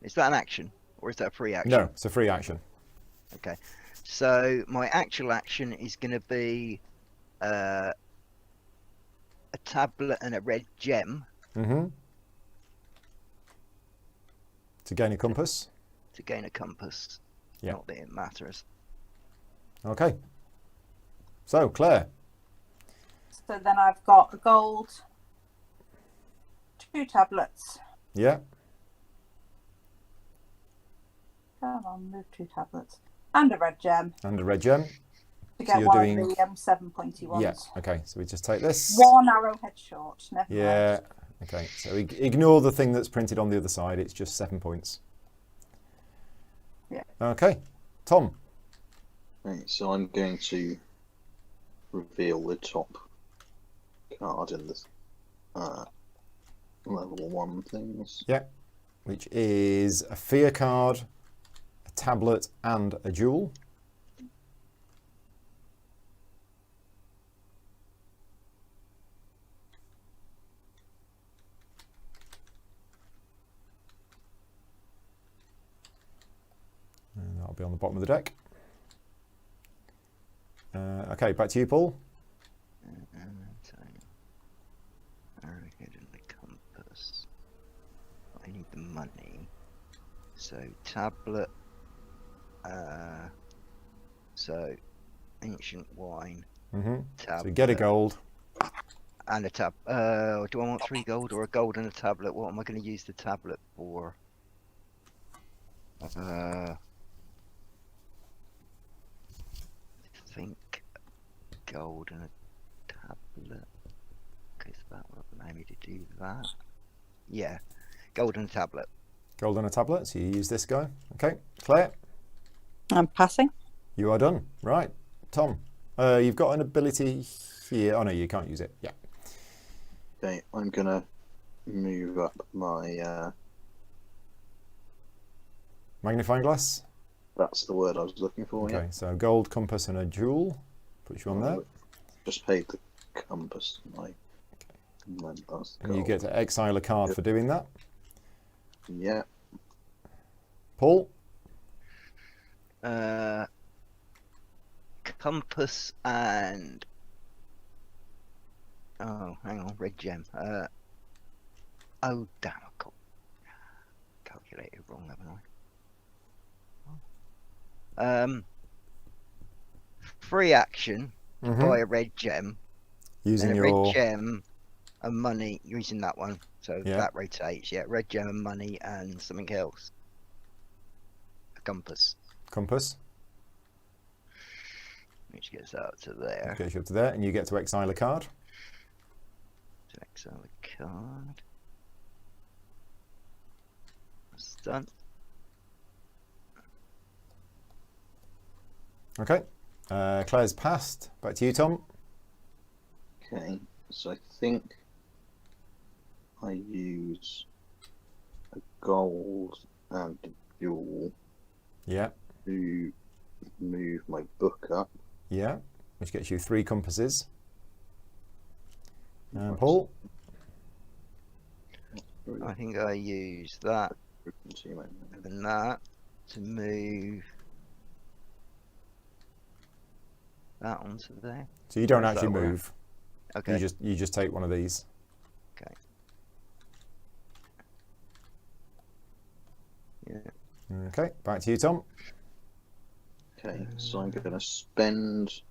Is that an action or is that a free action? No, it's a free action. Okay. So my actual action is going to be a tablet and a red gem. Mm-hmm. To gain a compass. To gain a compass. Yeah. Not that it matters. Okay. So, Claire. So then I've got a gold, 2 tablets. Yeah. Come on, move 2 tablets. And a red gem And a red gem. to get you're one doing- of the 7 pointy ones. Yeah. Okay, so we just take this. 1 arrowhead short. Never Yeah. mind. Okay, so ignore the thing that's printed on the other side. It's just 7 points. Yeah. Okay, Tom. Right, so I'm going to reveal the top card in this level 1 things. Yeah, which is a fear card, a tablet, and a jewel. And that'll be on the bottom of the deck. Okay, back to you, Paul. Arrowhead and the compass. I need the money. So tablet. So, ancient wine, So tablet, you get a gold. and a tab. Do I want 3 gold or a gold and a tablet? What am I going to use the tablet for? I think gold and a tablet, because that will allow me to do that. Yeah, gold and a tablet. Gold on a tablet, so you use this guy. Okay, Claire, I'm passing. you are done. Right, Tom, you've got an ability here. Oh no, you can't use it. Yeah. Okay, I'm gonna move up my. Magnifying glass. That's the word I was looking for. Okay, Yeah. so gold, compass, and a jewel. Put you on there. Just paid the compass. And then that's And you gold. get to exile a card for doing that. Yeah. Paul, Compass and oh, hang on, red gem. Oh damn, I got calculated wrong, haven't I? Free action to buy a red gem, using and a your red gem and money. Using that one, so Yeah. that rotates. Yeah, red gem and money and something else. A compass, compass, which gets out to there. gets you up to there, and you get to exile a card. To exile a card. That's done. Okay, Claire's passed. Back to you, Tom. Okay. So I think I use a gold and a jewel Yeah, to move my book up. yeah, which gets you 3 compasses. And Paul, I think I use that and that to move that onto there. so you don't How does actually that work? move. Okay. You just take one of these. Okay. Yeah. Okay, back to you, Tom. Okay, so I'm going to spend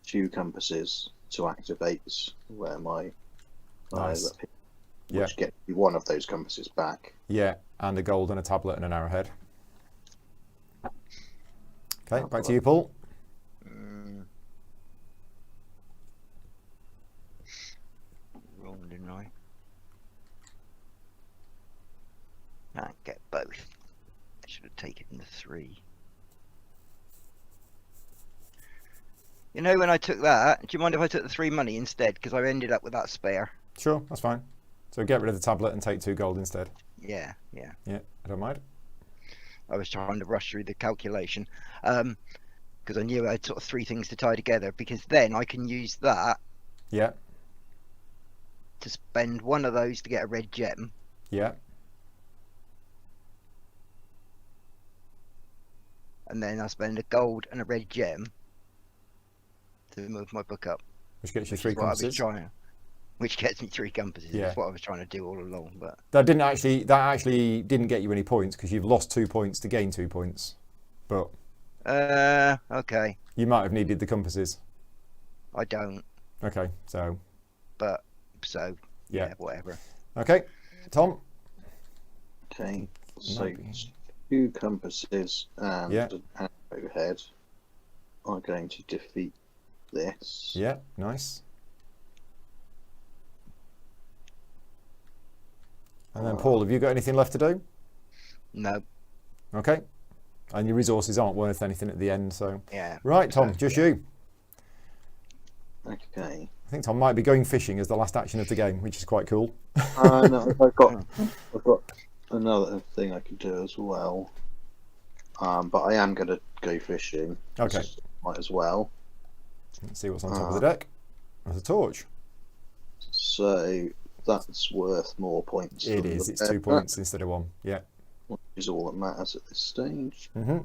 2 compasses to activate where my Nice. which Yeah. get me one of those compasses back. Yeah, and a gold and a tablet and an arrowhead. Okay, back to you, Paul. Wrong, didn't I? Can't get both. I should have taken the 3. You know, when I took that, do you mind if I took the 3 money instead? Because I ended up with that spare. Sure, that's fine. So get rid of the tablet and take 2 gold instead. Yeah. Yeah, I don't mind. I was trying to rush through the calculation. Because I knew I had sort of 3 things to tie together. Because then I can use that Yeah, to spend one of those to get a red gem. yeah, And then I spend a gold and a red gem to move my book up. which gets you Which 3 is what I was compasses. trying, which gets me 3 compasses. Yeah. That's what I was trying to do all along. But That actually didn't get you any points because you've lost 2 points to gain 2 points. But okay, you might have needed the compasses. I don't. Okay, so But so Yeah. yeah, whatever. okay, Tom. Okay, so Might be. 2 compasses and Yeah. an arrowhead are going to defeat this. Yeah, nice. And then Paul, have you got anything left to do? No, Okay. And your resources aren't worth anything at the end, so yeah. right, Tom, So, just yeah. you. Okay. I think Tom might be going fishing as the last action of the game, which is quite cool. No, I've got another thing I could do as well. But I am going to go fishing. Okay. So might as well. Let's see what's on top of the deck. There's a torch. So that's worth more points. It than is. the It's 2 bear, points instead of 1. Yeah. which is all that matters at this stage. Mm-hmm.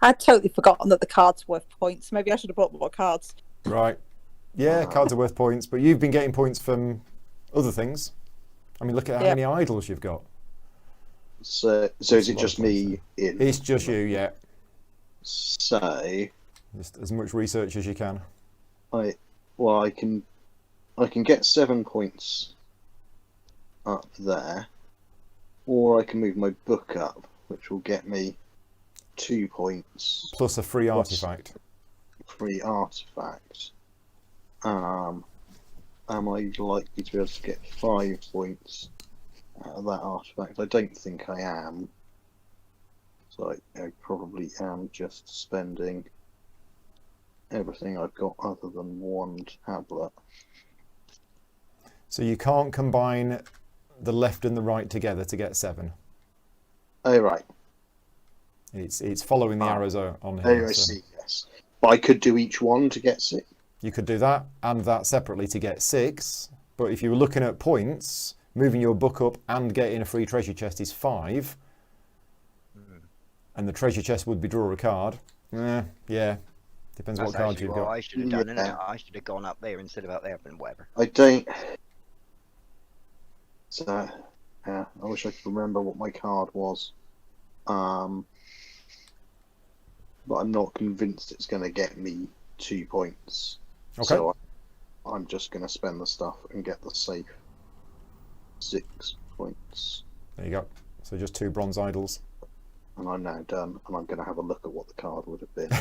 I'd totally forgotten that the cards were worth points. Maybe I should have bought more cards. Right. Yeah, cards are worth points, but you've been getting points from other things. I mean, look at how Yeah. many idols you've got. So is it just me in? It's just you, yeah. So Just as much research as you can. I can get 7 points up there, or I can move my book up, which will get me 2 points Plus a free Plus- artifact. free artifact. Am I likely to be able to get 5 points out of that artifact? I don't think I am. So I probably am just spending everything I've got other than 1 tablet. So you can't combine the left and the right together to get 7. Oh, right. It's following the Ah. arrows on Oh, here. I so see, yes. But I could do each one to get 6. you could do that and that separately to get 6. But if you were looking at points, moving your book up and getting a free treasure chest is 5. And the treasure chest would be draw a card. Yeah, depends That's what card actually you've what got. I should have done, Yeah. innit? I should have gone up there instead of out there, but whatever. I don't. So, yeah, I wish I could remember what my card was. But I'm not convinced it's going to get me 2 points. Okay. So I'm just going to spend the stuff and get the safe 6 points. There you go. So just 2 bronze idols. And I'm now done, and I'm going to have a look at what the card would have been.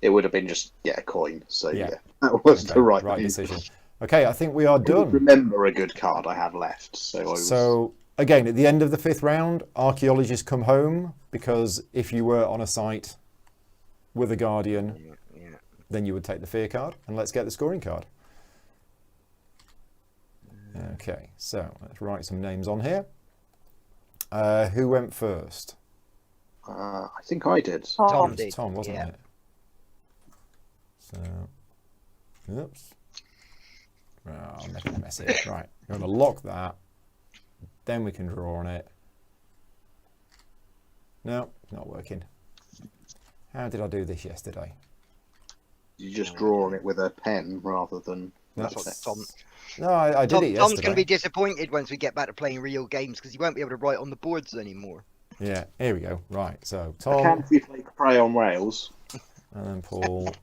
It would have been just, a coin. So, Yeah. that was Okay, the right decision. Okay, I think we are I done. remember a good card I had left. So again, at the end of the 5th round, archaeologists come home, because if you were on a site with a guardian, Yeah. then you would take the fear card, and let's get the scoring card. Okay, so let's write some names on here. Who went first? I think I did. Oh, Tom It was did, Tom, wasn't yeah. it? So, oops. Oh, I'm making a mess here. Right, we're going to lock that. Then we can draw on it. No, not working. How did I do this yesterday? You just draw on it with a pen rather than. That's what Tom. No, I did it yesterday. Tom's going to be disappointed once we get back to playing real games because he won't be able to write on the boards anymore. Yeah, here we go. Right, so I can Tom, if we play Prey on Rails. and then Paul,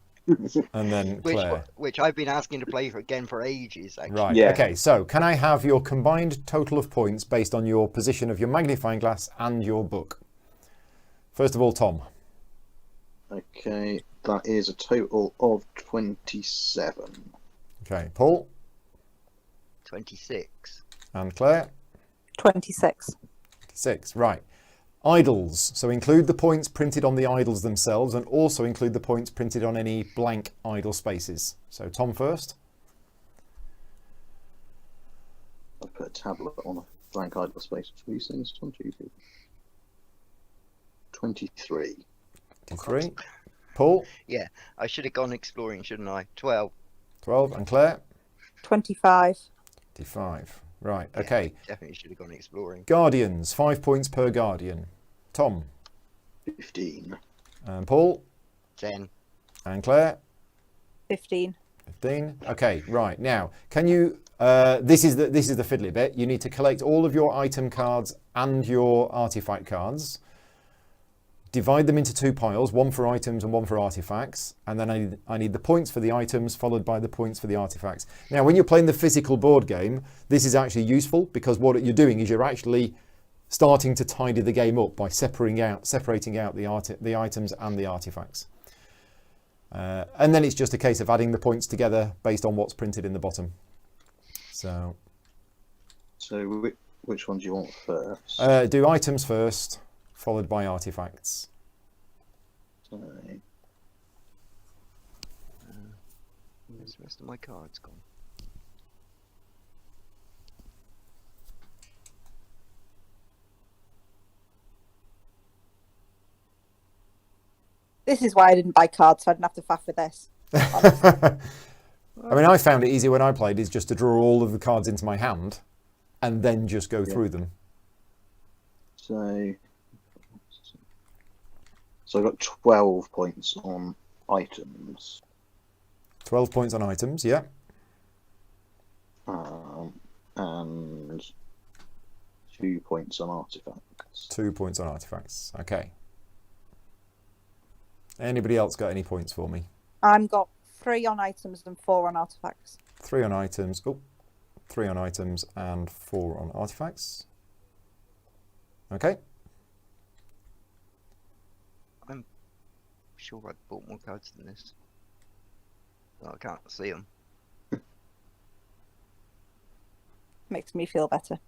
and then Claire. Which I've been asking to play again for ages, actually. Right, Yeah. okay, so can I have your combined total of points based on your position of your magnifying glass and your book? First of all, Tom. Okay, that is a total of 27. Okay, Paul 26. and Claire. 26. 6, right. Idols, so include the points printed on the idols themselves and also include the points printed on any blank idle spaces. So Tom first. I put a tablet on a blank idle space for these things. 1, 2, 3. 23. 23. Paul, Yeah, I should have gone exploring, shouldn't I? 12. 12, and Claire. 25. 25. Right, Yeah, okay. Definitely should have gone exploring. Guardians, 5 points per guardian. Tom 15. and Paul 10. and Claire. 15. 15. Okay, right. Now, can you this is the fiddly bit. You need to collect all of your item cards and your artifact cards. Divide them into 2 piles, one for items and one for artifacts, and then I need the points for the items followed by the points for the artifacts. Now, when you're playing the physical board game, this is actually useful because what you're doing is you're actually starting to tidy the game up by separating out the items and the artifacts. And then it's just a case of adding the points together based on what's printed in the bottom. So which one do you want first? do items first, followed by artifacts. Sorry. Where's the rest of my cards gone? This is why I didn't buy cards, so I didn't have to faff with this. I mean, I found it easy when I played is just to draw all of the cards into my hand and then just go through them. So I got 12 points on items. 12 points on items, yeah. And 2 points on artifacts. 2 points on artifacts. Okay. Anybody else got any points for me? I've got 3 on items and 4 on artifacts. 3 on items. Oh, 3 on items and 4 on artifacts. Okay. I'm sure I bought more cards than this. Oh, I can't see them. Makes me feel better.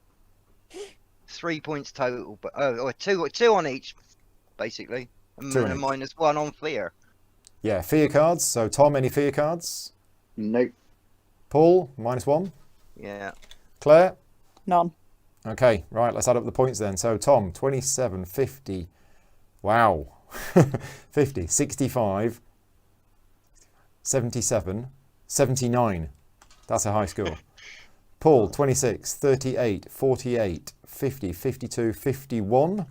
3 points total, but two on each, basically. And 2 on a each. -1 on fear. Yeah, fear cards. So, Tom, any fear cards? Nope. Paul, -1. Yeah. Claire? None. Okay, right, let's add up the points then. So, Tom, 27, 50. Wow. 50, 65, 77, 79. That's a high score. Paul, 26, 38, 48, 50, 52, 51.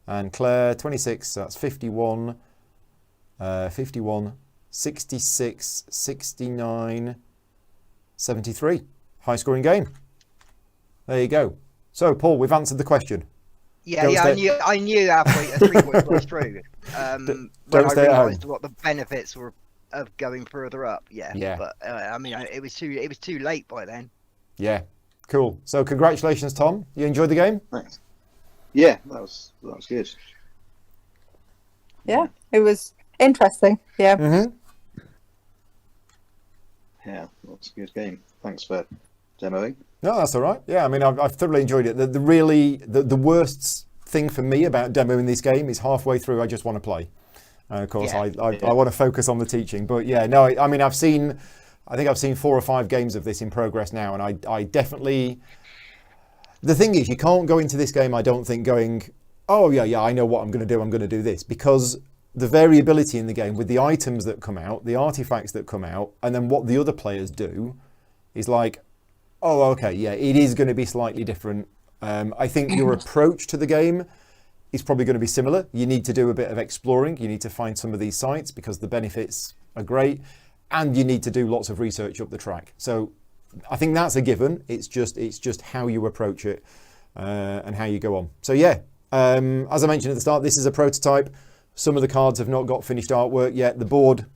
And Claire, 26, so that's 51, 51, 66, 69, 73. High scoring game. There you go. So, Paul, we've answered the question. Yeah, Don't yeah, stay- I knew halfway 3 points was through. When I stay at home. realised what the benefits were of going further up. Yeah. Yeah. But I mean, it was too late by then. Yeah, cool. So, congratulations, Tom. You enjoyed the game? Thanks. Yeah, that was good. Yeah, it was interesting. Yeah. Mm-hmm. Yeah, that's a good game. Thanks for demoing. No, that's all right. Yeah, I mean, I've thoroughly enjoyed it. The worst thing for me about demoing this game is halfway through, I just want to play. Of course, Yeah. I want to focus on the teaching. But yeah, no, I mean, I think I've seen 4 or 5 games of this in progress now, and I definitely. The thing is, you can't go into this game, I don't think, going, oh yeah, I know what I'm going to do. I'm going to do this, because the variability in the game with the items that come out, the artifacts that come out, and then what the other players do is like, oh, okay, yeah, it is going to be slightly different. I think your approach to the game is probably going to be similar. You need to do a bit of exploring. You need to find some of these sites because the benefits are great, and you need to do lots of research up the track. So I think that's a given. It's just how you approach it and how you go on. So yeah, as I mentioned at the start, this is a prototype. Some of the cards have not got finished artwork yet. The board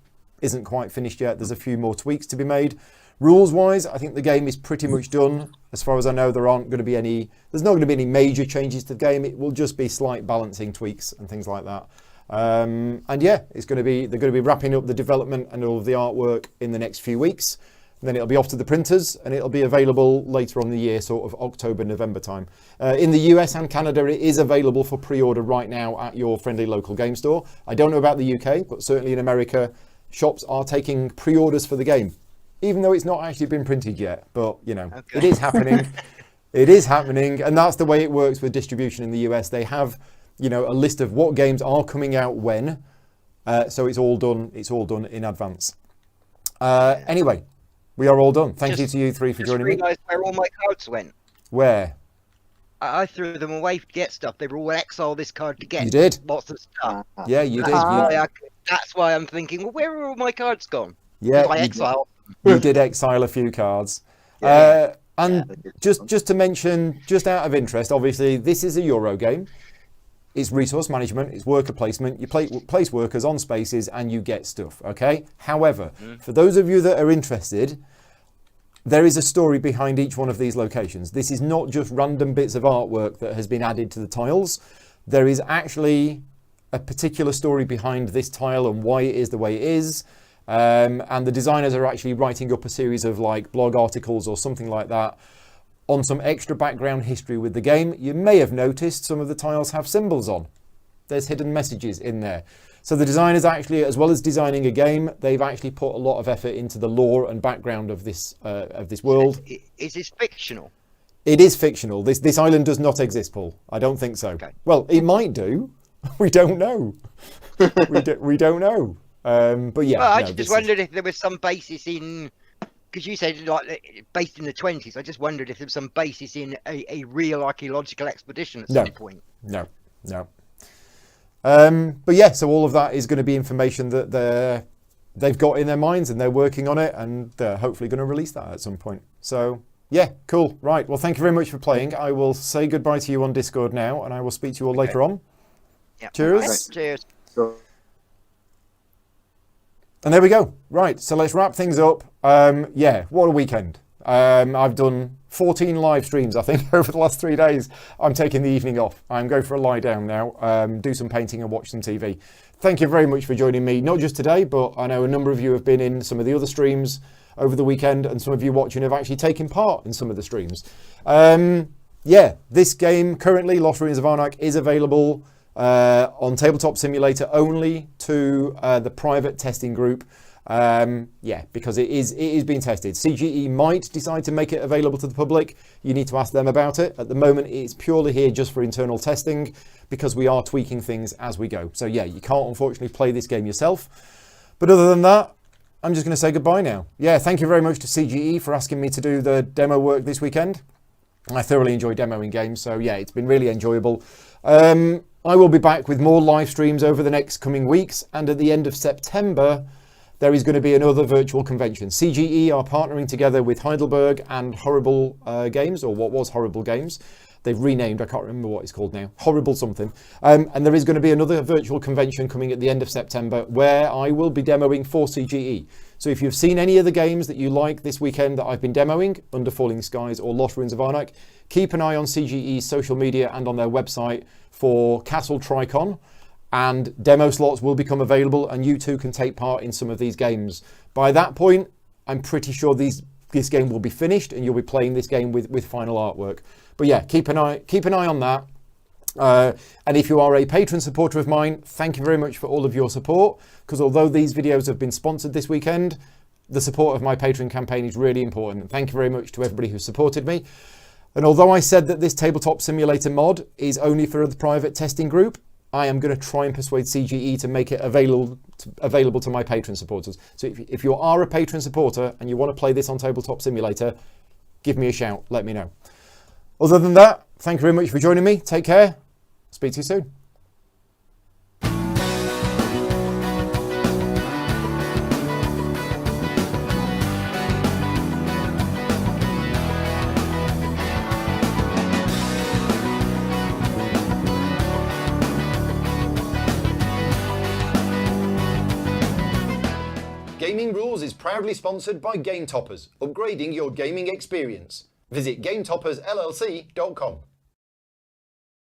isn't quite finished yet. There's a few more tweaks to be made. Rules-wise, I think the game is pretty much done. As far as I know, there's not going to be any major changes to the game. It will just be slight balancing tweaks and things like that. And yeah, they're going to be wrapping up the development and all of the artwork in the next few weeks. And then it'll be off to the printers, and it'll be available later on in the year, sort of October, November time. In the US and Canada, it is available for pre-order right now at your friendly local game store. I don't know about the UK, but certainly in America, shops are taking pre-orders for the game, even though it's not actually been printed yet. But, you know, Okay. It is happening. It is happening, and that's the way it works with distribution in the US. They have, you know, a list of what games are coming out when, so it's all done in advance. Anyway. We are all done. Thank you to you three for joining me. I realised where all my cards went. Where? I threw them away to get stuff. They were all exile this card to get. You did? Lots of stuff. Yeah, you did. That's why I'm thinking, well, where are all my cards gone? Yeah, I exile. you did exile a few cards. Yeah. And just to mention, just out of interest, obviously, this is a Euro game. It's resource management, it's worker placement. You place workers on spaces and you get stuff, okay? However, for those of you that are interested, there is a story behind each one of these locations. This is not just random bits of artwork that has been added to the tiles. There is actually a particular story behind this tile and why it is the way it is. And the designers are actually writing up a series of like blog articles or something like that on some extra background history with the game. You may have noticed some of the tiles have symbols on. There's hidden messages in there. So the designers actually, as well as designing a game, they've actually put a lot of effort into the lore and background of this world. Is this fictional? It is fictional. This island does not exist, Paul. I don't think so. Okay. Well, it might do. We don't know. we don't know. But yeah. Well, I no, just wondered if there was some basis in, because you said like based in the 20s. I just wondered if there was some basis in a real archaeological expedition at some point. No. But yeah, so all of that is going to be information that they've got in their minds and they're working on it, and they're hopefully going to release that at some point. So Yeah, cool. Right. Well, thank you very much for playing. I will say goodbye to you on Discord now, and I will speak to you all later on. Yeah. Cheers. Right, cheers. So, And there we go. Right. So let's wrap things up. Yeah, what a weekend. I've done 14 live streams, I think, over the last 3 days. I'm taking the evening off. I'm going for a lie down now, do some painting and watch some TV. Thank you very much for joining me, not just today, but I know a number of you have been in some of the other streams over the weekend, and some of you watching have actually taken part in some of the streams. Yeah, this game currently, Lost Ruins of Arnak, is available on Tabletop Simulator only to the private testing group. Yeah, because it is being tested. CGE might decide to make it available to the public. You need to ask them about it. At the moment, it's purely here just for internal testing because we are tweaking things as we go. So yeah, you can't unfortunately play this game yourself. But other than that, I'm just going to say goodbye now. Yeah, thank you very much to CGE for asking me to do the demo work this weekend. I thoroughly enjoy demoing games, so yeah, it's been really enjoyable. I will be back with more live streams over the next coming weeks, and at the end of September, there is going to be another virtual convention. CGE are partnering together with Heidelberg and Horrible Games, or what was Horrible Games. They've renamed, I can't remember what it's called now, Horrible something. And there is going to be another virtual convention coming at the end of September where I will be demoing for CGE. So if you've seen any of the games that you like this weekend that I've been demoing, Under Falling Skies or Lost Ruins of Arnak, keep an eye on CGE's social media and on their website for Castle Tricon. And demo slots will become available and you too can take part in some of these games. By that point, I'm pretty sure this game will be finished and you'll be playing this game with final artwork. But yeah, keep an eye on that. And if you are a patron supporter of mine, thank you very much for all of your support, because although these videos have been sponsored this weekend, the support of my Patreon campaign is really important. Thank you very much to everybody who supported me. And although I said that this Tabletop Simulator mod is only for the private testing group, I am going to try and persuade CGE to make it available to my patron supporters. So if you are a patron supporter and you want to play this on Tabletop Simulator, give me a shout, let me know. Other than that, thank you very much for joining me. Take care. Speak to you soon. Gaming Rules is proudly sponsored by Game Toppers, upgrading your gaming experience. Visit GameToppersLLC.com.